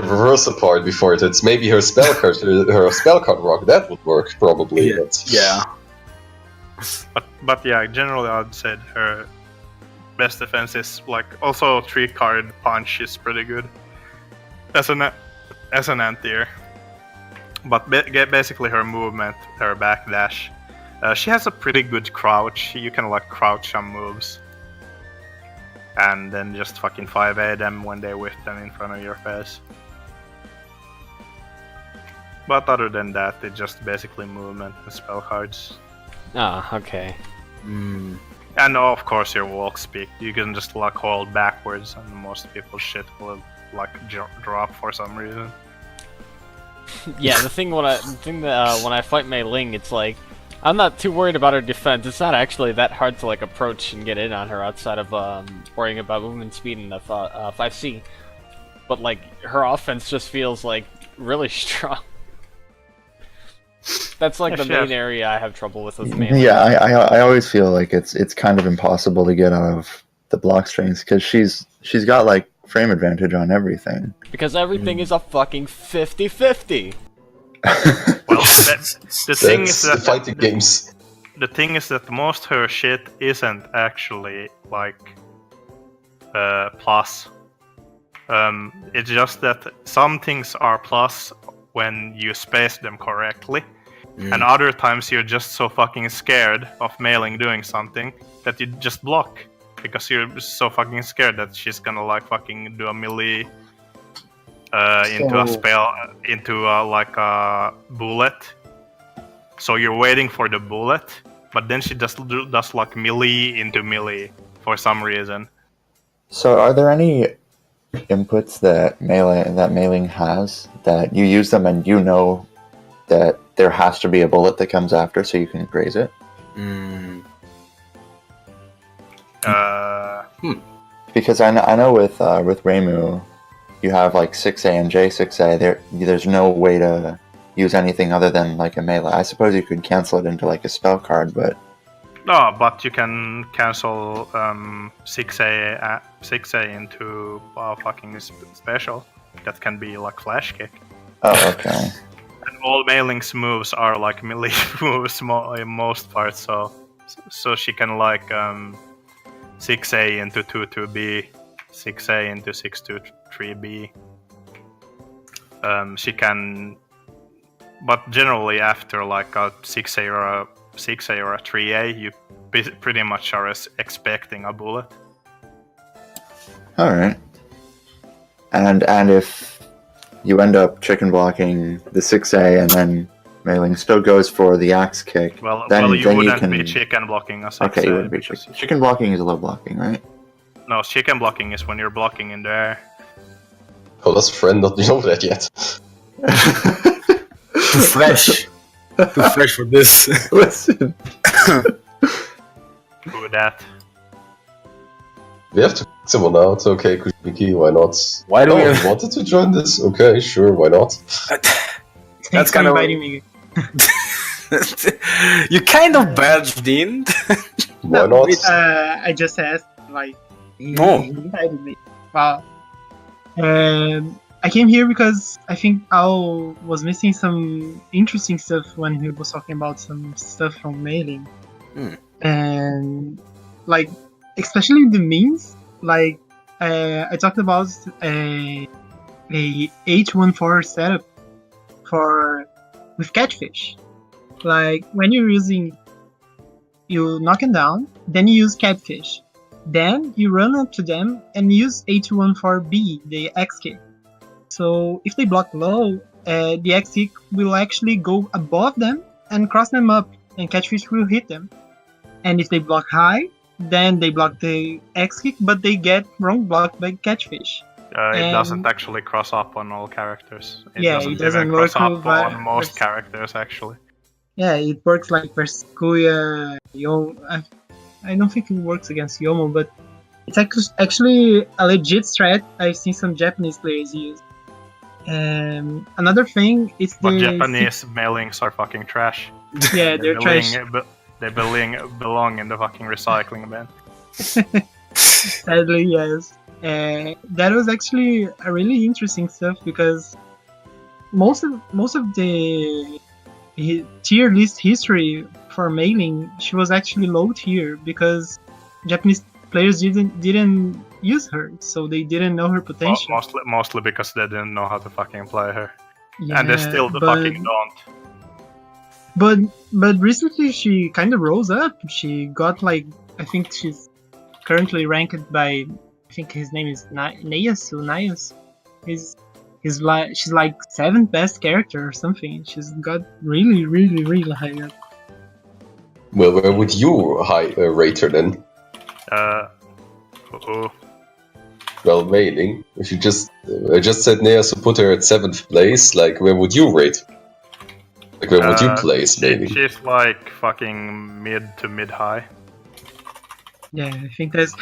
Speaker 2: reversal part before it hits. Maybe her spell card rock, that would work probably.
Speaker 1: Yeah.
Speaker 2: But...
Speaker 1: Yeah.
Speaker 4: But yeah, generally I'd say her best defense is like also 3 card punch is pretty good as an anti-air. But basically her movement, her backdash, she has a pretty good crouch. You can like crouch some moves and then just fucking 5A them when they whip them in front of your face. But other than that, it's just basically movement and spell cards.
Speaker 3: Ah, okay.
Speaker 4: And of course your walk speed. You can just like hold backwards and most people's shit will like drop for some reason.
Speaker 3: Yeah, the thing when I fight Meiling, it's like I'm not too worried about her defense. It's not actually that hard to like approach and get in on her outside of worrying about movement speed and the 5C. But like her offense just feels like really strong. That's like the main area I have trouble with Meiling.
Speaker 5: Yeah, I always feel like it's kind of impossible to get out of the block strings because she's got like frame advantage on everything.
Speaker 3: Because everything is a fucking 50-50.
Speaker 4: Well, the thing is that
Speaker 2: the fighting games.
Speaker 4: The thing is that most her shit isn't actually like plus. It's just that some things are plus when you space them correctly. And other times you're just so fucking scared of Meiling doing something that you just block. Because you're so fucking scared that she's gonna like fucking do a melee into a spell, into like a bullet. So you're waiting for the bullet, but then she just does like melee into melee for some reason.
Speaker 5: So are there any inputs that Meiling has that you use them and you know that there has to be a bullet that comes after so you can graze it? Because I know with Reimu, you have like 6A and J6A. There's no way to use anything other than like a melee. I suppose you could cancel it into like a spell card, but
Speaker 4: no, but you can cancel 6A into a fucking special that can be like flash kick.
Speaker 5: Oh, okay.
Speaker 4: And all Meiling's moves are like melee moves in most parts, so she can like 6A into 2-2B, 6A into 6-2-3B. She can, but generally after like a 6A or a 3A, you pretty much are expecting a bullet.
Speaker 5: All right. And if you end up chicken blocking the 6A and then Meiling still goes for the axe kick,
Speaker 4: well,
Speaker 5: then
Speaker 4: you wouldn't
Speaker 5: can
Speaker 4: be chicken blocking a 6A.
Speaker 5: Okay, you wouldn't be chicken blocking is low blocking, right?
Speaker 4: No, chicken blocking is when you're blocking in the air.
Speaker 2: How does Fran not know that yet?
Speaker 1: Too fresh. Too fresh for this.
Speaker 5: Listen.
Speaker 4: Who that?
Speaker 2: We have to kick someone out. Okay, Kushiki, why not?
Speaker 1: Why do
Speaker 2: you wanted to join this? Okay, sure, why not?
Speaker 1: That's kind of
Speaker 6: inviting me.
Speaker 1: You kind of barged in.
Speaker 2: Why not?
Speaker 6: I just asked, like,
Speaker 1: No.
Speaker 6: he invited me. Wow. I came here because I think Al was missing some interesting stuff when he was talking about some stuff from Meiling. And, like, especially the memes, like, I talked about a H14 setup with catfish. Like, when you're using, you knock them down, then you use catfish. Then you run up to them and use A214B, the X kick. So if they block low, the X kick will actually go above them and cross them up, and catfish will hit them. And if they block high, then they block the X kick, but they get wrong blocked by catfish.
Speaker 4: It doesn't actually cross up on all characters.
Speaker 6: It doesn't
Speaker 4: cross
Speaker 6: work
Speaker 4: up on most characters, actually.
Speaker 6: Yeah, it works like versus Kuya, Yomo. I don't think it works against Yomo, but it's actually a legit strat I've seen some Japanese players use. Another thing is
Speaker 4: but Japanese Meilings are fucking trash.
Speaker 6: Yeah, they're trash.
Speaker 4: They belong in the fucking recycling bin.
Speaker 6: Sadly, yes. That was actually a really interesting stuff because most of the tier list history for Meiling, she was actually low tier because Japanese players didn't use her, so they didn't know her potential.
Speaker 4: Well, mostly because they didn't know how to fucking play her,
Speaker 6: yeah,
Speaker 4: and they still fucking don't.
Speaker 6: But recently she kind of rose up. She got like, I think she's currently ranked by, I think his name is Nayas. She's like 7th best character or something. She's got really, really, really high up.
Speaker 2: Well, where would you rate her then? Well, Meiling. If you I just said Neas to put her at 7th place, like, where would you rate? Like, where would you place Meiling?
Speaker 4: She's like fucking mid to mid high.
Speaker 6: Yeah, I think that's.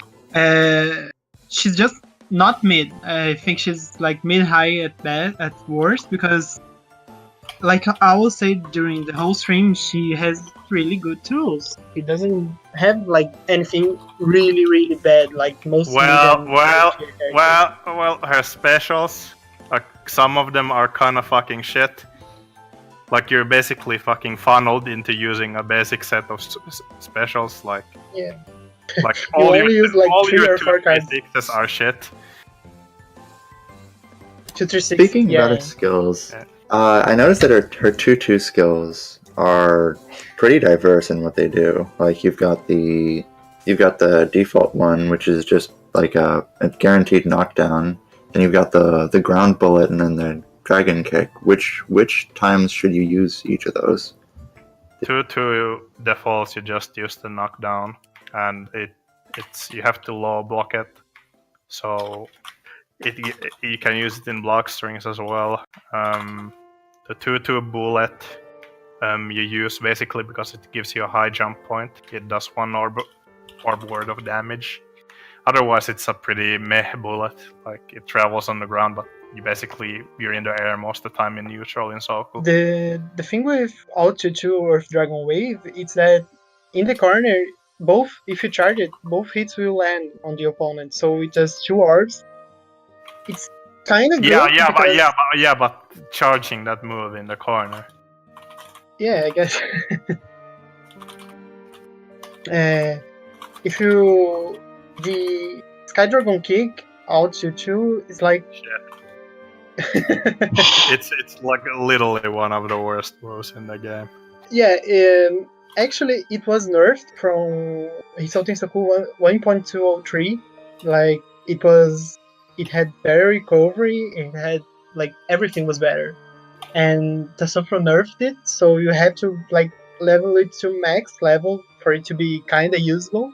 Speaker 6: She's just not mid. I think she's like mid high at worst because, like I will say during the whole stream, she has really good tools. She doesn't have like anything really, really bad like most.
Speaker 4: Well, her specials, some of them are kind of fucking shit. Like you're basically fucking funneled into using a basic set of specials, like like all your 4 basics are shit.
Speaker 5: Speaking about her skills, I noticed that her 2-2 skills are pretty diverse in what they do. Like you've got the default one, which is just like a guaranteed knockdown. Then you've got the ground bullet and then the dragon kick. Which times should you use each of those?
Speaker 4: 2-2 defaults, you just use the knockdown, and it's you have to low block it. So you can use it in block strings as well. The 2-2 bullet you use basically because it gives you a high jump point. It does 1 orb worth of damage. Otherwise, it's a pretty meh bullet. Like it travels on the ground, but you're in the air most of the time in neutral in Soku.
Speaker 6: The thing with Alt 2-2 or Dragon Wave, it's that in the corner, if you charge it, both hits will land on the opponent. So it does 2 orbs. It's kind of good.
Speaker 4: But charging that move in the corner.
Speaker 6: Yeah, I guess. If you the Sky Dragon kick Alt 2-2 is like.
Speaker 4: It's like literally one of the worst moves in the game.
Speaker 6: Yeah, actually it was nerfed from Hisoutensoku 1.203. Like it had better recovery, it had like everything was better. And Tasofro nerfed it, so you have to like level it to max level for it to be kinda usable.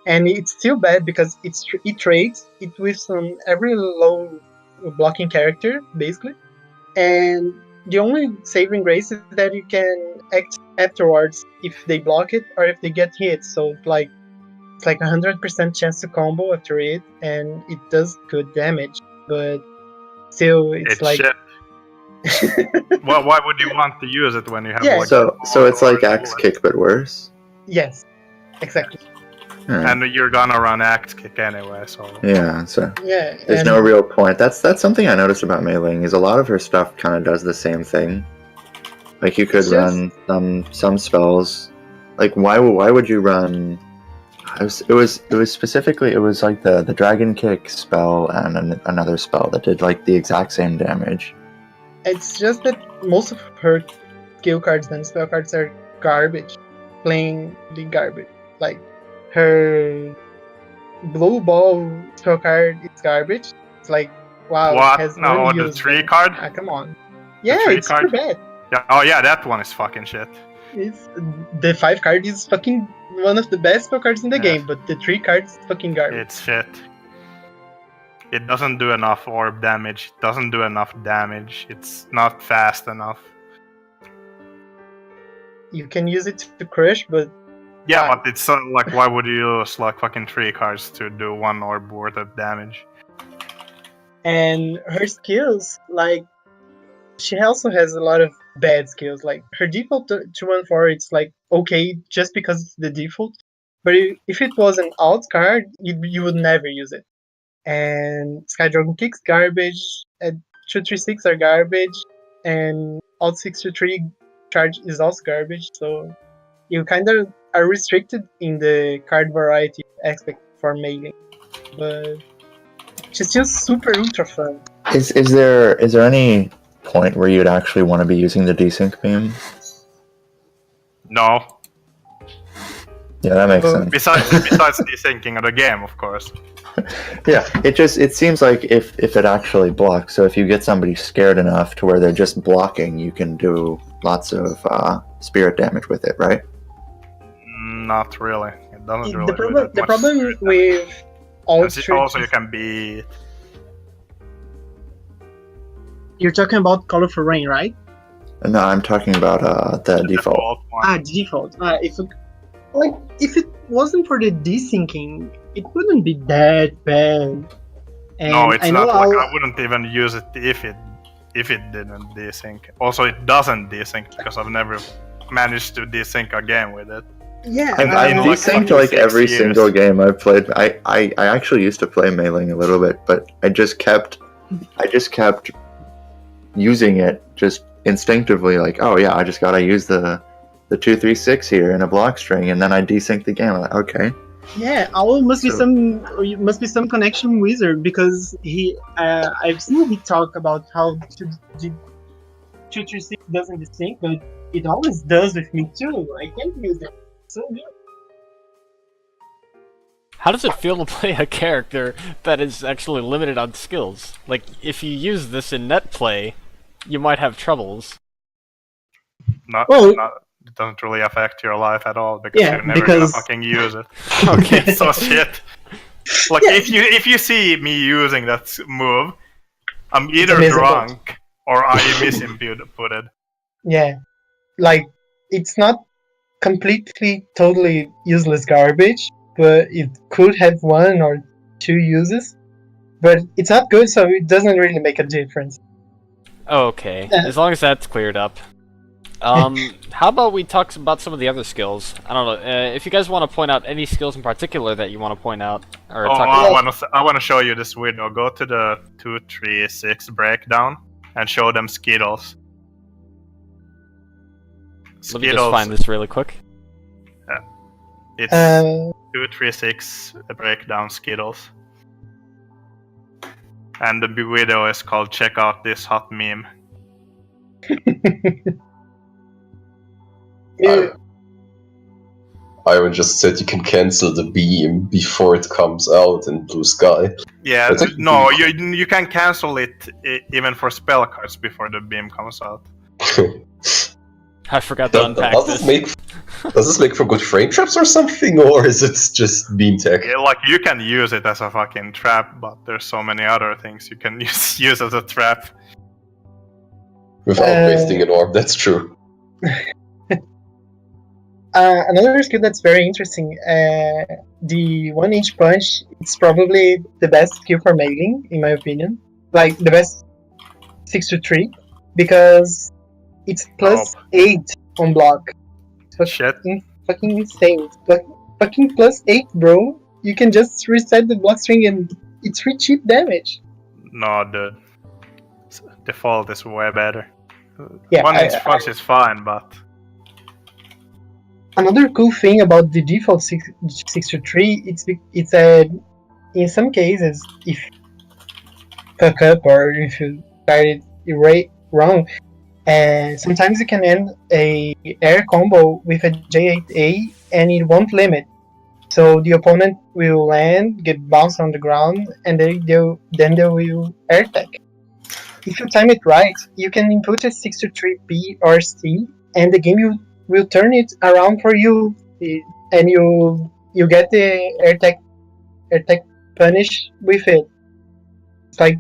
Speaker 6: And it's still bad because it trades it with every low blocking character, basically. And the only saving grace is that you can act afterwards if they block it or if they get hit. So it's like 100% chance to combo after it, and it does good damage. But still, it's like
Speaker 4: shit. Well, why would you want to use it when you have like?
Speaker 5: So it's like axe kick but worse.
Speaker 6: Yes, exactly.
Speaker 4: And you're gonna run axe kick anyway, so
Speaker 5: there's no real point. That's something I noticed about Meiling is a lot of her stuff kind of does the same thing. Like you could run some spells. Like why would you run? It was specifically like the dragon kick spell and another spell that did like the exact same damage.
Speaker 6: It's just that most of her skill cards and spell cards are garbage, plainly garbage. Like her blue ball spell card is garbage. It's like wow.
Speaker 4: What?
Speaker 6: It has
Speaker 4: No, the 3 card?
Speaker 6: Come on. Yeah, it's super bad.
Speaker 4: Yeah. Oh yeah, that one is fucking shit.
Speaker 6: It's the 5 card is fucking one of the best spell cards in the game, but the 3 cards is fucking garbage.
Speaker 4: It's shit. It doesn't do enough orb damage. It doesn't do enough damage. It's not fast enough.
Speaker 6: You can use it to crush, but
Speaker 4: yeah, but it's like why would you use like fucking 3 cards to do 1 orb worth of damage?
Speaker 6: And her skills, like she also has a lot of bad skills. Like her default 2-1-4, it's like okay just because it's the default. But if it was an alt card, you would never use it. And Sky Dragon kicks garbage, and 2-3-6 are garbage, and alt 6-3 charge is also garbage. So you kind of are restricted in the card variety aspect for Meiling, but she's still super ultra fun.
Speaker 5: Is there any point where you'd actually want to be using the desync beam?
Speaker 4: No.
Speaker 5: Yeah, that makes sense.
Speaker 4: Besides desyncing of the game, of course.
Speaker 5: Yeah, it seems like if it actually blocks, so if you get somebody scared enough to where they're just blocking, you can do lots of spirit damage with it, right?
Speaker 4: Not really. It doesn't really.
Speaker 6: The problem with all
Speaker 4: also you can be.
Speaker 6: You're talking about Colorful Rain, right?
Speaker 5: No, I'm talking about the default.
Speaker 6: The default. If it wasn't for the desyncing, it wouldn't be that bad. And
Speaker 4: no, it's not like I wouldn't even use it if it didn't desync. Also, it doesn't desync because I've never managed to desync a game with it.
Speaker 6: Yeah,
Speaker 5: I've desynced like every single game I've played. I actually used to play Meiling a little bit, but I just kept using it just instinctively. Like, oh yeah, I just gotta use the 2-3-6 here in a block string, and then I desync the game. I'm like, okay.
Speaker 6: Yeah, Owl must be some connection wizard because I've seen him talk about how to 236 doesn't distinct, but it always does with me too. I can't use it. So good.
Speaker 3: How does it feel to play a character that is actually limited on skills? Like, if you use this in net play, you might have troubles.
Speaker 4: It doesn't really affect your life at all because
Speaker 6: Yeah,
Speaker 4: you're never gonna fucking use it.
Speaker 3: Okay.
Speaker 4: So shit. Like if you see me using that move, I'm either
Speaker 6: amazing
Speaker 4: drunk or I misinputted.
Speaker 6: Yeah, like it's not completely, totally useless garbage, but it could have 1 or 2 uses. But it's not good, so it doesn't really make a difference.
Speaker 3: Okay, as long as that's cleared up. How about we talk about some of the other skills? I don't know, if you guys want to point out any skills in particular that you want to point out, or talk about.
Speaker 4: I want to show you this window. Go to the 236 breakdown and show them Skittles.
Speaker 3: Let me just find this really quick.
Speaker 4: It's 236 breakdown Skittles. And the video is called "Check Out This Hot Meme."
Speaker 2: Iron just said you can cancel the beam before it comes out in blue sky.
Speaker 4: Yeah, no, you can cancel it even for spell cards before the beam comes out.
Speaker 3: I forgot to unpack this.
Speaker 2: Does this make for good frame traps or something, or is it just beam tech?
Speaker 4: Yeah, like you can use it as a fucking trap, but there's so many other things you can use as a trap.
Speaker 2: Without wasting an orb, that's true.
Speaker 6: Another skill that's very interesting, the 1-inch punch, it's probably the best skill for Meiling, in my opinion. Like, the best 6 to 3, because it's plus 8 on block.
Speaker 4: Shit.
Speaker 6: Fucking insane. Fucking plus 8, bro. You can just reset the block string and it's free cheap damage.
Speaker 4: No, the default is way better.
Speaker 6: Yeah,
Speaker 4: 1-inch punch is fine, but...
Speaker 6: Another cool thing about the default 6 to 3, it's in some cases, if you fuck up or if you started wrong, sometimes you can end a air combo with a J8A and it won't limit. So the opponent will land, get bounced on the ground, and then they will air attack. If you time it right, you can input a 6 to 3 B or C, and the game will turn it around for you, and you get the air attack punish with it. It's like,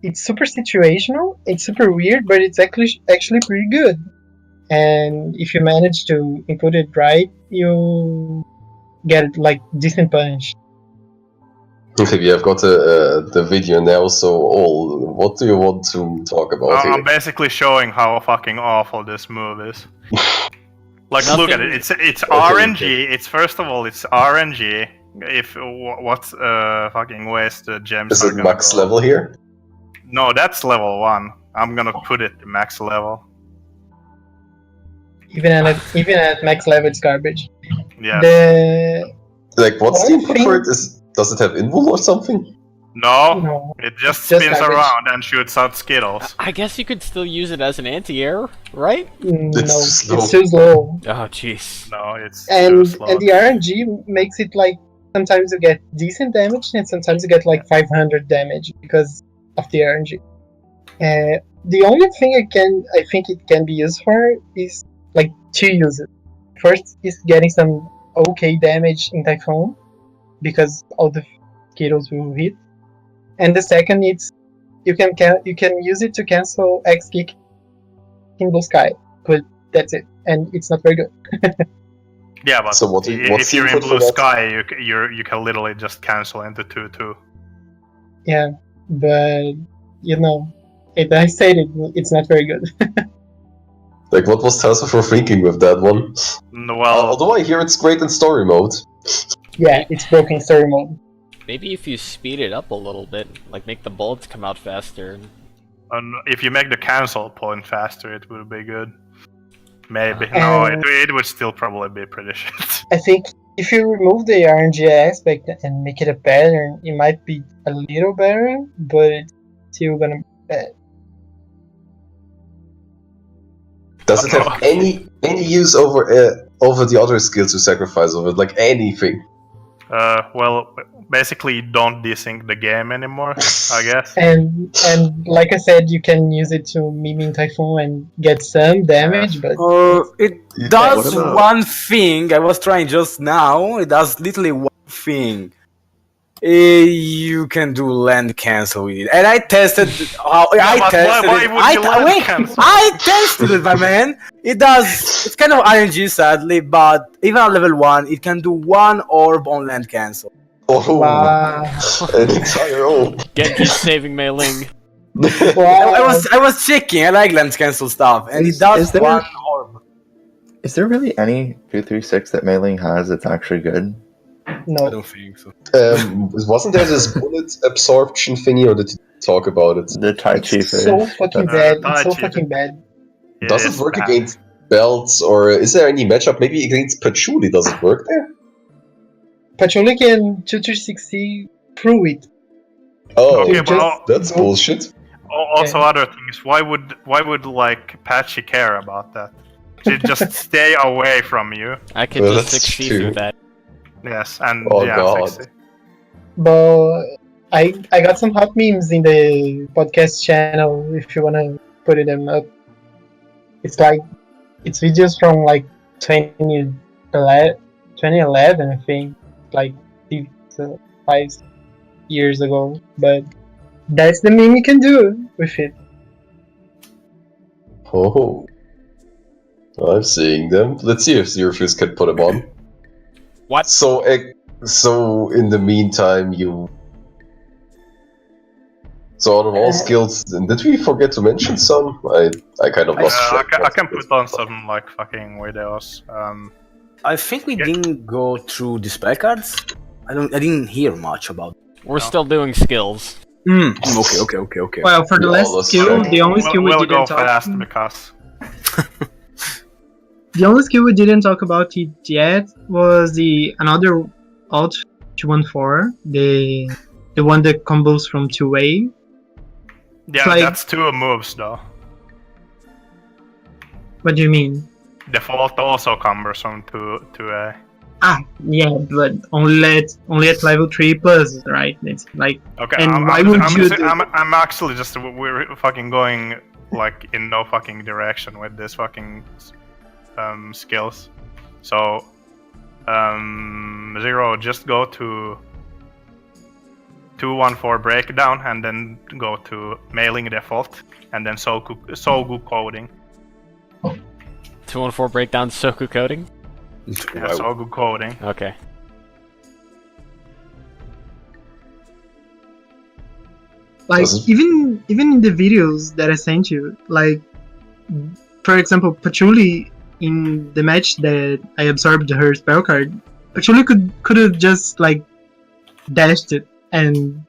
Speaker 6: it's super situational, it's super weird, but it's actually pretty good. And if you manage to input it right, you get like decent punish.
Speaker 2: Maybe I've got the video now, so what do you want to talk about here?
Speaker 4: I'm basically showing how fucking awful this move is. Like, look at it. It's RNG.
Speaker 2: Okay.
Speaker 4: It's first of all, it's RNG. If what fucking ways the gems
Speaker 2: Is
Speaker 4: are
Speaker 2: it
Speaker 4: gonna
Speaker 2: max
Speaker 4: go.
Speaker 2: level here?
Speaker 4: No, that's level 1. I'm gonna put it to max level.
Speaker 6: Even at max level, it's garbage.
Speaker 4: Yeah.
Speaker 2: Like, what's the
Speaker 6: One
Speaker 2: input
Speaker 6: thing-
Speaker 2: for it? Does it have invul or something?
Speaker 4: No, it just
Speaker 6: just
Speaker 4: spins
Speaker 6: garbage.
Speaker 4: around and shoots out Skittles.
Speaker 3: I guess you could still use it as an anti-air, right?
Speaker 6: No,
Speaker 2: It's too
Speaker 6: it's too slow.
Speaker 3: Oh, jeez.
Speaker 4: No, it's too
Speaker 6: And
Speaker 4: slow.
Speaker 6: the RNG makes it like sometimes you get decent damage and sometimes you get like 500 damage because of the RNG. The only thing I think it can be used for is like 2 uses. First is getting some okay damage in Typhoon because all the Skittles will hit, and the second is you can use it to cancel X kick in Blue Sky, but that's it, and it's not very good.
Speaker 4: Yeah, but
Speaker 2: So what's
Speaker 4: if
Speaker 2: the
Speaker 4: you're in
Speaker 2: input for
Speaker 4: Blue
Speaker 2: that?
Speaker 4: Sky, you can literally just cancel into 2/2.
Speaker 6: Yeah, but I said it's not very good.
Speaker 2: Like, what was Tassafor thinking with that one?
Speaker 4: Well,
Speaker 2: Although I hear it's great in story mode.
Speaker 6: Yeah, it's broken in story mode.
Speaker 3: Maybe if you speed it up a little bit, like make the bullets come out faster.
Speaker 4: if you make the cancel point faster, it would be good. Maybe. No, it would still probably be pretty shit.
Speaker 6: I think if you remove the RNG aspect and make it a pattern, it might be a little better, but it's still gonna be bad.
Speaker 2: Does it have any use over the other skills you sacrifice of it? Like anything?
Speaker 4: Well, basically you don't desync the game anymore, I guess.
Speaker 6: And like I said, you can use it to miming Typhoon and get some damage, but
Speaker 1: It
Speaker 2: Yeah,
Speaker 1: does
Speaker 5: what about-
Speaker 1: one thing. I was trying just now. It does literally one thing. You can do land cancel with it, and I tested.
Speaker 4: but why would you land cancel?
Speaker 1: I tested it, my man. It does. It's kind of RNG, sadly, but even at level 1, it can do 1 orb on land cancel.
Speaker 2: Oh,
Speaker 6: wow.
Speaker 2: an entire orb.
Speaker 3: Genji's saving Meiling.
Speaker 1: I was checking. I like land cancel stuff, and it does
Speaker 5: Is there-
Speaker 1: 1 orb.
Speaker 5: Is there really any 236 that Meiling has that's actually good?
Speaker 1: I
Speaker 6: No.
Speaker 1: don't think so.
Speaker 2: Wasn't there this bullet absorption thingy, or did you talk about it?
Speaker 5: The Tai Chi
Speaker 6: It's so
Speaker 5: fish.
Speaker 6: fucking
Speaker 5: That's-
Speaker 6: bad. It's so
Speaker 4: Taichi.
Speaker 6: fucking bad.
Speaker 2: Does it
Speaker 4: is
Speaker 2: work
Speaker 4: bad.
Speaker 2: against belts, or is there any matchup? Maybe against Patchouli, does it work there?
Speaker 6: Patchouli can 2360 through it.
Speaker 2: Oh,
Speaker 4: Okay,
Speaker 6: but
Speaker 2: that's bullshit.
Speaker 4: Also, other things. Why would like Patchy care about that? She'd just stay away from you.
Speaker 3: I could
Speaker 2: Well,
Speaker 3: just
Speaker 2: that's
Speaker 3: 60
Speaker 2: true.
Speaker 3: through that.
Speaker 4: Yes, and
Speaker 2: Oh,
Speaker 4: yeah,
Speaker 2: God.
Speaker 4: 60.
Speaker 6: But I got some hot memes in the podcast channel if you wanna put them up. It's videos from like 2011 I think, like 5 years ago. But that's the meme you can do with it.
Speaker 2: Oh, I'm seeing them. Let's see if Zerofuse can put them on.
Speaker 3: What?
Speaker 2: So in the meantime, So out of all skills, did we forget to mention some? I kind of lost track.
Speaker 4: I can put on some like fucking videos.
Speaker 1: I think we
Speaker 4: Yeah.
Speaker 1: didn't go through the spell cards. I didn't hear much about.
Speaker 3: We're
Speaker 4: No.
Speaker 3: still doing skills.
Speaker 1: Okay.
Speaker 6: Well, for the
Speaker 2: Yeah,
Speaker 6: last
Speaker 2: let's
Speaker 6: skill,
Speaker 2: check.
Speaker 6: the only skill we
Speaker 4: we'll go
Speaker 6: didn't talk
Speaker 4: fast because
Speaker 6: The only skill we didn't talk about it yet was another alt 214, the one that combos from 2A.
Speaker 4: yeah,
Speaker 6: like-
Speaker 4: that's 2 moves though.
Speaker 6: What do you mean?
Speaker 4: Default also combos from 2A.
Speaker 6: Yeah, but only at level 3 plus, right? It's like
Speaker 4: Okay,
Speaker 6: And why would you do-
Speaker 4: I'm actually just we're fucking going like in no fucking direction with this fucking skills. So Zero, just go to 214 breakdown and then go to mailing default and then Soku coding.
Speaker 3: 214 breakdown Soku coding?
Speaker 4: Yeah, Soku coding.
Speaker 3: Okay.
Speaker 6: like
Speaker 2: Doesn't-
Speaker 6: even in the videos that I sent you, like for example, Patchouli in the match that I absorbed her spell card, Patchouli could have just like dashed it and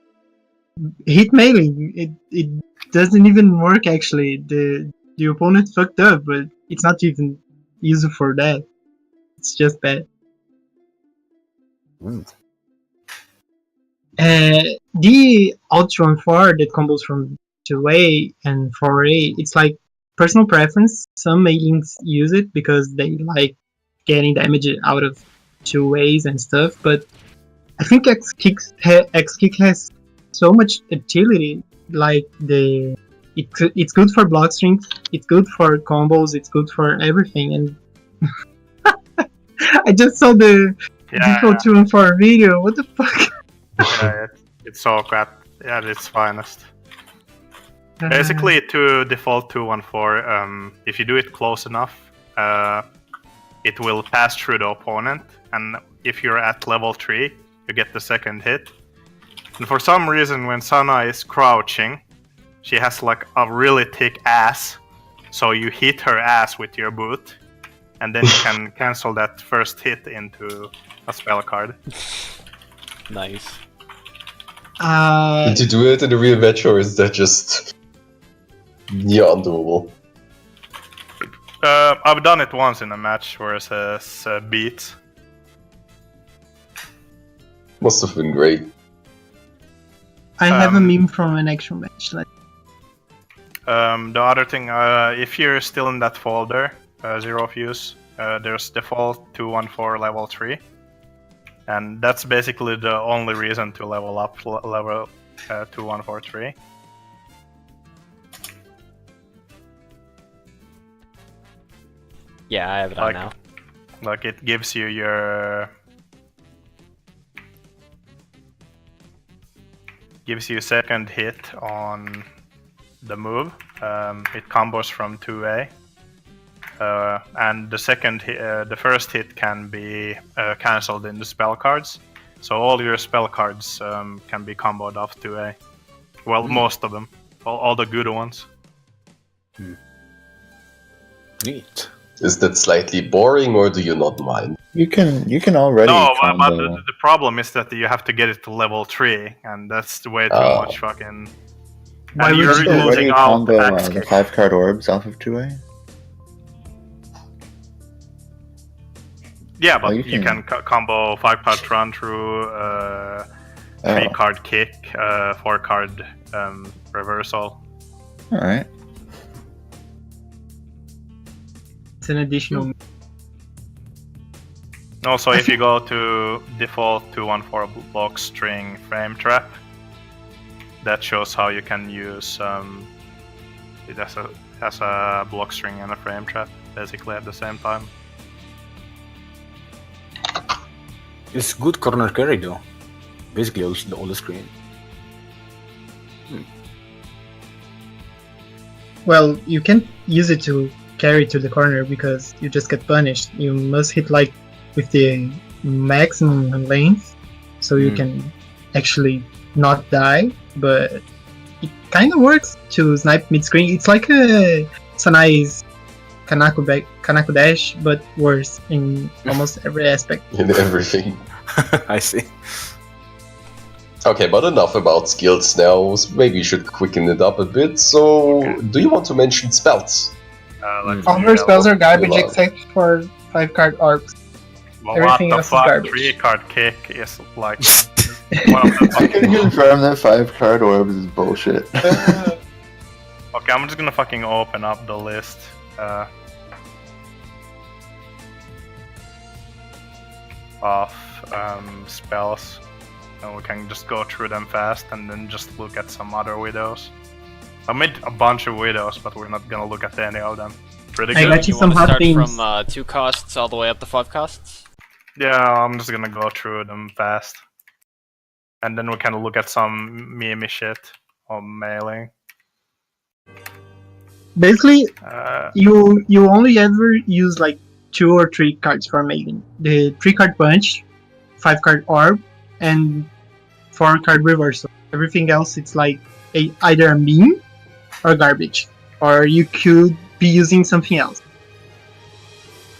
Speaker 6: hit Meiling. It doesn't even work actually. The opponent fucked up, but it's not even useful for that. It's just bad. The Ultron 4 that combos from 2A and 4A, it's like personal preference. Some Mailings use it because they like getting damage out of 2As and stuff, but I think X-Kick has so much utility. Like it's good for block strength, it's good for combos, it's good for everything. And I just saw the
Speaker 4: Yeah,
Speaker 6: default 2 and 4 video. What the fuck?
Speaker 4: yeah, it's so crap. Yeah, at its finest. Basically, to default 214, if you do it close enough, it will pass through the opponent, and if you're at level 3, you get the second hit. And for some reason, when Sana is crouching, she has like a really thick ass, so you hit her ass with your boot, and then you can cancel that first hit into a spell card.
Speaker 3: Nice.
Speaker 2: Did you do it in the real match, or is that just undoable?
Speaker 4: I've done it once in a match where it says beat.
Speaker 2: Must have been great.
Speaker 6: I have a
Speaker 4: Um,
Speaker 6: meme from an actual match. Like
Speaker 4: The other thing, if you're still in that folder, Zero Fuse, there's default 214 level 3. And that's basically the only reason to level up level 2143.
Speaker 3: Yeah, I have it on now.
Speaker 4: Like it gives you your second hit on the move. It combos from 2A. And the first hit can be cancelled in the spell cards. So all your spell cards can be comboed off 2A. Well, most of them. All the good ones.
Speaker 1: Neat.
Speaker 2: Is that slightly boring, or do you not mind?
Speaker 5: You can already.
Speaker 4: No, but
Speaker 5: combo.
Speaker 4: the problem is that you have to get it to level 3, and that's way too much fucking...
Speaker 6: Why
Speaker 4: And
Speaker 6: would
Speaker 4: you're
Speaker 6: you
Speaker 5: Where do
Speaker 4: losing
Speaker 5: you
Speaker 4: out
Speaker 5: combo
Speaker 4: axe
Speaker 5: the
Speaker 4: kick.
Speaker 5: 5-card orbs off of 2A?
Speaker 4: Yeah, but
Speaker 5: you
Speaker 4: you
Speaker 5: can-
Speaker 4: can combo 5-card run through, 3-card kick, 4-card reversal.
Speaker 5: All right.
Speaker 6: It's an additional.
Speaker 4: Also, if you go to default 214 block string frame trap, that shows how you can use it as a block string and a frame trap basically at the same time.
Speaker 1: It's good corner carry though. Basically, all the screen.
Speaker 6: Well, you can't use it to carry to the corner because you just get punished. You must hit like with the maximum length, so you can actually not die. But it kind of works to snipe mid screen. It's like a Sanai's Kanako dash, but worse in almost every aspect.
Speaker 2: In everything.
Speaker 1: I see.
Speaker 2: Okay, but enough about skills now. Maybe you should quicken it up a bit. So, do you want to mention spells?
Speaker 6: All her spells are garbage
Speaker 2: Love.
Speaker 6: except for 5-card orbs.
Speaker 4: Well,
Speaker 6: Everything
Speaker 4: what the
Speaker 6: else is
Speaker 4: fuck?
Speaker 6: garbage.
Speaker 4: 3-card kick is like one of the
Speaker 5: I can
Speaker 4: fucking...
Speaker 5: confirm that 5-card orbs is bullshit.
Speaker 4: Okay, I'm just gonna fucking open up the list. Of spells, and we can just go through them fast and then just look at some other widows. I made a bunch of widows, but we're not gonna look at any of them. Pretty
Speaker 6: I
Speaker 4: good.
Speaker 6: got you
Speaker 3: You
Speaker 6: some
Speaker 3: want to
Speaker 6: hot
Speaker 3: start
Speaker 6: themes.
Speaker 3: from 2 costs all the way up to 5 costs?
Speaker 4: Yeah, I'm just gonna go through them fast, and then we can look at some meme shit on Meiling.
Speaker 6: Basically,
Speaker 4: Uh,
Speaker 6: you only ever use like 2 or 3 cards for Meiling. The 3-card punch, 5-card orb, and 4-card reversal. Everything else it's like either a meme or garbage. Or you could be using something else.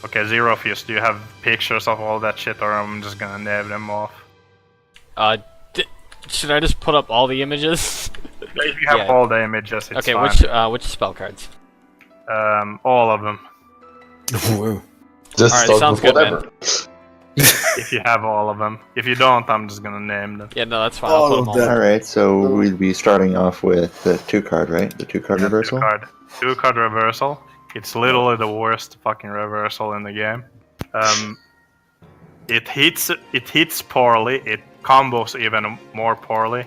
Speaker 4: okay, Zero Fuse, do you have pictures of all that shit, or I'm just gonna nab them off?
Speaker 3: Should I just put up all the images?
Speaker 4: If you have
Speaker 3: Yeah.
Speaker 4: all the images, it's
Speaker 3: Okay,
Speaker 4: fine.
Speaker 3: which spell cards?
Speaker 4: All of them.
Speaker 1: Whoa.
Speaker 2: Just
Speaker 3: Alright,
Speaker 2: start
Speaker 3: sounds
Speaker 2: with
Speaker 3: good, man.
Speaker 2: whatever.
Speaker 4: If you have all of them. If you don't, I'm just gonna name them.
Speaker 3: Yeah, no, that's fine. I'll
Speaker 1: All
Speaker 3: put
Speaker 1: of
Speaker 3: them all.
Speaker 1: them.
Speaker 3: up.
Speaker 5: Alright, so we'd be starting off with the 2-card, right? The 2-card reversal?
Speaker 4: Two-card reversal. It's literally the worst fucking reversal in the game. It hits poorly. It combos even more poorly.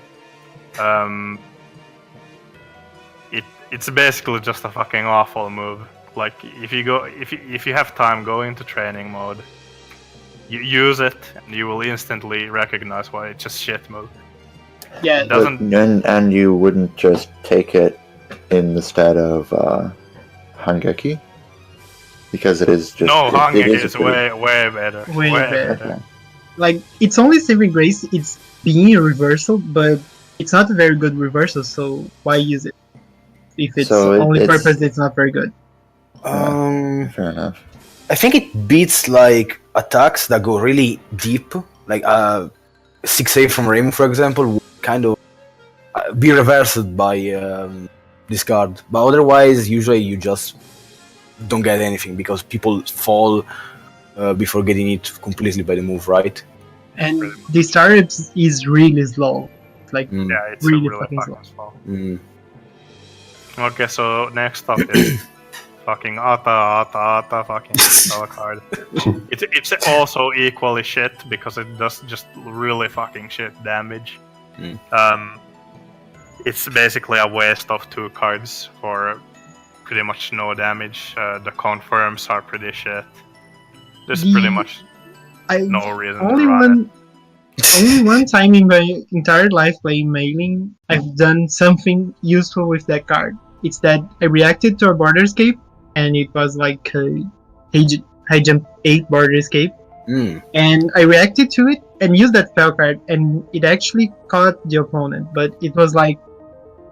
Speaker 4: It's basically just a fucking awful move. Like if you have time, go into training mode. You use it, and you will instantly recognize why it's just shit move.
Speaker 6: Yeah,
Speaker 4: It doesn't.
Speaker 5: And you wouldn't just take it in the stead of Hangeki? Because it is just...
Speaker 4: No,
Speaker 5: it
Speaker 4: Hangeki
Speaker 5: is a
Speaker 4: is
Speaker 5: pretty-
Speaker 4: way better.
Speaker 6: Way better.
Speaker 5: Okay.
Speaker 6: like it's only saving grace. It's being a reversal, but it's not a very good reversal. So why use it if its
Speaker 5: So
Speaker 6: only
Speaker 5: it's-
Speaker 6: purpose it's not very good?
Speaker 5: Fair enough.
Speaker 1: I think it beats like attacks that go really deep, like 6A from Raymond, for example, would kind of be reversed by discard. But otherwise, usually you just don't get anything because people fall before getting it completely by the move, right?
Speaker 6: And the startup is really slow. Like
Speaker 1: Mm.
Speaker 4: Yeah, it's
Speaker 6: Really
Speaker 4: really
Speaker 6: fucking
Speaker 4: fucking slow.
Speaker 1: Mm.
Speaker 4: Okay, so next up is fucking Ata fucking spell card. It's also equally shit because it does just really fucking shit damage. It's basically a waste of 2 cards for pretty much no damage. The confirms are pretty shit. There's pretty much no reason to run it.
Speaker 6: Only one time in my entire life playing Mailing, I've done something useful with that card. It's that I reacted to a border escape, and it was like a high jump 8 border escape. And I reacted to it and used that spell card, and it actually caught the opponent, but it was like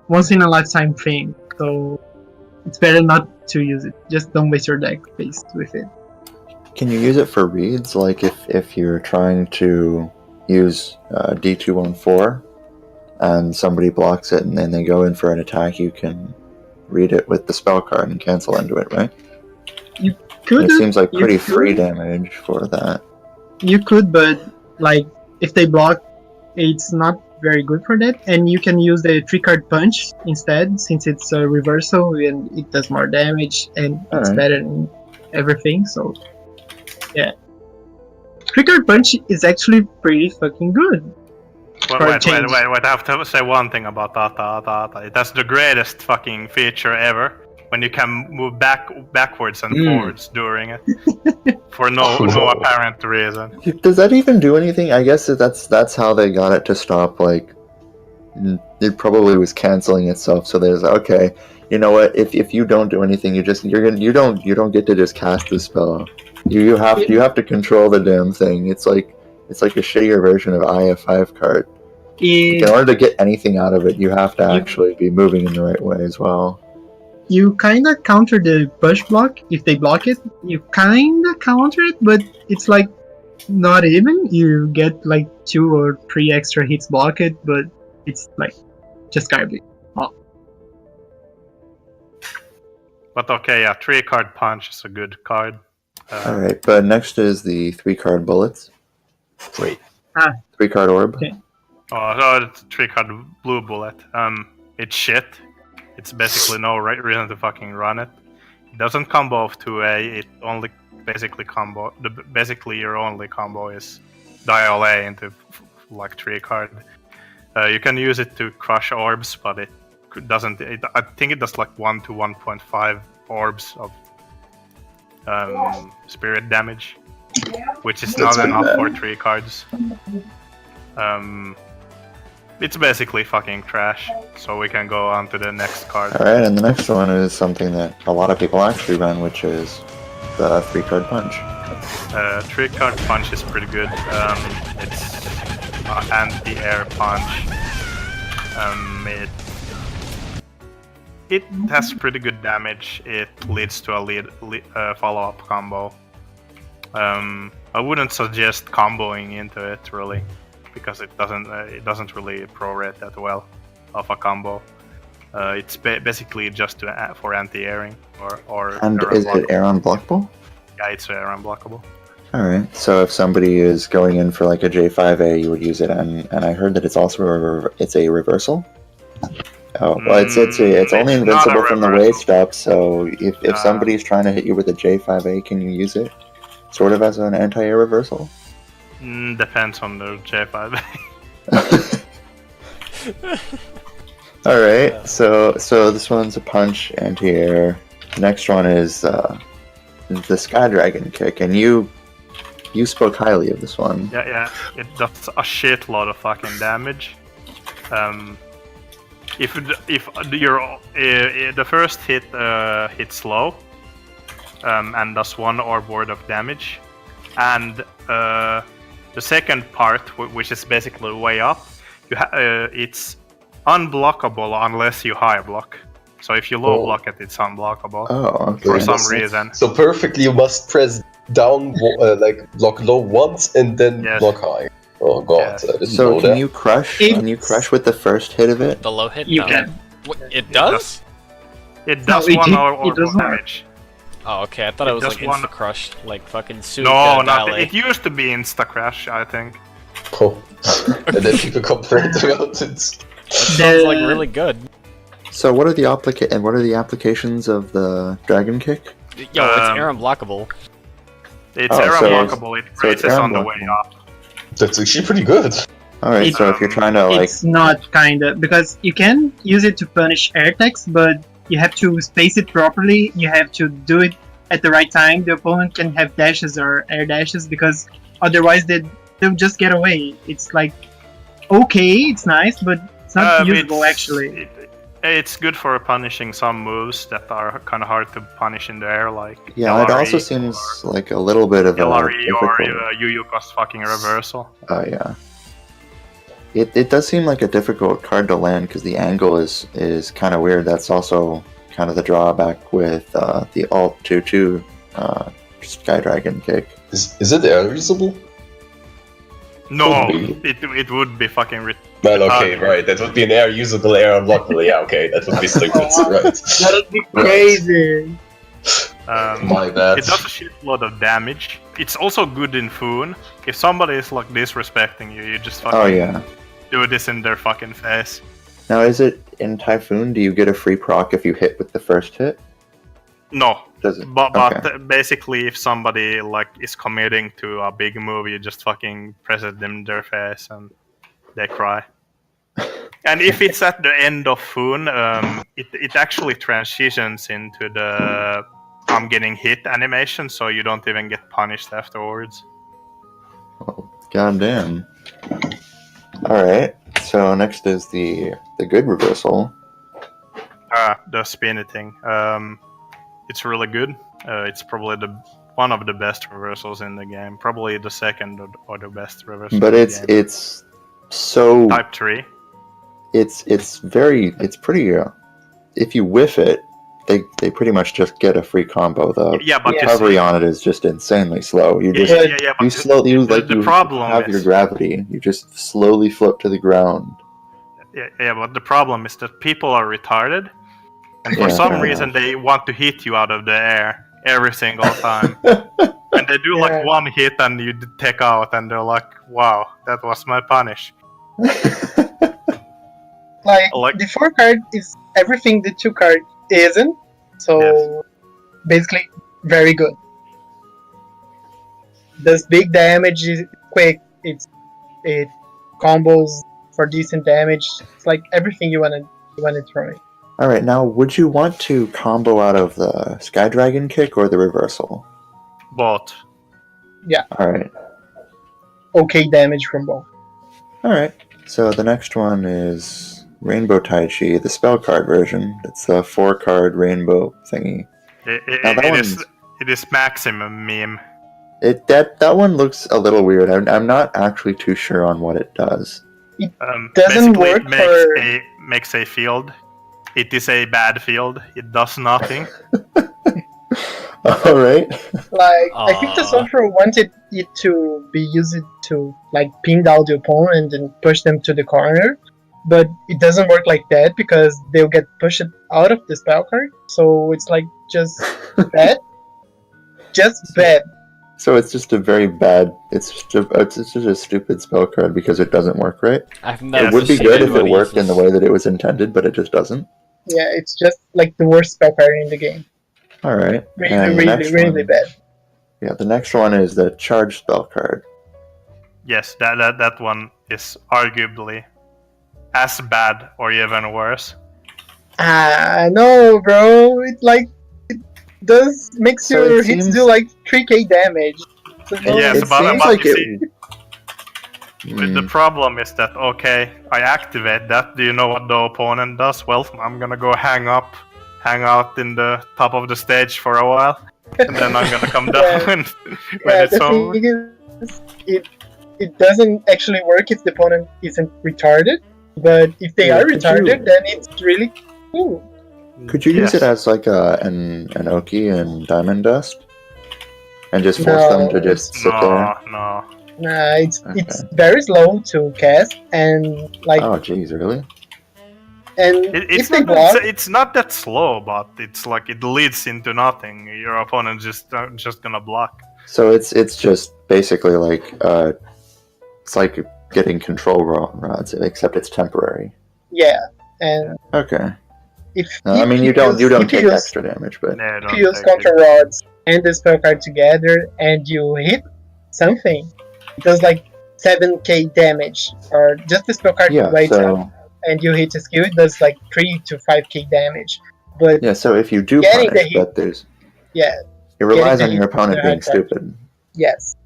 Speaker 6: once in a lifetime thing, so it's better not to use it. Just don't waste your deck space with it.
Speaker 5: Can you use it for reads? Like if you're trying to use D214 and somebody blocks it and then they go in for an attack, you can read it with the spell card and cancel into it, right?
Speaker 6: You could.
Speaker 5: It seems like pretty free damage for that.
Speaker 6: You could, but like if they block, it's not very good for that. And you can use the 3-card punch instead, since it's a reversal and it does more damage and it's better than everything. So yeah, 3-card punch is actually pretty fucking good.
Speaker 4: Wait, I have to say one thing about Ata. That's the greatest fucking feature ever. When you can move backwards and forwards during it. For no apparent reason.
Speaker 5: Does that even do anything? I guess that's how they got it to stop, like... It probably was canceling itself, so there's, okay, you know what, if you don't do anything, you don't get to just cast the spell. You have to control the damn thing. It's like a shittier version of IF5 card. In order to get anything out of it, you have to actually be moving in the right way as well.
Speaker 6: You kinda counter the push block if they block it. You kinda counter it, but it's like not even. You get like 2 or 3 extra hits block it, but it's like just garbage. Oh.
Speaker 4: But okay, yeah, 3-card punch is a good card.
Speaker 5: Alright, but next is the 3-card bullets.
Speaker 1: Wait.
Speaker 5: 3-card orb.
Speaker 6: Okay.
Speaker 4: Oh, so it's 3-card blue bullet. It's shit. It's basically no reason to fucking run it. It doesn't combo off 2A. It only basically basically your only combo is dial A into like 3-card. You can use it to crush orbs, but it doesn't. I think it does like 1 to 1.5 orbs of spirit damage, which is not enough for 3 cards. It's basically fucking trash, so we can go on to the next card.
Speaker 5: Alright, and the next one is something that a lot of people actually run, which is the 3-card punch.
Speaker 4: 3-card punch is pretty good. It's anti-air punch. It has pretty good damage. It leads to a follow-up combo. I wouldn't suggest comboing into it really, because it doesn't really prorate that well of a combo. It's basically just for anti-airing or.
Speaker 5: And is it air unblockable?
Speaker 4: Yeah, it's air unblockable.
Speaker 5: All right. So if somebody is going in for like a J5A, you would use it, and I heard that it's also it's a reversal. Oh well, it's only invincible from the waist up. So if somebody's trying to hit you with a J5A, can you use it sort of as an anti-air reversal?
Speaker 4: Depends on the J5A.
Speaker 5: All right. So this one's a punch anti-air. The next one is the Sky Dragon kick, and you spoke highly of this one.
Speaker 4: Yeah, it does a shitload of fucking damage. If the first hit hits low, and does 1 orb worth of damage, and the second part, which is basically way up, it's unblockable unless you high block. So if you low block it, it's unblockable.
Speaker 5: Oh, okay.
Speaker 4: For some reason.
Speaker 2: So perfectly, you must press down, like block low once and then block high. Oh god!
Speaker 4: Yes.
Speaker 5: So can you crush? Can you crush with the first hit of it?
Speaker 3: The low hit?
Speaker 6: You
Speaker 3: no.
Speaker 6: can.
Speaker 3: It does?
Speaker 4: It does 1 orb
Speaker 6: does not.
Speaker 4: damage.
Speaker 3: Oh, okay. I thought it was like
Speaker 4: just one-
Speaker 3: insta crush, like fucking Suga
Speaker 4: No, not
Speaker 3: Ballet.
Speaker 4: it used to be insta crash, I think.
Speaker 2: Oh. And then people complained about it.
Speaker 3: That sounds like really good.
Speaker 5: So what are the applications of the Dragon Kick?
Speaker 3: Yo, it's air unblockable.
Speaker 4: It's
Speaker 5: Oh,
Speaker 4: air
Speaker 5: so-
Speaker 4: unblockable. It
Speaker 5: so it's
Speaker 4: raises
Speaker 5: air
Speaker 4: on the way
Speaker 5: unblockable.
Speaker 4: up.
Speaker 2: That's actually pretty good.
Speaker 5: Alright, so if you're trying to like...
Speaker 6: It's not kinda, because you can use it to punish air attacks, but you have to space it properly, you have to do it at the right time. The opponent can have dashes or air dashes, because otherwise they'll just get away. It's like, okay, it's nice, but it's not usable actually.
Speaker 4: It's good for punishing some moves that are kind of hard to punish in the air, like
Speaker 5: Yeah, it also
Speaker 4: LRE
Speaker 5: seems like a little bit of a
Speaker 4: LRE or
Speaker 5: difficult...
Speaker 4: Yu-Yuko's fucking reversal.
Speaker 5: Oh yeah. It does seem like a difficult card to land because the angle is kind of weird. That's also kind of the drawback with the Alt 2-2 Sky Dragon Kick.
Speaker 2: Is it air usable?
Speaker 4: No,
Speaker 2: Could
Speaker 4: it would be fucking
Speaker 2: Well, okay, right. That would be an air usable, air unblockable. Yeah, okay, that would be stupid. Right.
Speaker 6: That'd be crazy.
Speaker 2: My bad.
Speaker 4: It does a shitload of damage. It's also good in Foon. If somebody is like disrespecting you, you just fucking
Speaker 5: Oh yeah.
Speaker 4: do this in their fucking face.
Speaker 5: Now is it in Typhoon? Do you get a free proc if you hit with the first hit?
Speaker 4: No,
Speaker 5: Does it?
Speaker 4: but
Speaker 5: Okay.
Speaker 4: basically, if somebody like is committing to a big move, you just fucking press it in their face and they cry. And if it's at the end of Foon, it actually transitions into the I'm getting hit animation, so you don't even get punished afterwards.
Speaker 5: God damn. Alright, so next is the good reversal.
Speaker 4: The spinny thing. It's really good. It's probably one of the best reversals in the game. Probably the second or the best reversal.
Speaker 5: But
Speaker 4: in the game.
Speaker 5: it's so
Speaker 4: Type 3.
Speaker 5: it's pretty if you whiff it, they pretty much just get a free combo. The
Speaker 4: Yeah, but you
Speaker 5: recovery
Speaker 4: see-
Speaker 5: on it is just insanely slow. You just
Speaker 4: yeah, but
Speaker 5: you slowly
Speaker 4: the problem
Speaker 5: have your
Speaker 4: is-
Speaker 5: gravity. You just slowly flip to the ground.
Speaker 4: Yeah, but the problem is that people are retarded, and for
Speaker 5: Yeah,
Speaker 4: some
Speaker 5: fair
Speaker 4: reason
Speaker 5: enough.
Speaker 4: they want to hit you out of the air every single time. And they do like
Speaker 6: Yeah.
Speaker 4: one hit and you take out, and they're like, "Wow, that was my punish." Like-
Speaker 6: The 4 card is everything the 2 card isn't, so basically very good. Does big damage, is quick, it combos for decent damage. It's like everything you wanted from it.
Speaker 5: All right, now would you want to combo out of the Sky Dragon Kick or the reversal?
Speaker 4: But
Speaker 5: All right.
Speaker 6: Okay damage from both.
Speaker 5: All right. So the next one is Rainbow Tai Chi, the spell card version. It's the 4-card rainbow thingy. Now that one's-
Speaker 4: it is maximum meme.
Speaker 5: That one looks a little weird. I'm not actually too sure on what it does.
Speaker 6: Doesn't
Speaker 4: Basically,
Speaker 6: work
Speaker 4: it makes a field. It is a bad field. It does nothing.
Speaker 5: All right.
Speaker 6: Like, I think the Software wanted it to be used to, like, pin down the opponent and push them to the corner, but it doesn't work like that because they'll get pushed out of the spell card, so it's, like, just bad. Just bad.
Speaker 5: So it's just a very bad. It's just a stupid spell card because it doesn't work right.
Speaker 3: I've never
Speaker 5: It would be
Speaker 3: seen
Speaker 5: good if it
Speaker 3: anybody
Speaker 5: worked
Speaker 3: use
Speaker 5: in the
Speaker 3: this.
Speaker 5: way that it was intended, but it just doesn't.
Speaker 6: Yeah, it's just, like, the worst spell card in the game.
Speaker 5: All right.
Speaker 6: Really,
Speaker 5: And the
Speaker 6: really,
Speaker 5: next
Speaker 6: really
Speaker 5: one-
Speaker 6: bad.
Speaker 5: Yeah, the next one is the charge spell card.
Speaker 4: Yes, that one is arguably as bad or even worse.
Speaker 6: No, bro. It makes
Speaker 5: So
Speaker 6: your
Speaker 5: it
Speaker 6: hits
Speaker 5: seems-
Speaker 6: do like 3k damage. So
Speaker 4: Yes,
Speaker 5: it
Speaker 4: but-
Speaker 5: seems
Speaker 4: but
Speaker 5: like
Speaker 4: you
Speaker 5: it.
Speaker 4: But the problem is that, okay, I activate that. Do you know what the opponent does? Well, I'm gonna go hang out in the top of the stage for a while, and then I'm gonna come down
Speaker 6: Yeah.
Speaker 4: when
Speaker 6: Yeah,
Speaker 4: it's
Speaker 6: the
Speaker 4: over.
Speaker 6: thing is, it doesn't actually work if the opponent isn't retarded. But if they
Speaker 5: Yeah,
Speaker 6: are
Speaker 5: could
Speaker 6: retarded,
Speaker 5: you-
Speaker 6: then it's really cool.
Speaker 5: Could you use
Speaker 4: Yes.
Speaker 5: it as like an Oki and Diamond Dust, and just force them to just sit there?
Speaker 4: No.
Speaker 6: Nah, it's
Speaker 5: Okay.
Speaker 6: very slow to cast, and like,
Speaker 5: Oh, jeez, really?
Speaker 6: and
Speaker 4: It,
Speaker 6: if
Speaker 4: it's
Speaker 6: they
Speaker 4: not
Speaker 6: block,
Speaker 4: it's not that slow, but it's like it leads into nothing. Your opponent just gonna block.
Speaker 5: So it's just basically like it's like getting control rods, except it's temporary.
Speaker 6: yeah, and
Speaker 5: Okay. I mean, you don't
Speaker 6: if
Speaker 5: take
Speaker 6: use,
Speaker 5: extra damage, but
Speaker 4: Yeah,
Speaker 6: if you use Contra Rods and the spell card together and you hit something, it does like 7k damage, or just the spell card by itself, and you hit a skill, it does like 3 to 5k damage. But
Speaker 5: yeah, so if you do
Speaker 6: getting
Speaker 5: punish,
Speaker 6: the hit,
Speaker 5: but there's
Speaker 6: yeah,
Speaker 5: it relies on
Speaker 6: the
Speaker 5: your
Speaker 6: hit
Speaker 5: opponent
Speaker 6: the
Speaker 5: being
Speaker 6: hard part.
Speaker 5: stupid.
Speaker 6: Yes.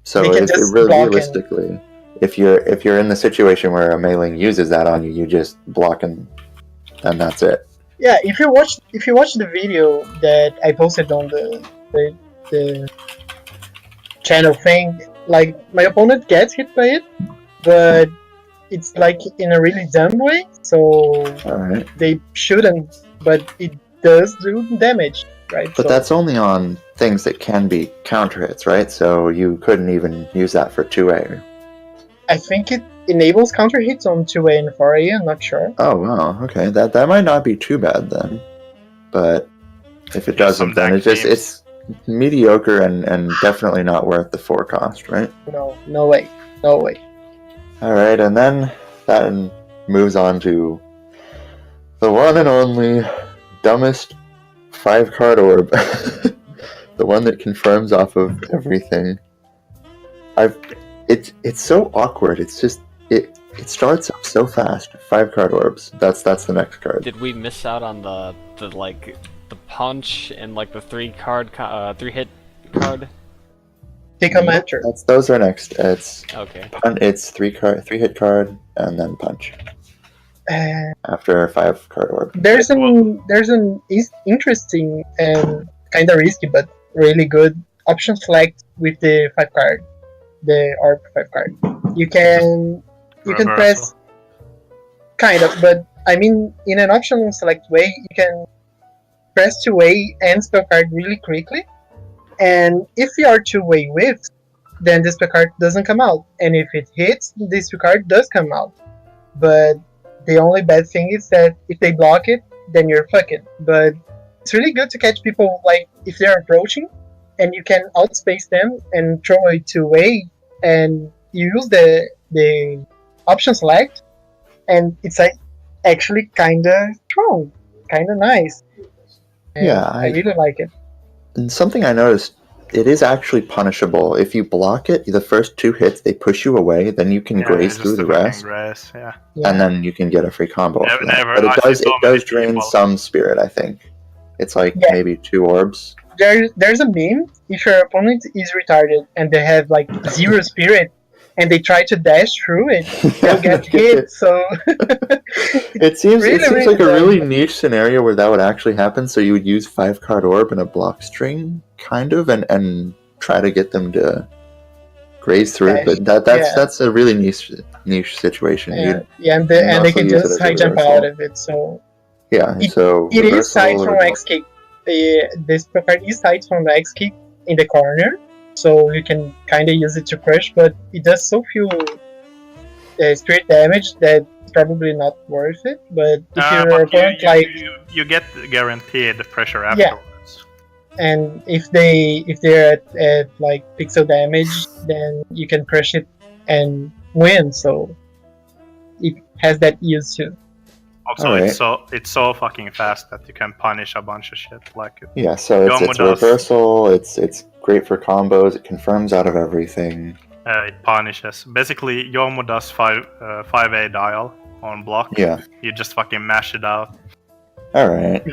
Speaker 5: So
Speaker 6: They can
Speaker 5: if it
Speaker 6: just block
Speaker 5: realistically, if you're in the situation where a Meiling uses that on you, you just block and that's it.
Speaker 6: Yeah, if you watch the video that I posted on the channel thing, like my opponent gets hit by it, but it's like in a really dumb way, so
Speaker 5: Alright.
Speaker 6: they shouldn't, but it does do damage, right?
Speaker 5: But that's only on things that can be counter hits, right? So you couldn't even use that for 2A.
Speaker 6: I think it enables counter hits on 2A and 4A, I'm not sure.
Speaker 5: Oh wow, okay. That might not be too bad then. But if it doesn't, then it's mediocre and definitely not worth the 4 cost, right?
Speaker 6: No way.
Speaker 5: Alright, and then that moves on to the one and only dumbest 5-card orb. The one that confirms off of everything. It's so awkward. It's just it starts up so fast. 5-card orbs. That's the next card.
Speaker 3: Did we miss out on the punch and like the 3-hit card?
Speaker 6: Take a mentor.
Speaker 5: Those are next. It's
Speaker 3: okay.
Speaker 5: It's 3-hit card and then punch. After a 5-card orb.
Speaker 6: There's an interesting and kind of risky but really good option select with the 5-card, the orb 5-card. You can press kind of, but I mean in an option select way you can press 2-way and spell card really quickly, and if you are 2-way whiffed, then the spell card doesn't come out, and if it hits, the spell card does come out. But the only bad thing is that if they block it, then you're fucked. But it's really good to catch people like if they're approaching, and you can outspace them and throw it 2-way, and you use the option select, and it's like actually kinda strong, kinda nice. And
Speaker 5: yeah,
Speaker 6: I really like it.
Speaker 5: And something I noticed, it is actually punishable. If you block it, the first 2 hits, they push you away, then you can graze through the rest.
Speaker 4: Yeah.
Speaker 5: And then you can get a free combo.
Speaker 4: Never,
Speaker 5: but it does drain some spirit, I think. It's like maybe 2 orbs.
Speaker 6: There's a meme, if your opponent is retarded and they have like 0 spirit and they try to dash through it, they'll get hit, so
Speaker 5: it seems like a really niche scenario where that would actually happen, so you would use 5-card orb and a block string, kind of, and try to get them to graze through it, but that's a really niche situation.
Speaker 6: And they can just high jump out of it, so...
Speaker 5: Yeah,
Speaker 6: it is tied from X-Kick. This card is tied from the X-Kick in the corner, so you can kind of use it to crush, but it does so few spirit damage that it's probably not worth it. But if your opponent
Speaker 4: you get guaranteed pressure afterwards.
Speaker 6: And if they're at like pixel damage, then you can crush it and win. So it has that use too.
Speaker 4: Also, it's so fucking fast that you can punish a bunch of shit. Like
Speaker 5: so it's reversal. It's great for combos. It confirms out of everything.
Speaker 4: It punishes. Basically, Yomu does 5A dial on block.
Speaker 5: Yeah.
Speaker 4: You just fucking mash it out.
Speaker 5: All right.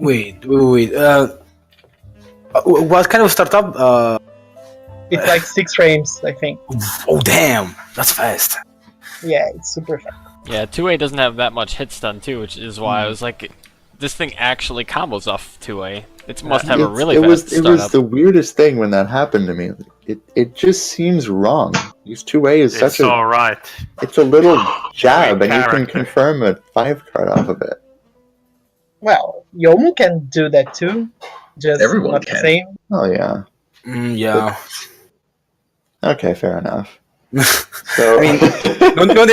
Speaker 1: Wait. What kind of startup?
Speaker 6: It's like 6 frames, I think.
Speaker 1: Oh damn, that's fast.
Speaker 6: Yeah, it's super fast.
Speaker 3: Yeah, 2A doesn't have that much hit stun too, which is why I was like, this thing actually combos off 2A. It must have a really fast startup.
Speaker 5: It was the weirdest thing when that happened to me. It just seems wrong. Use 2A is such a...
Speaker 4: alright.
Speaker 5: It's a little jab, and you can confirm a 5-card off of it.
Speaker 6: Well, Yomu can do that too. Just
Speaker 2: everyone
Speaker 6: not
Speaker 2: can.
Speaker 6: The same.
Speaker 5: Oh, yeah.
Speaker 1: Yeah.
Speaker 5: Okay, fair enough. So,
Speaker 1: I mean,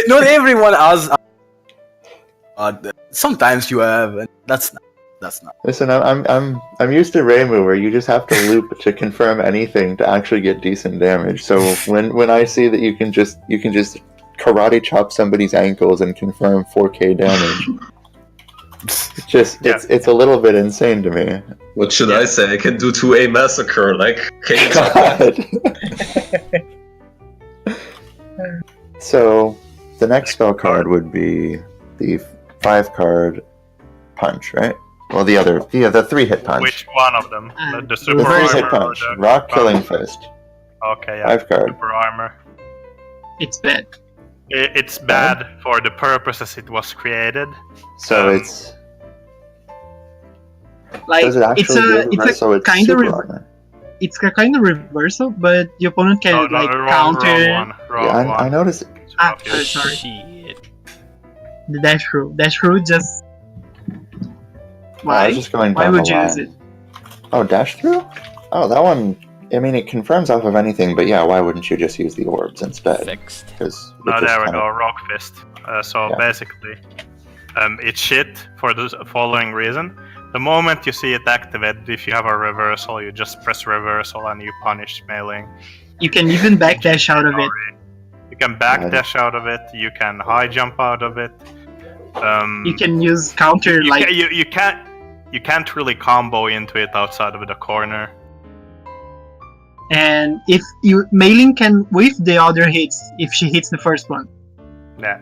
Speaker 1: not everyone has. Sometimes you have, and that's not.
Speaker 5: Listen, I'm used to Reimu, where you just have to loop to confirm anything to actually get decent damage. So when I see that you can just karate chop somebody's ankles and confirm 4k damage, It's a little bit insane to me.
Speaker 2: What should I say? I can do 2A Massacre, like, can you talk that?
Speaker 5: God. So, the next spell card would be the 5-card punch, right? Well, the 3-hit punch.
Speaker 4: Which one of them? The
Speaker 5: The
Speaker 4: super
Speaker 5: 3-hit
Speaker 4: armor
Speaker 5: punch.
Speaker 4: or the
Speaker 5: Rock Killing
Speaker 4: bounce?
Speaker 5: Fist.
Speaker 4: Okay, yeah.
Speaker 5: 5-card.
Speaker 4: Super armor.
Speaker 6: It's bad.
Speaker 4: It's bad for the purposes it was created.
Speaker 5: So
Speaker 4: Um,
Speaker 5: it's...
Speaker 6: Like
Speaker 5: Does it actually
Speaker 6: it's
Speaker 5: do
Speaker 6: a
Speaker 5: reversal? It's
Speaker 6: kind of
Speaker 5: super armor.
Speaker 6: it's a kind of reversal, but the opponent can like counter.
Speaker 4: Wrong
Speaker 5: Yeah, I
Speaker 4: one.
Speaker 5: noticed it.
Speaker 4: Okay.
Speaker 6: Sorry.
Speaker 3: Shit.
Speaker 6: The dash through. Dash through just.
Speaker 5: I
Speaker 6: Why?
Speaker 5: was just going
Speaker 6: Why
Speaker 5: down
Speaker 6: would
Speaker 5: the
Speaker 6: you
Speaker 5: line.
Speaker 6: use it?
Speaker 5: Oh, dash through? Oh, that one... I mean, it confirms off of anything, but yeah, why wouldn't you just use the orbs instead?
Speaker 3: Fixed.
Speaker 5: Because
Speaker 4: No, there we go. Rock fist. So
Speaker 5: Yeah.
Speaker 4: basically, it's shit for the following reason. The moment you see it activated, if you have a reversal, you just press reversal and you punish Meiling.
Speaker 6: You can even backdash out of it.
Speaker 4: You can backdash out of it. You can high jump out of it.
Speaker 6: You can use counter
Speaker 4: you,
Speaker 6: like.
Speaker 4: you can't really combo into it outside of the corner.
Speaker 6: And if you Meiling can whiff the other hits if she hits the first one,
Speaker 4: Yeah.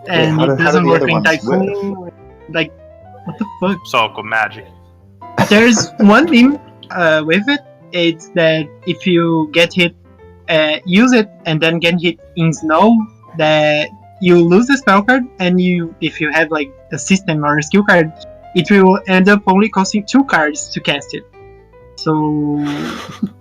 Speaker 6: and
Speaker 5: how do
Speaker 6: it doesn't
Speaker 5: the
Speaker 6: work
Speaker 5: other
Speaker 6: in
Speaker 5: ones
Speaker 6: Typhoon. Like, what the fuck?
Speaker 4: Soku magic.
Speaker 6: There's one thing with it. It's that if you get hit, use it and then get hit in snow, that you lose the spell card, and if you have like a system or a skill card, it will end up only costing 2 cards to cast it. So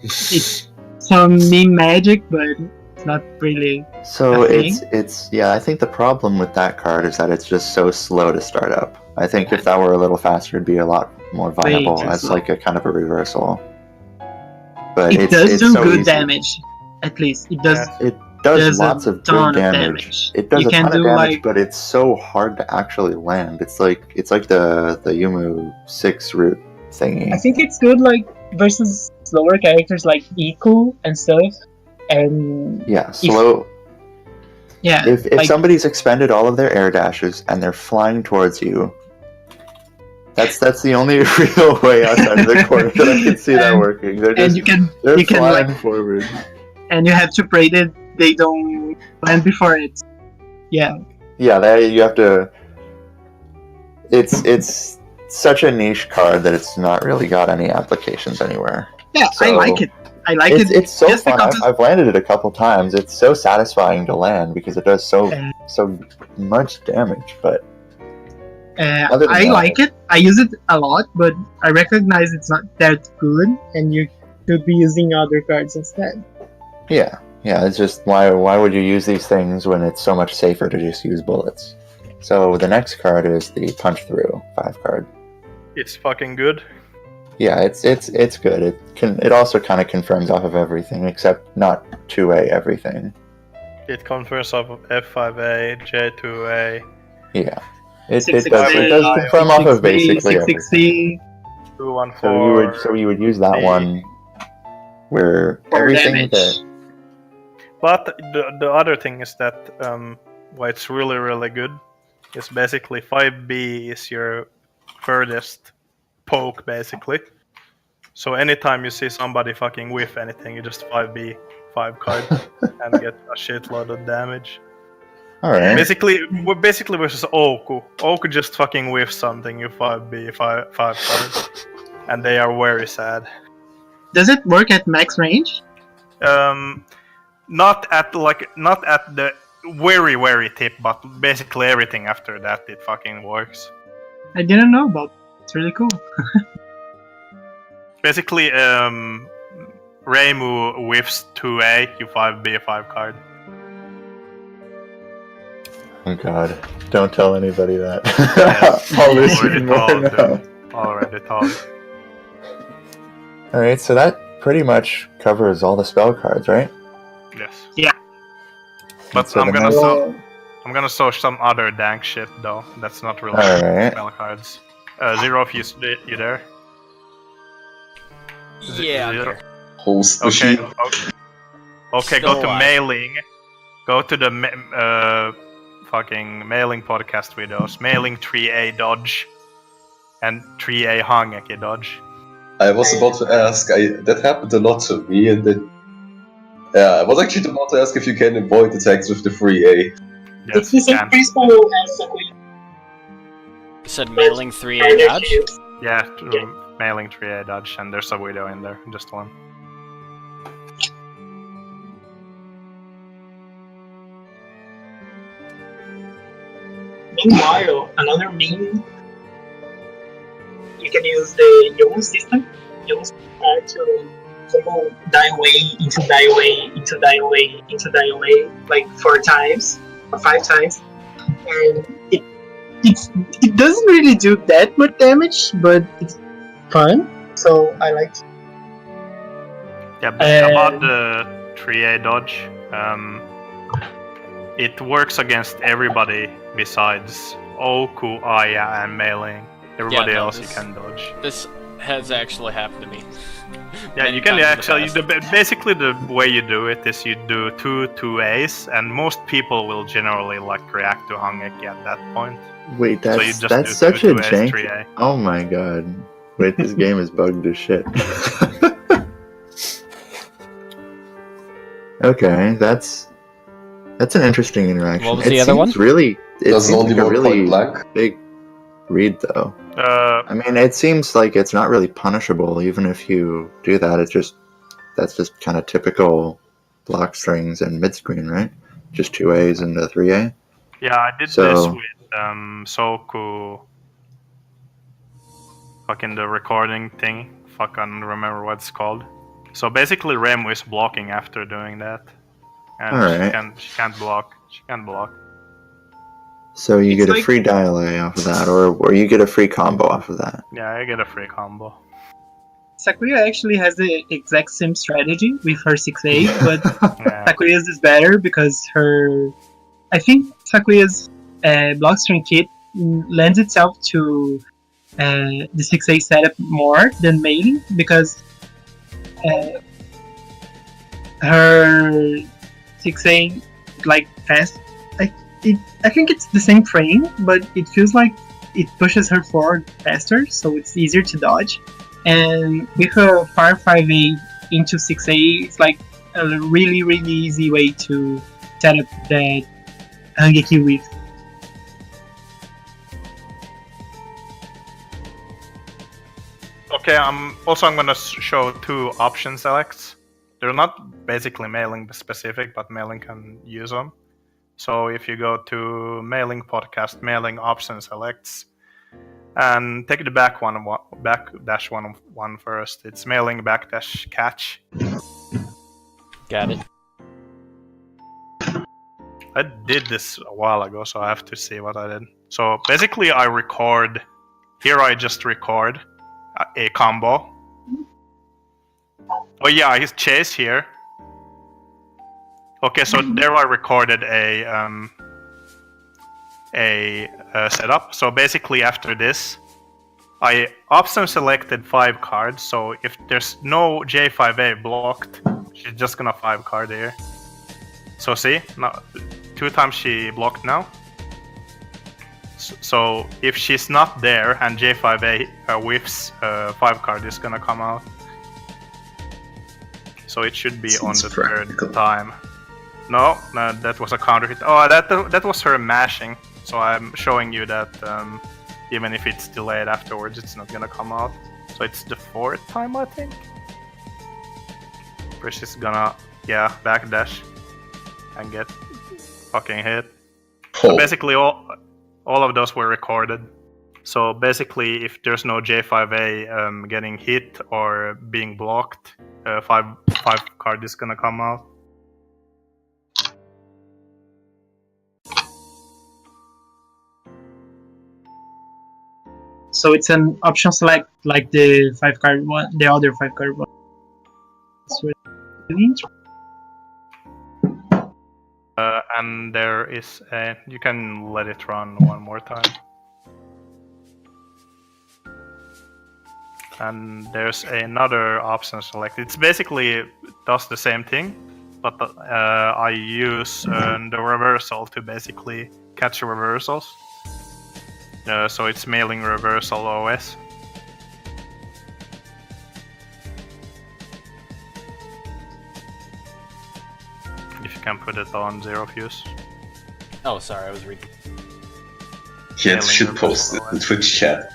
Speaker 6: it's some meme magic, but it's not really.
Speaker 5: So
Speaker 6: a thing.
Speaker 5: it's yeah, I think the problem with that card is that it's just so slow to start up. I think if that were a little faster, it'd be a lot more viable
Speaker 6: too
Speaker 5: as
Speaker 6: slow.
Speaker 5: like a kind of a reversal. But
Speaker 6: It does
Speaker 5: it's
Speaker 6: do
Speaker 5: so
Speaker 6: good
Speaker 5: easy.
Speaker 6: damage. At least it does.
Speaker 4: Yeah.
Speaker 5: It does
Speaker 6: Does a
Speaker 5: lots of
Speaker 6: ton
Speaker 5: good
Speaker 6: of
Speaker 5: damage.
Speaker 6: damage.
Speaker 5: It does
Speaker 6: You
Speaker 5: a
Speaker 6: can
Speaker 5: ton of
Speaker 6: do,
Speaker 5: damage,
Speaker 6: like-
Speaker 5: but it's so hard to actually land. It's like the Yumu 6 root thingy.
Speaker 6: I think it's good like versus slower characters like Iku and stuff. And
Speaker 5: Yeah, slow.
Speaker 6: yeah,
Speaker 5: If
Speaker 6: like,
Speaker 5: somebody's expended all of their air dashes and they're flying towards you, that's the only real way outside of the corner that I can see that
Speaker 6: And-
Speaker 5: working. They're
Speaker 6: and
Speaker 5: just
Speaker 6: you can
Speaker 5: flying
Speaker 6: like,
Speaker 5: forward.
Speaker 6: and you have to pray that they don't land before it. Yeah,
Speaker 5: Yeah, you have to. It's such a niche card that it's not really got any applications anywhere.
Speaker 6: yeah, I
Speaker 5: So-
Speaker 6: like it. I like
Speaker 5: It's,
Speaker 6: it.
Speaker 5: it's so
Speaker 6: just
Speaker 5: fun.
Speaker 6: because
Speaker 5: I've landed it a couple times. It's so satisfying to land because it does so much damage. But other than
Speaker 6: I
Speaker 5: that-
Speaker 6: like it. I use it a lot, but I recognize it's not that good, and you should be using other cards instead.
Speaker 5: yeah, it's just why would you use these things when it's so much safer to just use bullets? So the next card is the punch through 5-card.
Speaker 4: It's fucking good.
Speaker 5: Yeah, it's good. It also kind of confirms off of everything except not 2A everything.
Speaker 4: It confers off of F5A, J2A,
Speaker 5: Yeah, it
Speaker 6: 660,
Speaker 5: does confirm off of basically everything.
Speaker 6: 660
Speaker 4: 214.
Speaker 5: So you would use that one where
Speaker 6: for
Speaker 5: everything
Speaker 6: damage.
Speaker 5: that
Speaker 4: But the other thing is that why it's really, really good is basically 5B is your furthest poke, basically. So anytime you see somebody fucking whiff anything, you just 5B, 5 card, and get a shitload of damage.
Speaker 5: all right.
Speaker 4: Basically versus Oku. Oku just fucking whiffs something, you 5B, 5 card. And they are very sad.
Speaker 6: Does it work at max range?
Speaker 4: Not at the very, very tip, but basically everything after that it fucking works.
Speaker 6: I didn't know about. It's really cool.
Speaker 4: Basically, Reimu whiffs 2A, you 5B, 5 card.
Speaker 5: Oh god, don't tell anybody that.
Speaker 4: Yes.
Speaker 5: I'll listen more
Speaker 4: Already
Speaker 5: now.
Speaker 4: told, already told.
Speaker 5: All right, so that pretty much covers all the spell cards, right?
Speaker 4: Yes.
Speaker 6: Yeah.
Speaker 4: But
Speaker 5: So
Speaker 4: I'm
Speaker 5: the
Speaker 4: gonna
Speaker 5: next-
Speaker 4: show I'm gonna show some other dank shit though. That's not really
Speaker 5: Alright.
Speaker 4: spell cards. Zero if you there.
Speaker 3: Yeah.
Speaker 4: Zero.
Speaker 3: Okay.
Speaker 2: Host
Speaker 4: Okay.
Speaker 2: machine.
Speaker 4: Okay.
Speaker 3: Still
Speaker 4: Go to
Speaker 3: alive.
Speaker 4: mailing. Go to the fucking Mailing podcast videos. Mailing 3A dodge and 3A Hangeki dodge.
Speaker 2: I was about to ask. That happened a lot to me, and then I was actually about to ask if you can avoid attacks with the 3A.
Speaker 4: Yes,
Speaker 6: It's the
Speaker 4: you
Speaker 6: same
Speaker 4: can.
Speaker 6: principle as Sakuya.
Speaker 3: You said Mailing 3A dodge?
Speaker 4: Yeah, Mailing 3A dodge, and there's a video in there, just one.
Speaker 6: Meanwhile, another meme, you can use the Yomu system. Yomu to combo die away into die away into die away into die away like 4 times or 5 times, and it doesn't really do that much damage, but it's fun. So I like it.
Speaker 4: Yeah, but about the 3A dodge, it works against everybody besides Oku, Aya, and Mailing. Everybody else you can dodge.
Speaker 3: This has actually happened to me.
Speaker 4: Yeah,
Speaker 3: Many
Speaker 4: you can
Speaker 3: times in the
Speaker 4: actually. Basically, the way you do it is you do 2-2As, and most people will generally like react to Hangeki at that point.
Speaker 5: Wait,
Speaker 4: So you
Speaker 5: that's
Speaker 4: just
Speaker 5: that's
Speaker 4: do
Speaker 5: such a
Speaker 4: 2-2As,
Speaker 5: jank.
Speaker 4: 3A.
Speaker 5: Oh my god! Wait, this game is bugged as shit. Okay, that's an interesting interaction.
Speaker 3: What was the other one?
Speaker 5: Really, it
Speaker 2: Doesn't
Speaker 5: seems
Speaker 2: only
Speaker 5: like a
Speaker 2: work
Speaker 5: really
Speaker 2: point blank.
Speaker 5: big read, though.
Speaker 4: Uh,
Speaker 5: I mean, it seems like it's not really punishable, even if you do that. That's just kind of typical block strings and mid screen, right? Just 2As and a 3A.
Speaker 4: yeah, I did
Speaker 5: So-
Speaker 4: this with Soku. Fucking the recording thing. Fuck, I don't remember what it's called. So basically, Remu is blocking after doing that, and
Speaker 5: Alright.
Speaker 4: she can't block. She can't block.
Speaker 5: So you
Speaker 6: It's
Speaker 5: get a
Speaker 6: like-
Speaker 5: free dial A off of that, or you get a free combo off of that.
Speaker 4: Yeah, I get a free combo.
Speaker 6: Sakuya actually has the exact same strategy with her 6A, but
Speaker 4: Yeah.
Speaker 6: Sakuya's is better because I think Sakuya's block string kit lends itself to the 6A setup more than Meiling because her 6A like fast. I think it's the same frame, but it feels like it pushes her forward faster, so it's easier to dodge. And with a Fire 5A into 6A, it's like a really, really easy way to set up that Hangeki with.
Speaker 4: Okay, I'm gonna show 2 option selects. They're not basically Mailing specific, but Mailing can use them. So if you go to Mailing podcast, Mailing option selects, and take the back dash one first. It's Mailing backdash catch.
Speaker 3: Got it.
Speaker 4: I did this a while ago, so I have to see what I did. So basically, I record. Here I just record a combo. Oh yeah, he's chase here. Okay, so there I recorded a setup. So basically, after this, I option selected 5 cards. So if there's no J5A blocked, she's just gonna 5 card here. So see, now 2 times she blocked now. So if she's not there and J5A whiffs, 5 card is gonna come out. So it should be on the
Speaker 2: practical.
Speaker 4: 3rd time. No, that was a counter hit. Oh, that was her mashing. So I'm showing you that even if it's delayed afterwards, it's not gonna come out. So it's the 4th time, I think. Where she's gonna, backdash and get fucking hit. So
Speaker 2: Oh,
Speaker 4: basically, all of those were recorded. So basically, if there's no J5A getting hit or being blocked, 5 card is gonna come out.
Speaker 6: So it's an option select like the 5 card one, the other 5 card one. It's really interesting.
Speaker 4: And there is you can let it run one more time. And there's another option select. It's basically does the same thing, but I use the reversal to basically catch reversals. So it's Meiling reversal OS. If you can put it on zero fuse.
Speaker 3: Oh, sorry, I was reading.
Speaker 2: He had shit posted in the Twitch chat.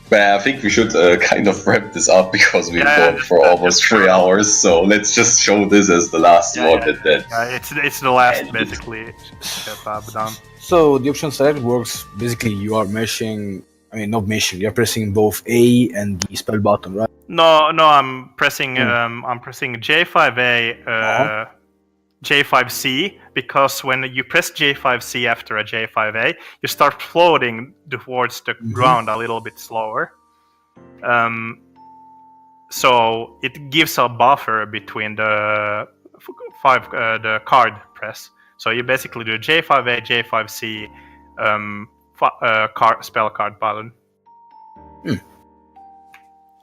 Speaker 2: But I think we should kind of wrap this up because we've gone for almost 3 hours. So let's just show this as the last one.
Speaker 4: It's the last basically step I've done.
Speaker 1: So the option select works basically. You are meshing. I mean, not meshing. You're pressing both A and the spell button, right?
Speaker 4: No, I'm pressing J5A, J5C, because when you press J5C after a J5A, you start floating towards the ground a little bit slower. So it gives a buffer between the the card press. So you basically do J5A, J5C, spell card button.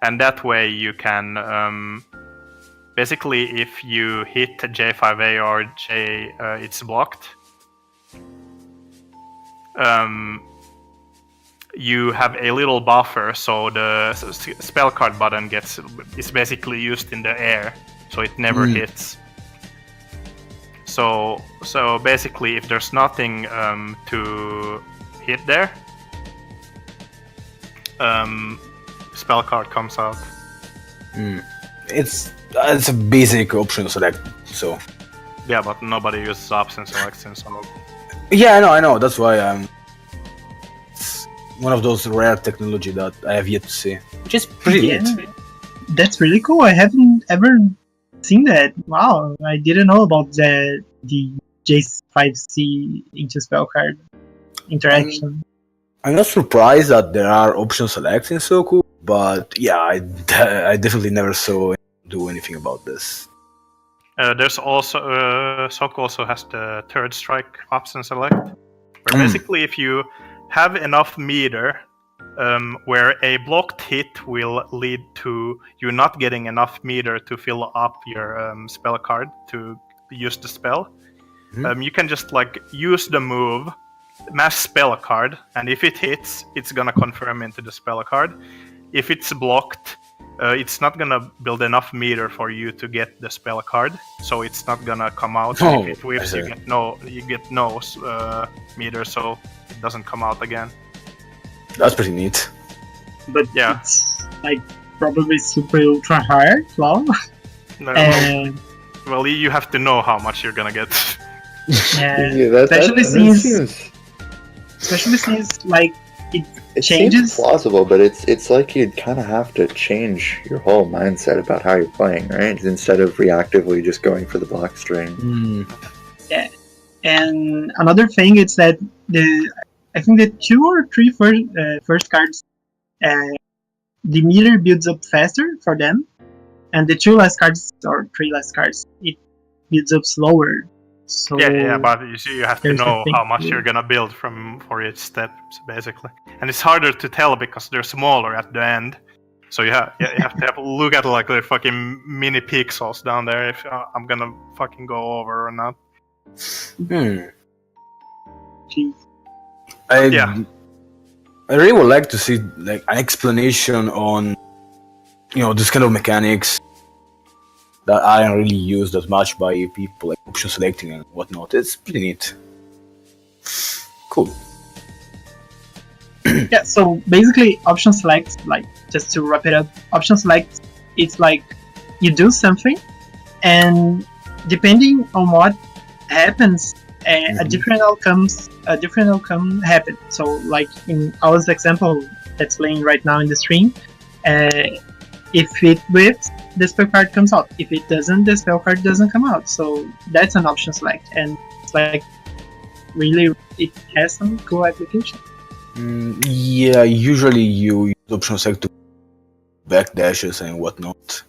Speaker 4: And that way you can basically, if you hit J5A or J, it's blocked. You have a little buffer, so the spell card button is basically used in the air, so it never hits. So basically, if there's nothing to hit there, spell card comes out.
Speaker 1: It's a basic option select, so.
Speaker 4: Yeah, but nobody uses option selects in Soku.
Speaker 1: Yeah, I know. That's why it's one of those rare technology that I have yet to see, which is pretty neat.
Speaker 6: That's really cool. I haven't ever seen that. Wow, I didn't know about the J5C into spell card interaction.
Speaker 1: I'm not surprised that there are option selects in Soku, but yeah, I definitely never saw do anything about this.
Speaker 4: There's also Soku also has the third strike option select, where basically if you have enough meter where a blocked hit will lead to you not getting enough meter to fill up your spell card to use the spell, you can just like use the move, mash spell card, and if it hits, it's gonna confirm into the spell card. If it's blocked, it's not gonna build enough meter for you to get the spell card, so it's not gonna come out.
Speaker 1: Oh,
Speaker 4: if it whiffs, you get no meter, so it doesn't come out again.
Speaker 1: That's pretty neat.
Speaker 6: But
Speaker 4: Yeah.
Speaker 6: it's like probably super ultra hard, wow.
Speaker 4: No,
Speaker 6: And
Speaker 4: well, you have to know how much you're gonna get.
Speaker 6: especially since like
Speaker 5: It
Speaker 6: changes.
Speaker 5: seems plausible, but it's like you'd kind of have to change your whole mindset about how you're playing, right? Instead of reactively just going for the block string.
Speaker 6: Yeah. And another thing is that I think the 2 or 3 first cards, the meter builds up faster for them, and the 2 last cards or 3 last cards, it builds up slower. So
Speaker 4: Yeah, but you see, you have to
Speaker 6: there's
Speaker 4: know
Speaker 6: nothing
Speaker 4: how much
Speaker 6: to-
Speaker 4: you're gonna build for each step, basically. And it's harder to tell because they're smaller at the end. So you have to look at like the fucking mini pixels down there if I'm gonna fucking go over or not.
Speaker 6: Geez.
Speaker 1: I really would like to see like an explanation on this kind of mechanics that aren't really used that much by people, like option selecting and whatnot. It's pretty neat. Cool.
Speaker 6: Yeah, so basically option select, like just to wrap it up, option select, it's like you do something and depending on what happens, a different outcome happens. So like in our example that's playing right now in the stream, if it whips, the spell card comes out. If it doesn't, the spell card doesn't come out. So that's an option select, and it's like really it has some cool application.
Speaker 1: Yeah, usually you use option select to backdashes and whatnot.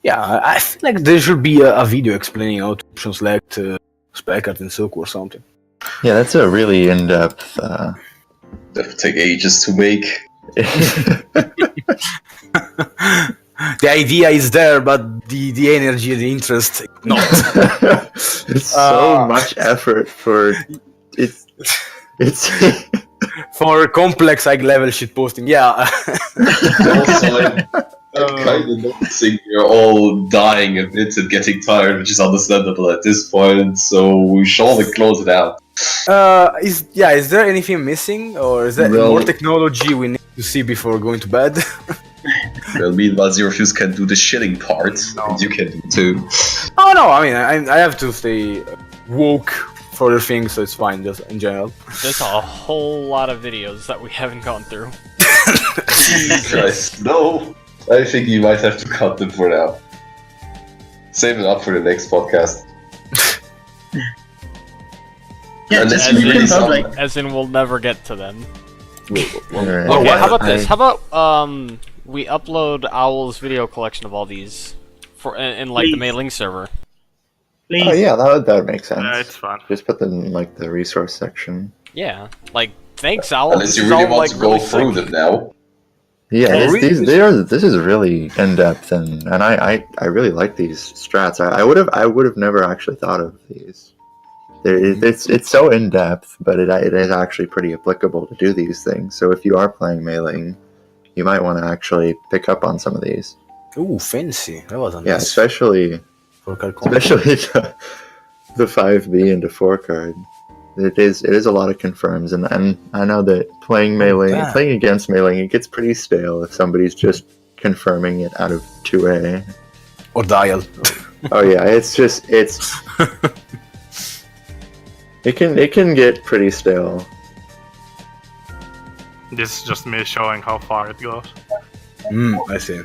Speaker 1: Yeah, I feel like there should be a video explaining how to option select spell card in Soku or something.
Speaker 5: Yeah, that's a really in-depth.
Speaker 2: That would take ages to make.
Speaker 1: the idea is there, but the energy, the interest, not.
Speaker 5: It's so much effort for it's
Speaker 1: For complex level shit posting. Yeah.
Speaker 2: Also, I'm kind of noticing we're all dying a bit and getting tired, which is understandable at this point. So we shall close it out.
Speaker 1: Is there anything missing, or is there more technology we need to see before going to bed?
Speaker 2: Well, meanwhile, Zero Fuse can do the shilling part, and you can do too.
Speaker 1: Oh no, I mean I have to stay woke for other things, so it's fine. Just in general.
Speaker 3: There's a whole lot of videos that we haven't gone through.
Speaker 2: Jesus Christ, no! I think you might have to cut them for now. Save it up for the next podcast.
Speaker 6: Yeah,
Speaker 2: Unless
Speaker 6: just
Speaker 2: you
Speaker 6: keep
Speaker 2: really
Speaker 6: in
Speaker 2: sound
Speaker 6: public.
Speaker 2: like-
Speaker 3: As in, we'll never get to them.
Speaker 5: Alright.
Speaker 3: Okay, how about this? How about we upload Owl's video collection of all these in like the
Speaker 6: Please.
Speaker 3: Meiling server.
Speaker 6: Please.
Speaker 5: Oh yeah, that would make sense.
Speaker 4: Yeah, it's fun.
Speaker 5: Just put them in like the resource section.
Speaker 3: Yeah, like thanks Owl.
Speaker 2: Unless
Speaker 3: This
Speaker 2: you
Speaker 3: is
Speaker 2: really
Speaker 3: all,
Speaker 2: want
Speaker 3: like,
Speaker 2: to go
Speaker 3: really
Speaker 2: through
Speaker 3: sick.
Speaker 2: them now.
Speaker 5: Yeah,
Speaker 1: Oh, really?
Speaker 5: this is really in depth, and I really like these strats. I would have never actually thought of these. It's so in depth, but it is actually pretty applicable to do these things. So if you are playing Meiling, you might want to actually pick up on some of these.
Speaker 1: Ooh, fancy. That was a
Speaker 5: Yeah,
Speaker 1: nice
Speaker 5: especially the 5B into 4 card. It is a lot of confirms, and I know that playing against Meiling, it gets pretty stale if somebody's just confirming it out of 2A.
Speaker 1: or dial.
Speaker 5: Oh yeah, it can get pretty stale.
Speaker 4: This is just me showing how far it goes.
Speaker 1: I see.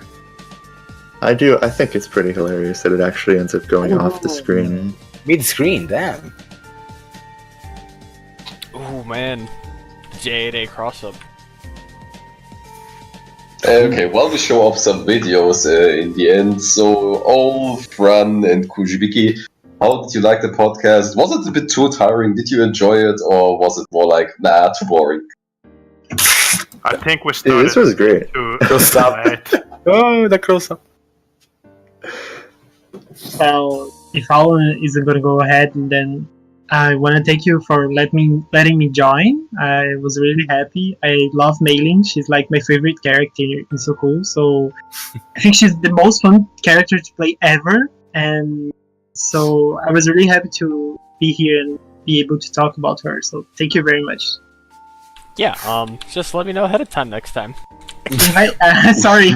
Speaker 5: I think it's pretty hilarious that it actually ends up going off the screen.
Speaker 1: Mid screen, damn.
Speaker 3: Oh man, J8A cross up.
Speaker 2: Okay, well, we show off some videos in the end. So, all Fran and Kujibiki, how did you like the podcast? Was it a bit too tiring? Did you enjoy it, or was it more like, nah, too boring?
Speaker 4: I think we
Speaker 5: Dude,
Speaker 4: started
Speaker 5: this was great.
Speaker 4: too
Speaker 1: Close up.
Speaker 4: late.
Speaker 1: Oh, the close up.
Speaker 6: Well, if Alan isn't gonna go ahead, then I want to thank you for letting me join. I was really happy. I love Meiling. She's like my favorite character in Soku. So I think she's the most fun character to play ever. And so I was really happy to be here and be able to talk about her. So thank you very much.
Speaker 3: Yeah, just let me know ahead of time next time.
Speaker 6: Sorry.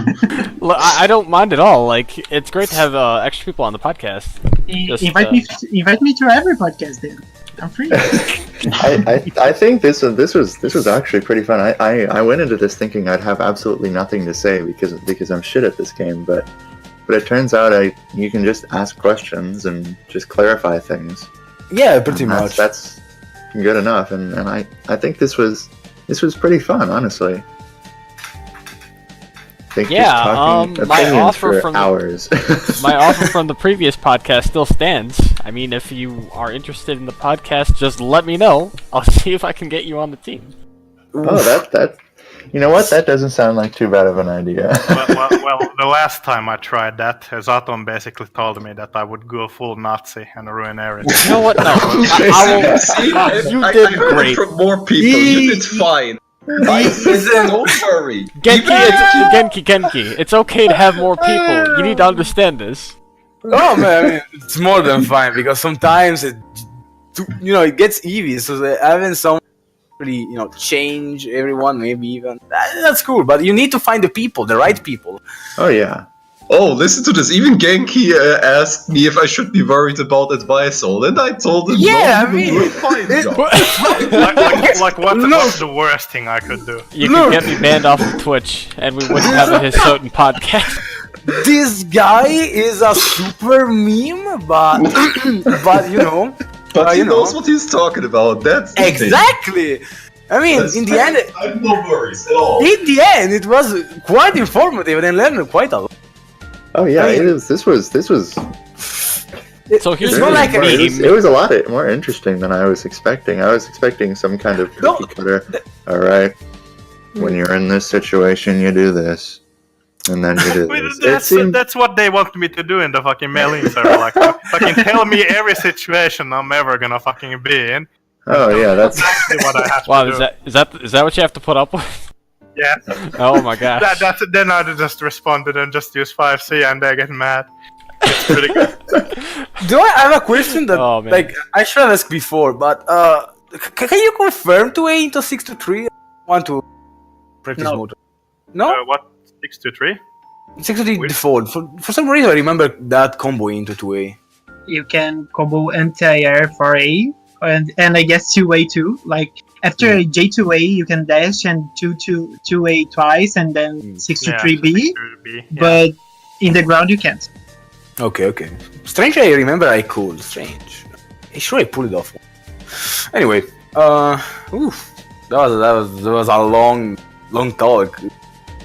Speaker 3: Look, I don't mind at all. Like, it's great to have extra people on the podcast. Just,
Speaker 6: invite me to every podcast then. I'm free.
Speaker 5: I think this was actually pretty fun. I went into this thinking I'd have absolutely nothing to say because I'm shit at this game, but it turns out you can just ask questions and just clarify things.
Speaker 1: Yeah, pretty
Speaker 5: And
Speaker 1: much.
Speaker 5: That's good enough, and I think this was pretty fun, honestly. I think
Speaker 3: Yeah,
Speaker 5: just talking
Speaker 3: my
Speaker 5: opinions
Speaker 3: offer
Speaker 5: for
Speaker 3: from the-
Speaker 5: hours.
Speaker 3: My offer from the previous podcast still stands. I mean, if you are interested in the podcast, just let me know. I'll see if I can get you on the team.
Speaker 5: Oh, that you know what? That doesn't sound like too bad of an idea.
Speaker 4: well, the last time I tried that, Zaton basically told me that I would go full Nazi and ruin everything.
Speaker 3: You know what? No, I will. You did great.
Speaker 2: From more people, you did fine. Don't worry.
Speaker 3: Genki, it's okay to have more people. You need to understand this.
Speaker 1: Oh man, I mean, it's more than fine because sometimes it gets easy. So having someone really, change everyone, maybe even that's cool. But you need to find the right people.
Speaker 5: Oh yeah.
Speaker 2: Oh, listen to this. Even Genki asked me if I should be worried about AdviceOwl, and I told him,
Speaker 1: Yeah,
Speaker 2: no,
Speaker 1: I mean,
Speaker 2: you will find a job.
Speaker 4: What's the worst thing I could do?
Speaker 3: You could get me banned off of Twitch, and we wouldn't have a Hisouten podcast.
Speaker 1: This guy is a super meme, but
Speaker 2: But he
Speaker 1: you know.
Speaker 2: knows what he's talking about. That's the thing.
Speaker 1: exactly. I mean, in the end,
Speaker 2: I have no worries at all.
Speaker 1: in the end, it was quite informative and learned quite a lot.
Speaker 5: Oh yeah.
Speaker 1: I mean-
Speaker 5: This was.
Speaker 3: So here's
Speaker 1: It's
Speaker 3: the
Speaker 1: not like a
Speaker 3: meme.
Speaker 5: It was a lot more interesting than I was expecting. I was expecting some kind of cookie cutter. All right, when you're in this situation, you do this. And then you
Speaker 4: Wait,
Speaker 5: lose. It seemed
Speaker 4: that's what they want me to do in the fucking mailing server. Like, fucking tell me every situation I'm ever gonna fucking be in.
Speaker 5: oh yeah, that's
Speaker 4: exactly what I have
Speaker 3: Wow,
Speaker 4: to do.
Speaker 3: is that what you have to put up with?
Speaker 4: Yeah.
Speaker 3: Oh my gosh.
Speaker 4: Then I just responded and just use 5C and they get mad. It's pretty good.
Speaker 1: Do I have a question that,
Speaker 3: Oh, man.
Speaker 1: like, I should have asked before, but can you confirm 2A into 6 to 3? I want to practice
Speaker 6: No.
Speaker 1: motor. No?
Speaker 4: What? 6 to 3?
Speaker 1: 6 to 3 default. For some reason, I remember that combo into 2A.
Speaker 6: You can combo anti-air for A, and I guess 2A too. Like, after J2A, you can dash and 2A twice, and then 6 to 3B. But in the ground, you can't.
Speaker 1: Okay. Strange, I remember I could. Strange. I'm sure I pulled it off. Anyway, that was a long talk.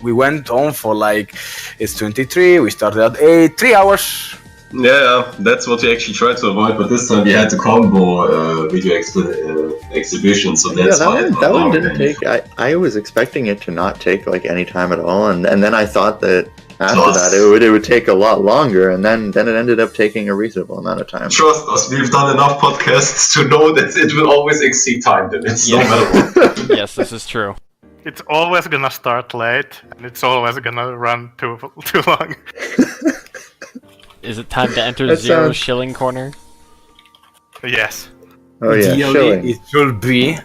Speaker 1: We went on for like, it's 23, we started at 8, 3 hours.
Speaker 2: Yeah, that's what we actually tried to avoid, but this time we had the combo video exhibition, so that's why
Speaker 5: that one didn't take. I was expecting it to not take like any time at all, and then I thought that after that it would take a lot longer, and then it ended up taking a reasonable amount of time.
Speaker 2: Trust us, we've done enough podcasts to know that it will always exceed time limits, no matter what.
Speaker 3: Yes, this is true.
Speaker 4: It's always gonna start late, and it's always gonna run too long.
Speaker 3: Is it time to enter
Speaker 5: That
Speaker 3: zero
Speaker 5: sounds-
Speaker 3: shilling corner?
Speaker 4: Yes.
Speaker 5: Oh yeah,
Speaker 1: Ideally,
Speaker 5: shilling.
Speaker 1: it should be.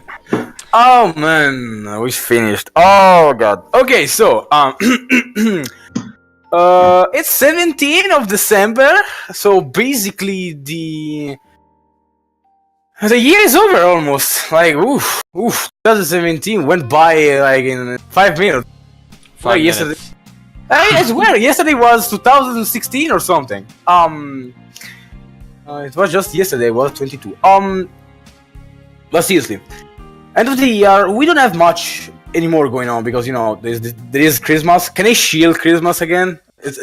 Speaker 1: Oh man, we finished. Oh god. Okay, so it's 17th of December, so basically the year is over almost. Like oof. 2017 went by like in 5 minutes.
Speaker 3: 5
Speaker 1: yesterday.
Speaker 3: minutes.
Speaker 1: I swear, yesterday was 2016 or something. It was just yesterday. It was 22. But seriously, end of the year, we don't have much anymore going on because there is Christmas. Can I shield Christmas again? It's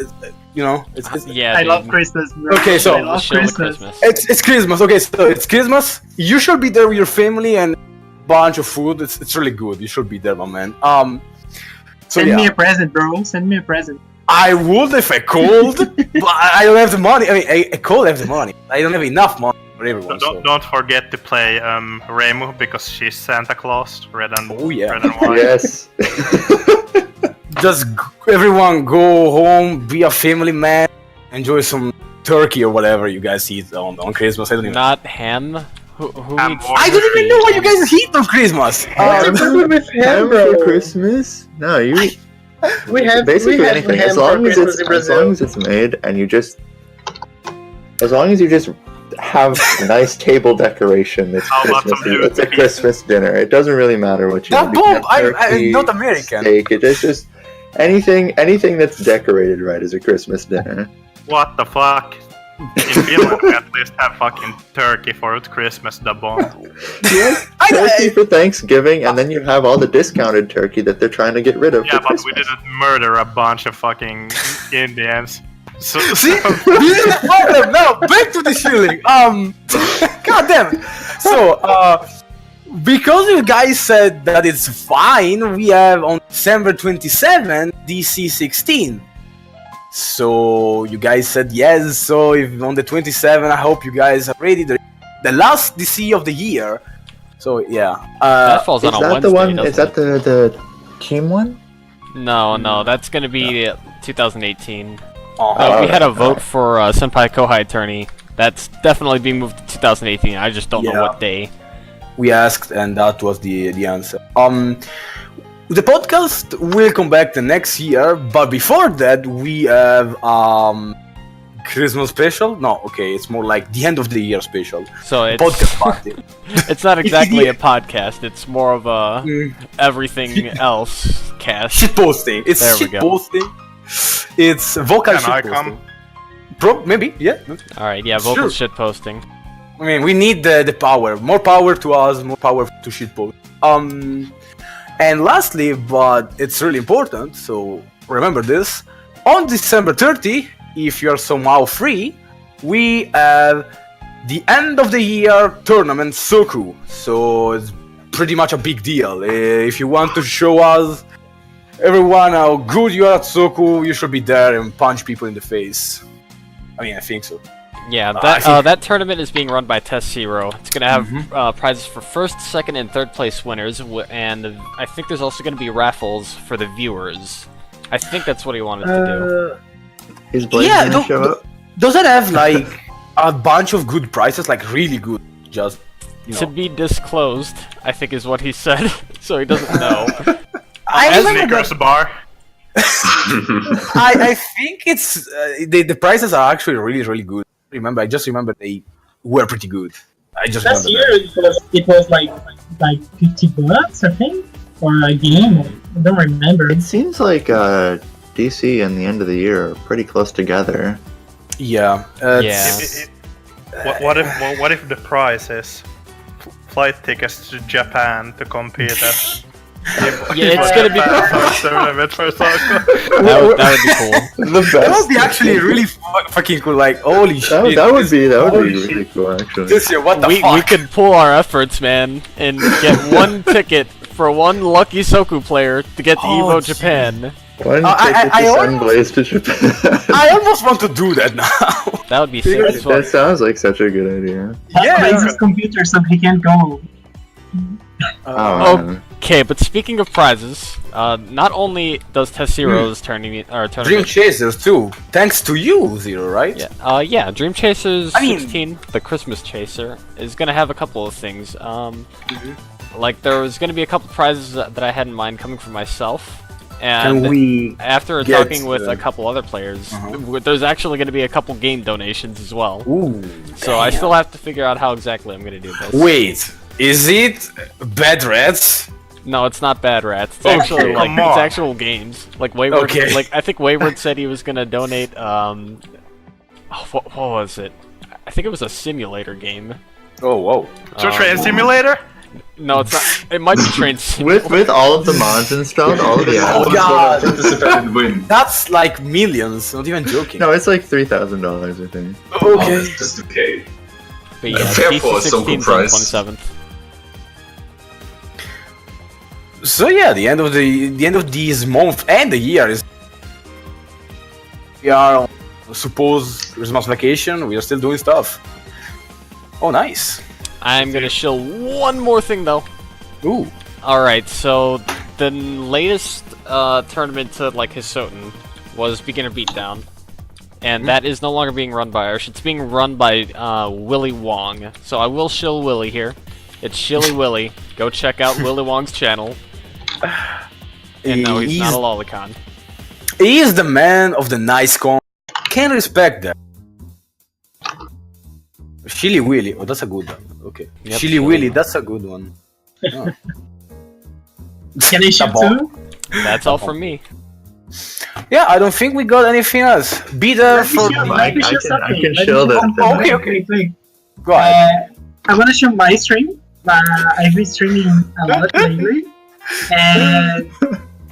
Speaker 3: Yeah,
Speaker 6: I
Speaker 3: dude.
Speaker 6: love Christmas, bro.
Speaker 1: Okay, so-
Speaker 6: I love
Speaker 3: Shill the
Speaker 6: Christmas.
Speaker 1: it's Christmas. Okay, so it's Christmas. You should be there with your family and bunch of food. It's really good. You should be there, my man. So
Speaker 6: Send
Speaker 1: yeah.
Speaker 6: me a present, bro. Send me a present.
Speaker 1: I would if I could, but I don't have the money. I mean, I could have the money. I don't have enough money for everyone. So.
Speaker 4: Don't forget to play Reimu because she's Santa Claus, red and
Speaker 1: Oh, yeah.
Speaker 4: red and white.
Speaker 5: Yes.
Speaker 1: Just everyone go home, be a family man, enjoy some turkey or whatever you guys eat on Christmas. I don't even.
Speaker 3: Not ham. Who
Speaker 4: Ham
Speaker 3: eats?
Speaker 4: or-
Speaker 1: I don't even know what you guys eat on Christmas.
Speaker 5: What's the problem with ham for Christmas? No, you
Speaker 6: We have
Speaker 5: basically anything
Speaker 6: ham
Speaker 5: as
Speaker 6: for
Speaker 5: long as
Speaker 6: Christmas
Speaker 5: it's
Speaker 6: in Brazil.
Speaker 5: made and as long as you just have nice table decoration. It's
Speaker 4: How about
Speaker 5: Christmas.
Speaker 4: some blue
Speaker 5: It's a
Speaker 4: cheese?
Speaker 5: Christmas dinner. It doesn't really matter what you.
Speaker 1: That
Speaker 5: do. You
Speaker 1: bomb!
Speaker 5: can have
Speaker 1: I'm
Speaker 5: turkey,
Speaker 1: not American.
Speaker 5: Steak. It's just anything that's decorated right is a Christmas dinner.
Speaker 4: What the fuck? In Finland, we at least have fucking turkey for Christmas, the bomb.
Speaker 5: Yes, turkey for Thanksgiving, and then you have all the discounted turkey that they're trying to get rid of
Speaker 4: Yeah,
Speaker 5: for
Speaker 4: but
Speaker 5: Christmas.
Speaker 4: we didn't murder a bunch of fucking Indians. So,
Speaker 1: See, this is the problem. Now back to the shilling. God damn. So, because you guys said that it's fine, we have on December 27 DC 16. So you guys said yes. So if on the 27, I hope you guys are ready. The last DC of the year. So yeah.
Speaker 3: That falls
Speaker 5: Is
Speaker 3: on a
Speaker 5: that
Speaker 3: Wednesday.
Speaker 5: the one?
Speaker 3: doesn't
Speaker 5: Is that
Speaker 3: it?
Speaker 5: the team one?
Speaker 3: No, that's gonna be 2018.
Speaker 1: uh-huh.
Speaker 3: We had a vote for Senpai Kohai tourney. That's definitely being moved to 2018. I just don't know
Speaker 1: Yeah.
Speaker 3: what day.
Speaker 1: We asked, and that was the answer. The podcast will come back the next year, but before that, we have Christmas special. No, okay, it's more like the end of the year special.
Speaker 3: So it's
Speaker 1: Podcast party.
Speaker 3: it's not exactly a podcast. It's more of a
Speaker 1: Mm.
Speaker 3: everything else cast.
Speaker 1: Shit posting. It's
Speaker 3: There we
Speaker 1: shit
Speaker 3: go.
Speaker 1: posting. It's vocal
Speaker 4: Can
Speaker 1: shit
Speaker 4: I
Speaker 1: posting.
Speaker 4: come?
Speaker 1: Maybe, yeah.
Speaker 3: All right, yeah, vocal
Speaker 1: Sure.
Speaker 3: shit posting.
Speaker 1: I mean, we need the power. More power to us, more power to shitpost. And lastly, but it's really important, so remember this. On December 30, if you're somehow free, we have the end of the year tournament Soku. So it's pretty much a big deal. If you want to show us everyone how good you are at Soku, you should be there and punch people in the face. I mean, I think so.
Speaker 3: Yeah, that tournament is being run by Test Zero. It's gonna have prizes for first, second, and third place winners, and I think there's also gonna be raffles for the viewers. I think that's what he wanted to
Speaker 5: Is Blaze
Speaker 1: Yeah,
Speaker 5: gonna show up?
Speaker 1: does it have like a bunch of good prizes, like really good? Just
Speaker 3: do. To be disclosed, I think is what he said, so he doesn't know.
Speaker 1: I remember
Speaker 4: Snickers bar.
Speaker 1: I think it's the prices are actually really good. I just remember they were pretty good. I just
Speaker 6: Last
Speaker 1: remember
Speaker 6: year it was like $50, I think, for a game. I don't remember.
Speaker 5: It seems like DC and the end of the year are pretty close together.
Speaker 1: that. Yeah.
Speaker 3: Yeah.
Speaker 4: What if the prize is flight tickets to Japan to compete at?
Speaker 3: Yeah, it's gonna be
Speaker 4: tournament for Soku.
Speaker 3: that would be cool.
Speaker 5: The best.
Speaker 1: That would be actually really fucking cool. Like, holy shit.
Speaker 5: That would be
Speaker 1: Holy
Speaker 5: really cool, actually.
Speaker 1: This year, what the
Speaker 3: We
Speaker 1: fuck?
Speaker 3: could pool our efforts, man, and get one ticket for one lucky Soku player to get to
Speaker 1: Oh,
Speaker 3: Evo
Speaker 1: gee.
Speaker 3: Japan.
Speaker 5: One
Speaker 1: I
Speaker 5: ticket to
Speaker 1: almost-
Speaker 5: send Blaze to Japan.
Speaker 1: I almost want to do that now.
Speaker 3: That would be sick as fuck.
Speaker 5: That sounds like such a good idea.
Speaker 1: Yeah.
Speaker 6: Blaze's computer, so he can't go.
Speaker 5: Oh, man.
Speaker 3: Okay, but speaking of prizes, not only does Tessero's
Speaker 1: Dream
Speaker 3: tournament,
Speaker 1: Chasers too. Thanks to you, Zero, right?
Speaker 3: yeah, Dream Chasers
Speaker 1: I mean-
Speaker 3: 16, the Christmas Chaser, is gonna have a couple of things. Like there was gonna be a couple prizes that I had in mind coming for myself, and
Speaker 1: Can we?
Speaker 3: after
Speaker 1: get,
Speaker 3: talking with a couple other players, there's actually gonna be a couple game donations as well.
Speaker 1: Ooh.
Speaker 3: So I still have to figure out how exactly I'm gonna do this.
Speaker 1: Wait, is it Bad Rats?
Speaker 3: No, it's not Bad Rats. It's
Speaker 4: Okay,
Speaker 3: actually like
Speaker 4: come
Speaker 3: it's
Speaker 4: on.
Speaker 3: actual games. Like Wayward,
Speaker 1: Okay.
Speaker 3: like I think Wayward said he was gonna donate. What was it? I think it was a simulator game.
Speaker 1: Oh, whoa.
Speaker 4: Train simulator?
Speaker 3: No, it's not. It might be Train Simulator.
Speaker 5: With all of the mods installed, all of the
Speaker 1: Oh,
Speaker 5: ads.
Speaker 1: God.
Speaker 2: Participate and win.
Speaker 1: That's like millions, not even joking.
Speaker 5: No, it's like $3,000, I think.
Speaker 1: Okay.
Speaker 2: It's just okay.
Speaker 3: But yeah,
Speaker 2: Fair
Speaker 3: DC
Speaker 2: for a Soku
Speaker 3: 16 's on
Speaker 2: price.
Speaker 3: 27th.
Speaker 1: So yeah, the end of this month and the year is. We are on supposed Christmas vacation. We are still doing stuff. Oh, nice.
Speaker 3: I'm gonna show one more thing though.
Speaker 1: Ooh.
Speaker 3: Alright, so the latest tournament to like Hisouten was Beginner Beatdown. And that is no longer being run by Arsh, it's being run by Willy Wong. So I will shill Willy here. It's Shilly Willy. Go check out Willy Wong's channel. And no, he's not a lolicon.
Speaker 1: He is the man of the nice con. Can respect that. Shilly Willy. Oh, that's a good one. Okay.
Speaker 3: Yep,
Speaker 1: Shilly
Speaker 3: Shilly
Speaker 1: Willy,
Speaker 3: Willy.
Speaker 1: that's a good one. Oh.
Speaker 6: Can I shoot too?
Speaker 3: That's all from me.
Speaker 1: Yeah, I don't think we got anything else. Be there for.
Speaker 5: I can show that.
Speaker 1: Okay, okay. Go ahead.
Speaker 6: I want to show my stream. I've been streaming a lot lately. And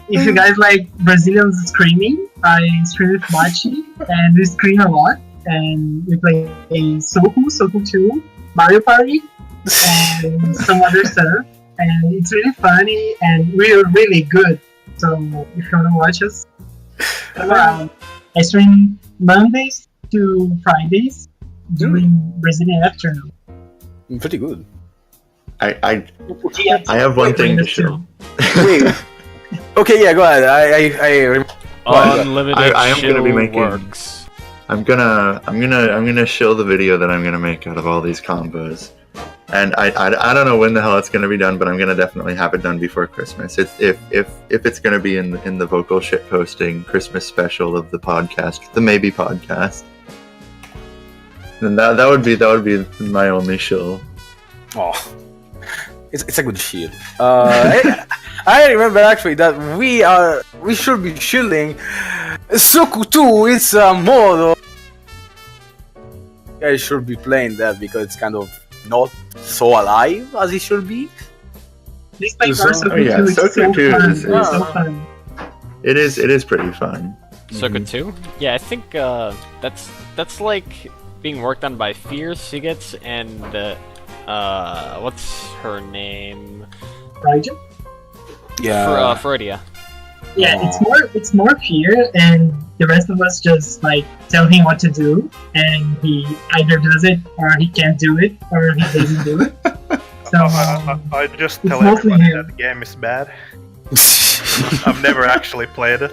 Speaker 6: if you guys like Brazilians screaming, I stream with Machi, and we scream a lot. And we play Soku 2, Mario Party, and some other stuff. And it's really funny, and we're really good. So if you want to watch us, come around. I stream Mondays to Fridays during Brazilian afternoon.
Speaker 1: Pretty good.
Speaker 5: I have one thing to show.
Speaker 1: Wait. Okay, yeah, go ahead.
Speaker 3: Unlimited
Speaker 5: I am gonna be
Speaker 3: shill
Speaker 5: making-
Speaker 3: works.
Speaker 5: I'm gonna show the video that I'm gonna make out of all these combos. And I don't know when the hell it's gonna be done, but I'm gonna definitely have it done before Christmas. If it's gonna be in the vocal shit posting Christmas special of the podcast, the Maybe podcast, then that would be my only show.
Speaker 1: Oh, it's a good shield. I remember actually that we should be shielding Soku 2. It's a mod. I should be playing that because it's kind of not so alive as it should be.
Speaker 6: Please play
Speaker 1: So-
Speaker 6: Soku 2.
Speaker 5: Oh, yeah,
Speaker 6: It's
Speaker 5: Soku
Speaker 6: so
Speaker 5: 2
Speaker 6: fun.
Speaker 5: is-
Speaker 6: It's so fun.
Speaker 5: It is pretty fun.
Speaker 3: Soku 2? Yeah, I think that's like being worked on by Fierce Sigets and what's her name?
Speaker 6: Raija?
Speaker 1: Yeah.
Speaker 3: Freudia.
Speaker 6: Yeah, it's more fear, and the rest of us just like tell him what to do, and he either does it or he can't do it or he doesn't do it. So
Speaker 4: I just
Speaker 6: it's
Speaker 4: tell
Speaker 6: mostly
Speaker 4: everybody
Speaker 6: him.
Speaker 4: that the game is bad. I've never actually played it.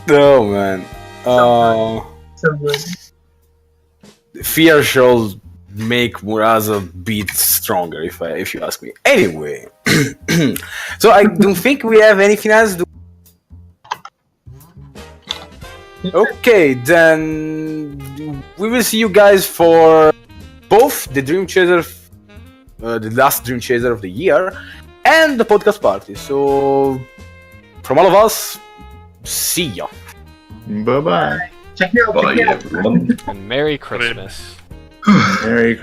Speaker 1: Oh man.
Speaker 6: So good.
Speaker 1: Fear should make Murasa beat stronger, if you ask me. Anyway, so I don't think we have anything else. Okay, then we will see you guys for both the Dream Chaser, the last Dream Chaser of the year, and the podcast party. So, from all of us, see ya.
Speaker 5: Bye bye.
Speaker 6: Check me out.
Speaker 2: Bye,
Speaker 6: Check me out.
Speaker 2: everyone.
Speaker 3: And Merry Christmas.
Speaker 5: Merry Christmas.